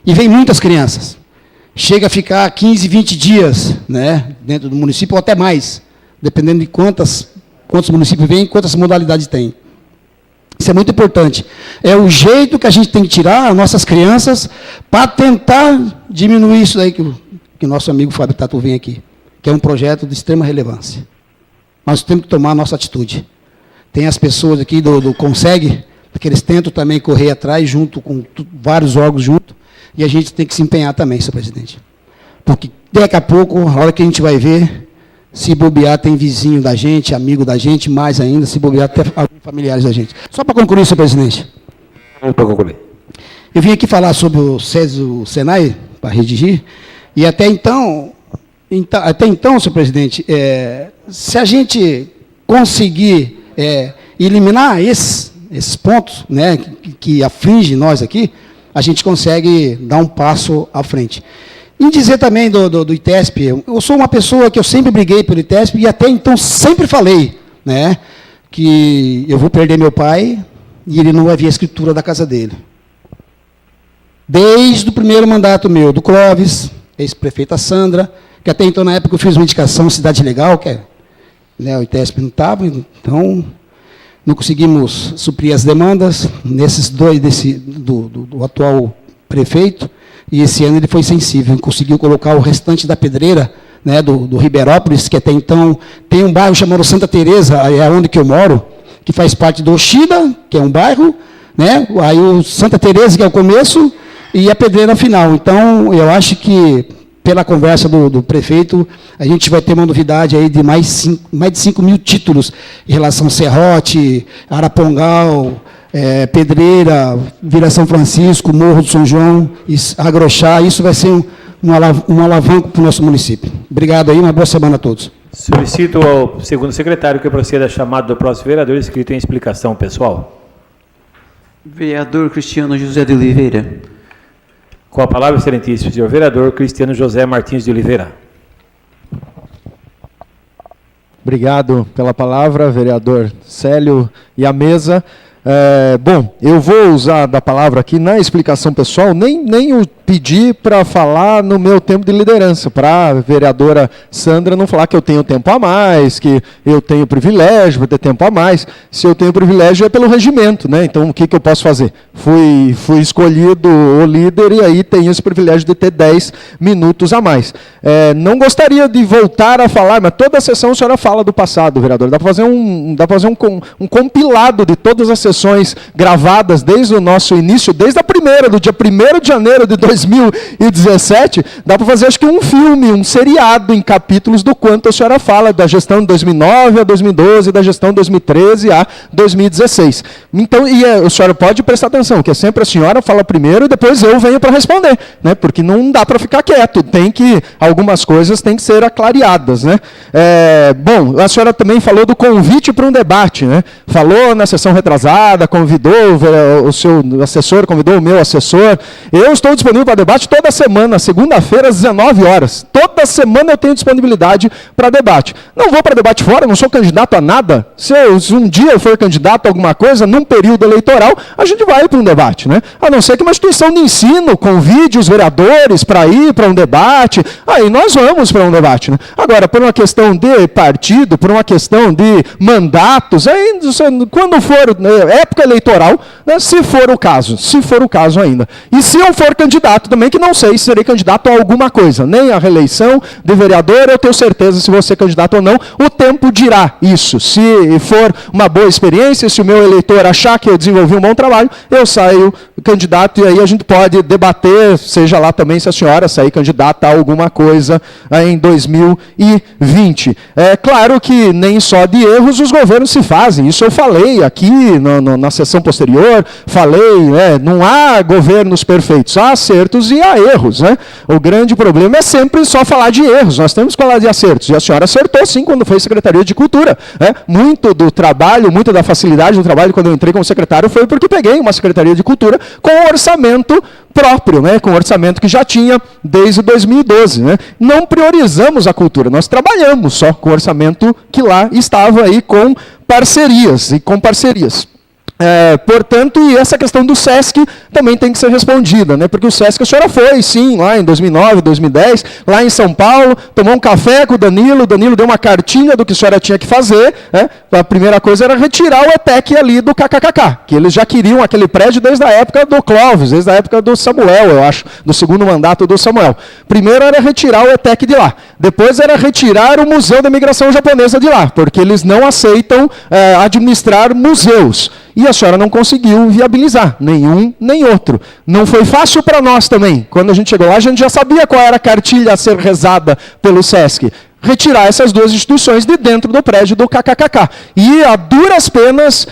E vem muitas crianças. Chega a ficar 15, 20 dias, né, dentro do município, ou até mais, dependendo de quantos municípios vêm e quantas modalidades tem. Isso é muito importante. É o jeito que a gente tem que tirar as nossas crianças para tentar diminuir isso aí que o nosso amigo Fábio Tatu vem aqui. que é um projeto de extrema relevância. Nós temos que tomar a nossa atitude. Tem as pessoas aqui do Consegue, que eles tentam também correr atrás, junto com vários órgãos junto, e a gente tem que se empenhar também, senhor presidente. Porque daqui a pouco, a hora que a gente vai ver, se bobear, tem vizinho da gente, amigo da gente, mais ainda, se bobear, até familiares da gente. Só para concluir, senhor presidente. Para concluir. Eu vim aqui falar sobre o Senai, para redigir, e até então, senhor presidente, se a gente conseguir eliminar esses pontos, né, que afligem nós aqui, a gente consegue dar um passo à frente. Em dizer também do ITESP, eu sou uma pessoa que eu sempre briguei pelo ITESP e até então sempre falei, né, que eu vou perder meu pai e ele não vai ver a escritura da casa dele. Desde o primeiro mandato meu, do Clóvis, ex-prefeita Sandra, que até então, na época, eu fiz uma indicação Cidade Legal, que o ITESP não estava, então não conseguimos suprir as demandas nesses dois, do atual prefeito, e esse ano ele foi sensível, conseguiu colocar o restante da pedreira, né, do Ribeirópolis, que até então tem um bairro chamado Santa Teresa, é onde que eu moro, que faz parte do Oxida, que é um bairro, né, aí o Santa Teresa, que é o começo, e a pedreira final. Então, eu acho que, pela conversa do prefeito, a gente vai ter uma novidade aí de mais de 5 mil títulos em relação a Serrote, Arapongal, Pedreira, Vila São Francisco, Morro do São João, Agrochá. Isso vai ser um alavanco para o nosso município. Obrigado aí, uma boa semana a todos. Solicito ao segundo secretário que proceda a chamada do próximo vereador inscrito em explicação pessoal. Vereador Cristiano José de Oliveira. Com a palavra, excelentíssimo senhor vereador Cristiano José Martins de Oliveira. Obrigado pela palavra, vereador Célio e a mesa. Bom, eu vou usar da palavra aqui na explicação pessoal, nem o pedi para falar no meu tempo de liderança, para a vereadora Sandra não falar que eu tenho tempo a mais, que eu tenho privilégio para ter tempo a mais. Se eu tenho privilégio é pelo regimento, né? Então o que eu posso fazer? Fui escolhido o líder e aí tenho esse privilégio de ter 10 minutos a mais. Não gostaria de voltar a falar, mas toda a sessão a senhora fala do passado, vereador. Dá para fazer um compilado de todas as sessões gravadas desde o nosso início, desde a primeira, do dia 1º de janeiro de 2017, dá para fazer acho que um filme, um seriado em capítulos do quanto a senhora fala da gestão de 2009 a 2012, da gestão de 2013 a 2016. Então, a senhora pode prestar atenção, que é sempre a senhora fala primeiro e depois eu venho para responder, né? Porque não dá para ficar quieto, algumas coisas têm que ser aclaradas, né? Bom, a senhora também falou do convite para um debate, né? Falou na sessão retrasada, convidou o seu assessor, convidou o meu assessor. Eu estou disponível para debate toda semana, segunda-feira, às 19 horas. Toda semana eu tenho disponibilidade para debate. Não vou para debate fora, não sou candidato a nada. Se um dia eu for candidato a alguma coisa, num período eleitoral, a gente vai para um debate, né? A não ser que uma instituição de ensino convide os vereadores para ir para um debate, aí nós vamos para um debate, né? Agora, por uma questão de partido, por uma questão de mandatos, aí, quando for época eleitoral, né, se for o caso ainda. E se eu for candidato também, que não sei se serei candidato a alguma coisa, nem a reeleição de vereador, eu tenho certeza se vou ser candidato ou não, o tempo dirá isso. Se for uma boa experiência, se o meu eleitor achar que eu desenvolvi um bom trabalho, eu saio candidato e aí a gente pode debater, seja lá também se a senhora sair candidata a alguma coisa em 2020. É claro que nem só de erros os governos se fazem, isso eu falei aqui na sessão posterior, falei, né, não há governos perfeitos, há acertos e há erros, né? O grande problema é sempre só falar de erros, nós temos que falar de acertos, e a senhora acertou sim quando foi Secretaria de Cultura, né? Muito do trabalho, muito da facilidade do trabalho quando eu entrei como secretário foi porque peguei uma Secretaria de Cultura com orçamento próprio, né? Com orçamento que já tinha desde 2012, né? Não priorizamos a cultura, nós trabalhamos só com orçamento que lá estava aí com parcerias. Portanto, e essa questão do SESC também tem que ser respondida, né? Porque o SESC a senhora foi, sim, lá em 2009, 2010, lá em São Paulo, tomou um café com o Danilo deu uma cartinha do que a senhora tinha que fazer, né? A primeira coisa era retirar o ETEC ali do KKKK, que eles já queriam aquele prédio desde a época do Clóvis, desde a época do Samuel, eu acho, do segundo mandato do Samuel. Primeiro era retirar o ETEC de lá, depois era retirar o Museu da Imigração Japonesa de lá, porque eles não aceitam administrar museus. E a senhora não conseguiu viabilizar nenhum nem outro. Não foi fácil para nós também. Quando a gente chegou lá, a gente já sabia qual era a cartilha a ser rezada pelo SESC. Retirar essas duas instituições de dentro do prédio do KKKK. E a duras penas,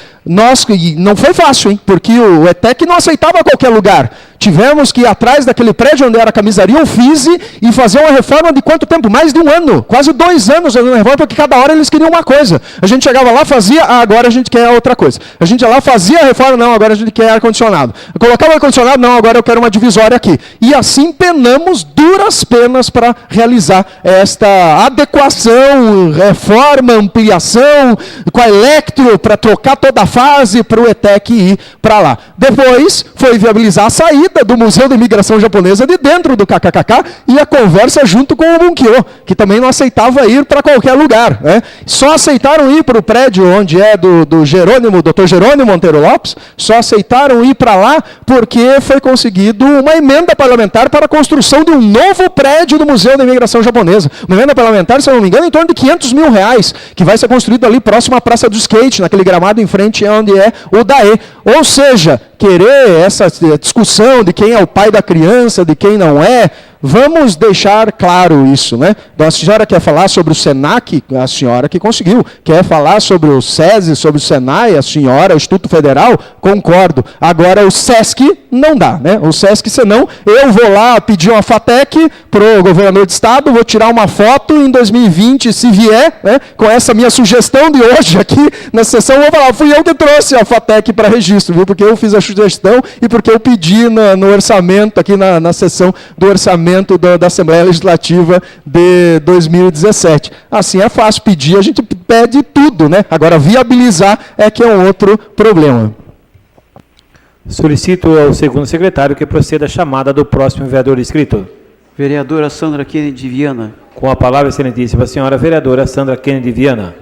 e não foi fácil, hein? Porque o ETEC não aceitava qualquer lugar. Tivemos que ir atrás daquele prédio onde era a camisaria Uffizi e fazer uma reforma de quanto tempo? Mais de um ano. Quase 2 anos fazendo reforma, porque cada hora eles queriam uma coisa. A gente chegava lá, fazia, agora a gente quer outra coisa. A gente ia lá, fazia a reforma, não, agora a gente quer ar-condicionado. Colocava ar-condicionado, não, agora eu quero uma divisória aqui. E assim penamos duras penas para realizar esta adequação, reforma, ampliação, com a Electro, para trocar toda a fase, para o ETEC ir para lá. Depois foi viabilizar a saída do Museu da Imigração Japonesa de dentro do KKKK e a conversa junto com o Bunkyo, que também não aceitava ir para qualquer lugar, né? Só aceitaram ir para o prédio onde é do Jerônimo, Dr. Jerônimo Monteiro Lopes, só aceitaram ir para lá porque foi conseguido uma emenda parlamentar para a construção de um novo prédio do Museu da Imigração Japonesa. Uma emenda parlamentar, se eu não me engano, em torno de R$500 mil, que vai ser construído ali próximo à Praça do Skate, naquele gramado em frente onde é o DAE. Ou seja, querer essa discussão de quem é o pai da criança, de quem não é, vamos deixar claro isso, né? Então, a senhora quer falar sobre o SENAC, a senhora que conseguiu. Quer falar sobre o SESI, sobre o SENAI, a senhora, o Instituto Federal, concordo. Agora, o SESC não dá, né? O SESC, senão, eu vou lá pedir uma FATEC para o governador de estado, vou tirar uma foto em 2020, se vier, né? Com essa minha sugestão de hoje aqui na sessão, vou falar, fui eu que trouxe a FATEC para registro, viu? Porque eu fiz a sugestão e porque eu pedi no orçamento, aqui na sessão do orçamento da Assembleia Legislativa de 2017. Assim é fácil pedir, a gente pede tudo, né? Agora, viabilizar é que é um outro problema. Solicito ao segundo secretário que proceda a chamada do próximo vereador inscrito. Vereadora Sandra Kennedy Viana. Com a palavra, excelentíssima senhora vereadora Sandra Kennedy Viana.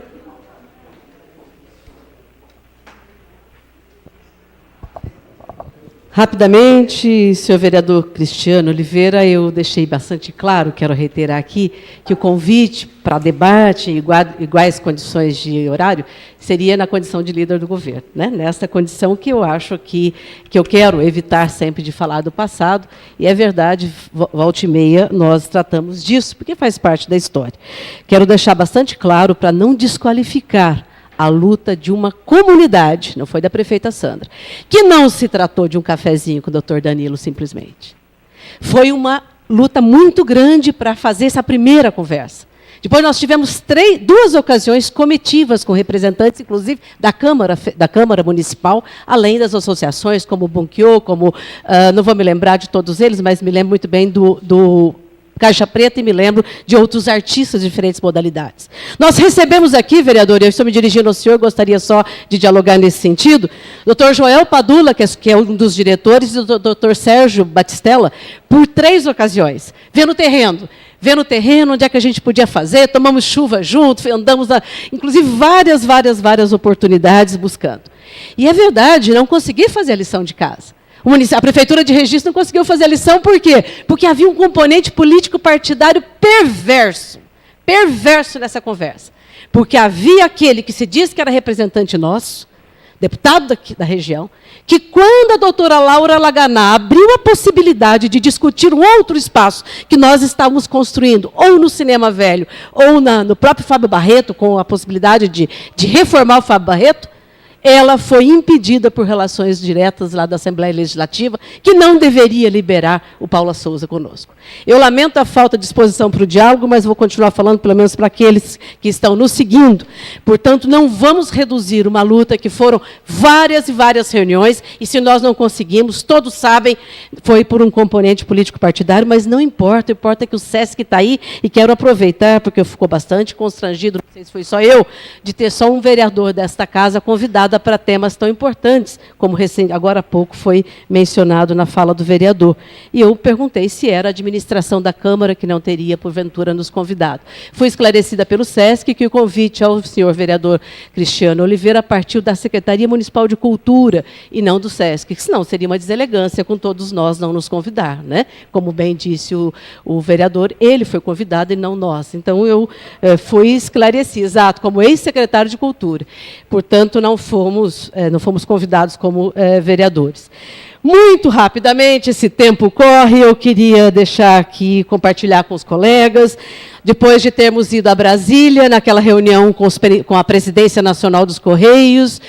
Rapidamente, senhor vereador Cristiano Oliveira, eu deixei bastante claro, quero reiterar aqui, que o convite para debate em iguais condições de horário seria na condição de líder do governo, né? Nessa condição que eu acho que eu quero evitar sempre de falar do passado, e é verdade, volta e meia nós tratamos disso, porque faz parte da história. Quero deixar bastante claro para não desqualificar a luta de uma comunidade, não foi da prefeita Sandra, que não se tratou de um cafezinho com o doutor Danilo simplesmente. Foi uma luta muito grande para fazer essa primeira conversa. Depois nós tivemos 2 ocasiões comitivas com representantes, inclusive, da Câmara Municipal, além das associações, como o Bunkyo, como, não vou me lembrar de todos eles, mas me lembro muito bem do Caixa Preta e me lembro de outros artistas de diferentes modalidades. Nós recebemos aqui, vereador, eu estou me dirigindo ao senhor, gostaria só de dialogar nesse sentido, doutor Joel Padula, que é um dos diretores, e o doutor Sérgio Batistella, por 3 ocasiões, vendo o terreno, onde é que a gente podia fazer, tomamos chuva junto, andamos, inclusive, várias oportunidades buscando. E é verdade, não consegui fazer a lição de casa. A Prefeitura de Registro não conseguiu fazer a lição, por quê? Porque havia um componente político-partidário perverso nessa conversa. Porque havia aquele que se diz que era representante nosso, deputado da região, que quando a doutora Laura Laganá abriu a possibilidade de discutir um outro espaço que nós estávamos construindo, ou no Cinema Velho, ou no próprio Fábio Barreto, com a possibilidade de reformar o Fábio Barreto, ela foi impedida por relações diretas lá da Assembleia Legislativa, que não deveria liberar o Paula Souza conosco. Eu lamento a falta de disposição para o diálogo, mas vou continuar falando, pelo menos para aqueles que estão nos seguindo. Portanto, não vamos reduzir uma luta que foram várias reuniões, e se nós não conseguimos, todos sabem, foi por um componente político-partidário, mas não importa, importa que o SESC está aí, e quero aproveitar, porque eu fico bastante constrangido, não sei se foi só eu, de ter só um vereador desta casa convidado voltada para temas tão importantes, como agora há pouco foi mencionado na fala do vereador. E eu perguntei se era a administração da Câmara que não teria, porventura, nos convidado. Fui esclarecida pelo SESC que o convite ao senhor vereador Cristiano Oliveira partiu da Secretaria Municipal de Cultura e não do SESC, que senão seria uma deselegância com todos nós não nos convidar, né? Como bem disse o vereador, ele foi convidado e não nós. Então, eu fui esclarecida, exato, como ex-secretário de Cultura. Portanto, não fomos convidados como vereadores. Muito rapidamente, esse tempo corre, eu queria deixar aqui, compartilhar com os colegas, depois de termos ido a Brasília, naquela reunião com a Presidência Nacional dos Correios,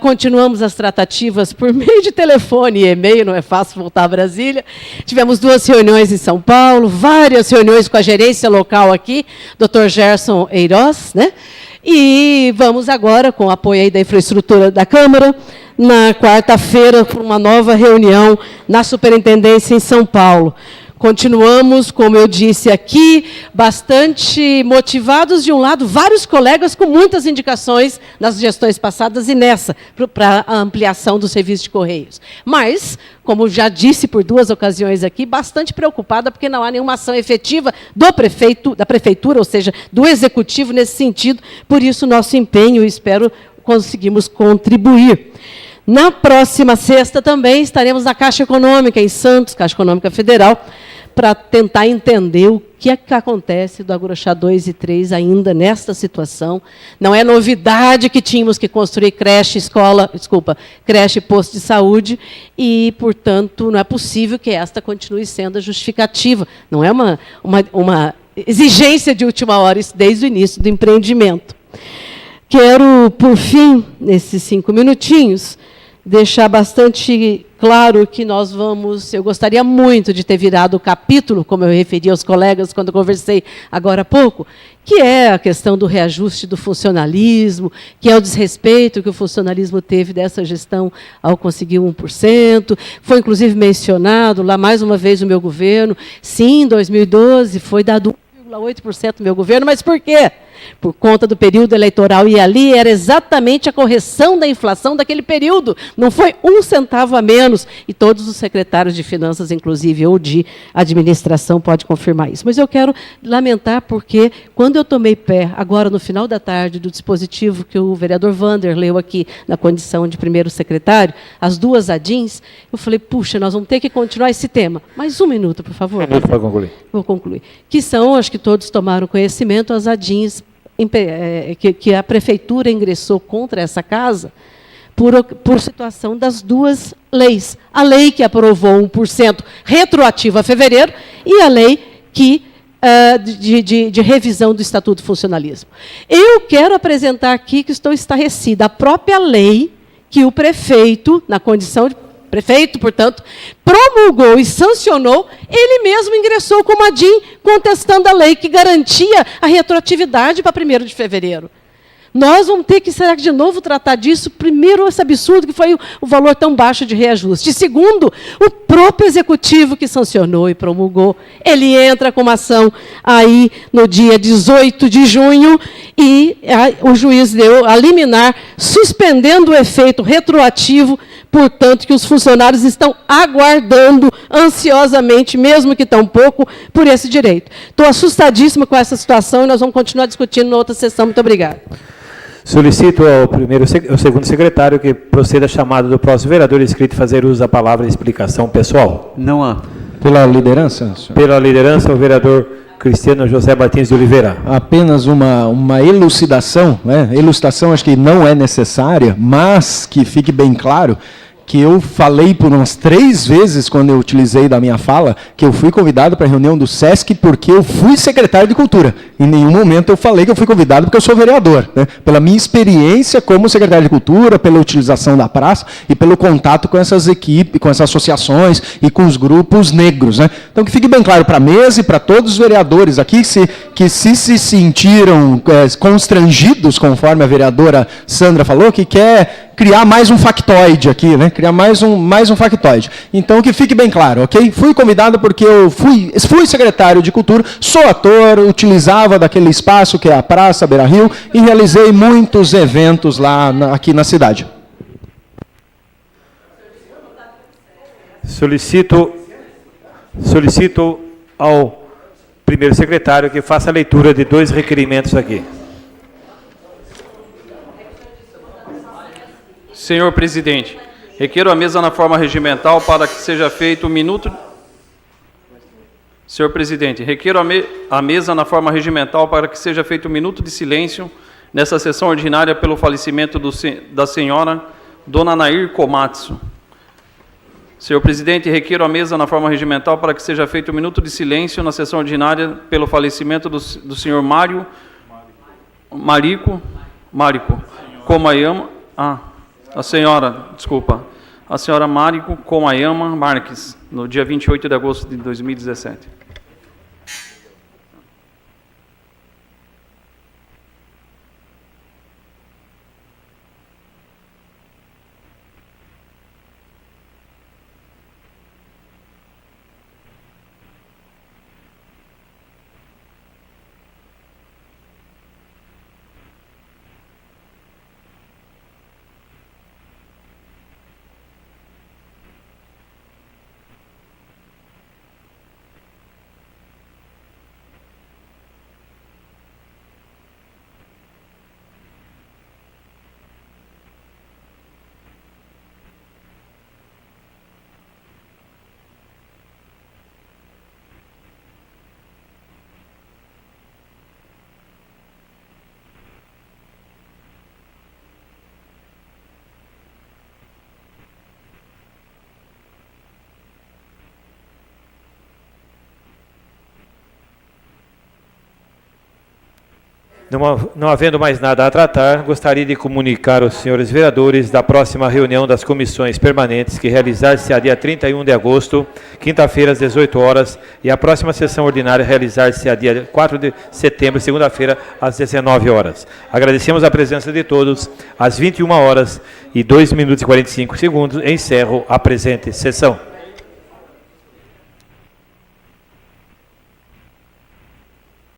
continuamos as tratativas por meio de telefone e e-mail, não é fácil voltar a Brasília. Tivemos 2 reuniões em São Paulo, várias reuniões com a gerência local aqui, Dr. Gerson Eiroz, né? E vamos agora, com o apoio aí da infraestrutura da Câmara, na quarta-feira, para uma nova reunião na Superintendência em São Paulo. Continuamos, como eu disse aqui, bastante motivados, de um lado, vários colegas com muitas indicações nas gestões passadas e nessa, para a ampliação do serviço de Correios. Mas, como já disse por 2 ocasiões aqui, bastante preocupada, porque não há nenhuma ação efetiva do prefeito, da Prefeitura, ou seja, do Executivo nesse sentido, por isso nosso empenho, e espero conseguimos contribuir. Na próxima sexta também estaremos na Caixa Econômica, em Santos, Caixa Econômica Federal, para tentar entender o que é que acontece do Agrochá 2 e 3 ainda nesta situação. Não é novidade que tínhamos que construir creche e posto de saúde, e, portanto, não é possível que esta continue sendo a justificativa. Não é uma exigência de última hora, isso desde o início do empreendimento. Quero, por fim, nesses 5 minutinhos, deixar bastante claro que nós vamos... Eu gostaria muito de ter virado o capítulo, como eu referi aos colegas quando conversei agora há pouco, que é a questão do reajuste do funcionalismo, que é o desrespeito que o funcionalismo teve dessa gestão ao conseguir 1%. Foi, inclusive, mencionado lá, mais uma vez, o meu governo. Sim, em 2012 foi dado 1,8% do meu governo, mas por quê? Por conta do período eleitoral, e ali era exatamente a correção da inflação daquele período, não foi 1 centavo a menos, e todos os secretários de finanças, inclusive, ou de administração, podem confirmar isso. Mas eu quero lamentar porque, quando eu tomei pé, agora no final da tarde, do dispositivo que o vereador Vander leu aqui, na condição de primeiro secretário, as 2 ADINs, eu falei, puxa, nós vamos ter que continuar esse tema. Mais 1 minuto, por favor. Para concluir. Vou concluir. Que são, acho que todos tomaram conhecimento, as ADINs que a Prefeitura ingressou contra essa casa por situação das 2 leis. A lei que aprovou 1% retroativo a fevereiro e a lei que de revisão do Estatuto do Funcionalismo. Eu quero apresentar aqui que estou estarrecida. A própria lei que o prefeito, na condição de prefeito, portanto, promulgou e sancionou, ele mesmo ingressou como ADIM, contestando a lei que garantia a retroatividade para 1º de fevereiro. Nós vamos ter que, será que de novo, tratar disso? Primeiro, esse absurdo que foi o valor tão baixo de reajuste. E segundo, o próprio Executivo que sancionou e promulgou, ele entra com uma ação aí no dia 18 de junho e o juiz deu a liminar, suspendendo o efeito retroativo, portanto, que os funcionários estão aguardando ansiosamente, mesmo que tão pouco, por esse direito. Estou assustadíssima com essa situação e nós vamos continuar discutindo na outra sessão. Muito obrigada. Solicito ao segundo secretário que proceda a chamada do próximo vereador inscrito fazer uso da palavra em explicação pessoal. Não há. Pela liderança, senhor? Pela liderança, o vereador Cristiano José Martins de Oliveira. Apenas uma elucidação, né? Elucidação acho que não é necessária, mas que fique bem claro que eu falei por umas 3 vezes, quando eu utilizei da minha fala, que eu fui convidado para a reunião do SESC porque eu fui secretário de Cultura. Em nenhum momento eu falei que eu fui convidado porque eu sou vereador, né? Pela minha experiência como secretário de Cultura, pela utilização da praça e pelo contato com essas equipes, com essas associações e com os grupos negros, né? Então que fique bem claro para a mesa e para todos os vereadores aqui que se sentiram constrangidos, conforme a vereadora Sandra falou, que quer criar mais um factoide aqui, né? Criar mais um factoide. Então, que fique bem claro, ok? Fui convidado porque eu fui secretário de Cultura, sou ator, utilizava daquele espaço que é a Praça Beira Rio e realizei muitos eventos lá aqui na cidade. Solicito ao primeiro secretário que faça a leitura de 2 requerimentos aqui. Senhor presidente, requeiro a mesa na forma regimental para que seja feito um minuto... Senhor presidente, requeiro a mesa na forma regimental para que seja feito um minuto de silêncio nessa sessão ordinária pelo falecimento da senhora Dona Nair Komatsu. Senhor presidente, requeiro a mesa na forma regimental para que seja feito um minuto de silêncio na sessão ordinária pelo falecimento do senhor Mariko Komayama... a senhora Mariko Komayama Marques, no dia 28 de agosto de 2017. Não havendo mais nada a tratar, gostaria de comunicar aos senhores vereadores da próxima reunião das comissões permanentes, que realizar-se-á dia 31 de agosto, quinta-feira, às 18 horas, e a próxima sessão ordinária realizar-se-á dia 4 de setembro, segunda-feira, às 19 horas. Agradecemos a presença de todos. Às 21 horas e 2 minutos e 45 segundos, encerro a presente sessão.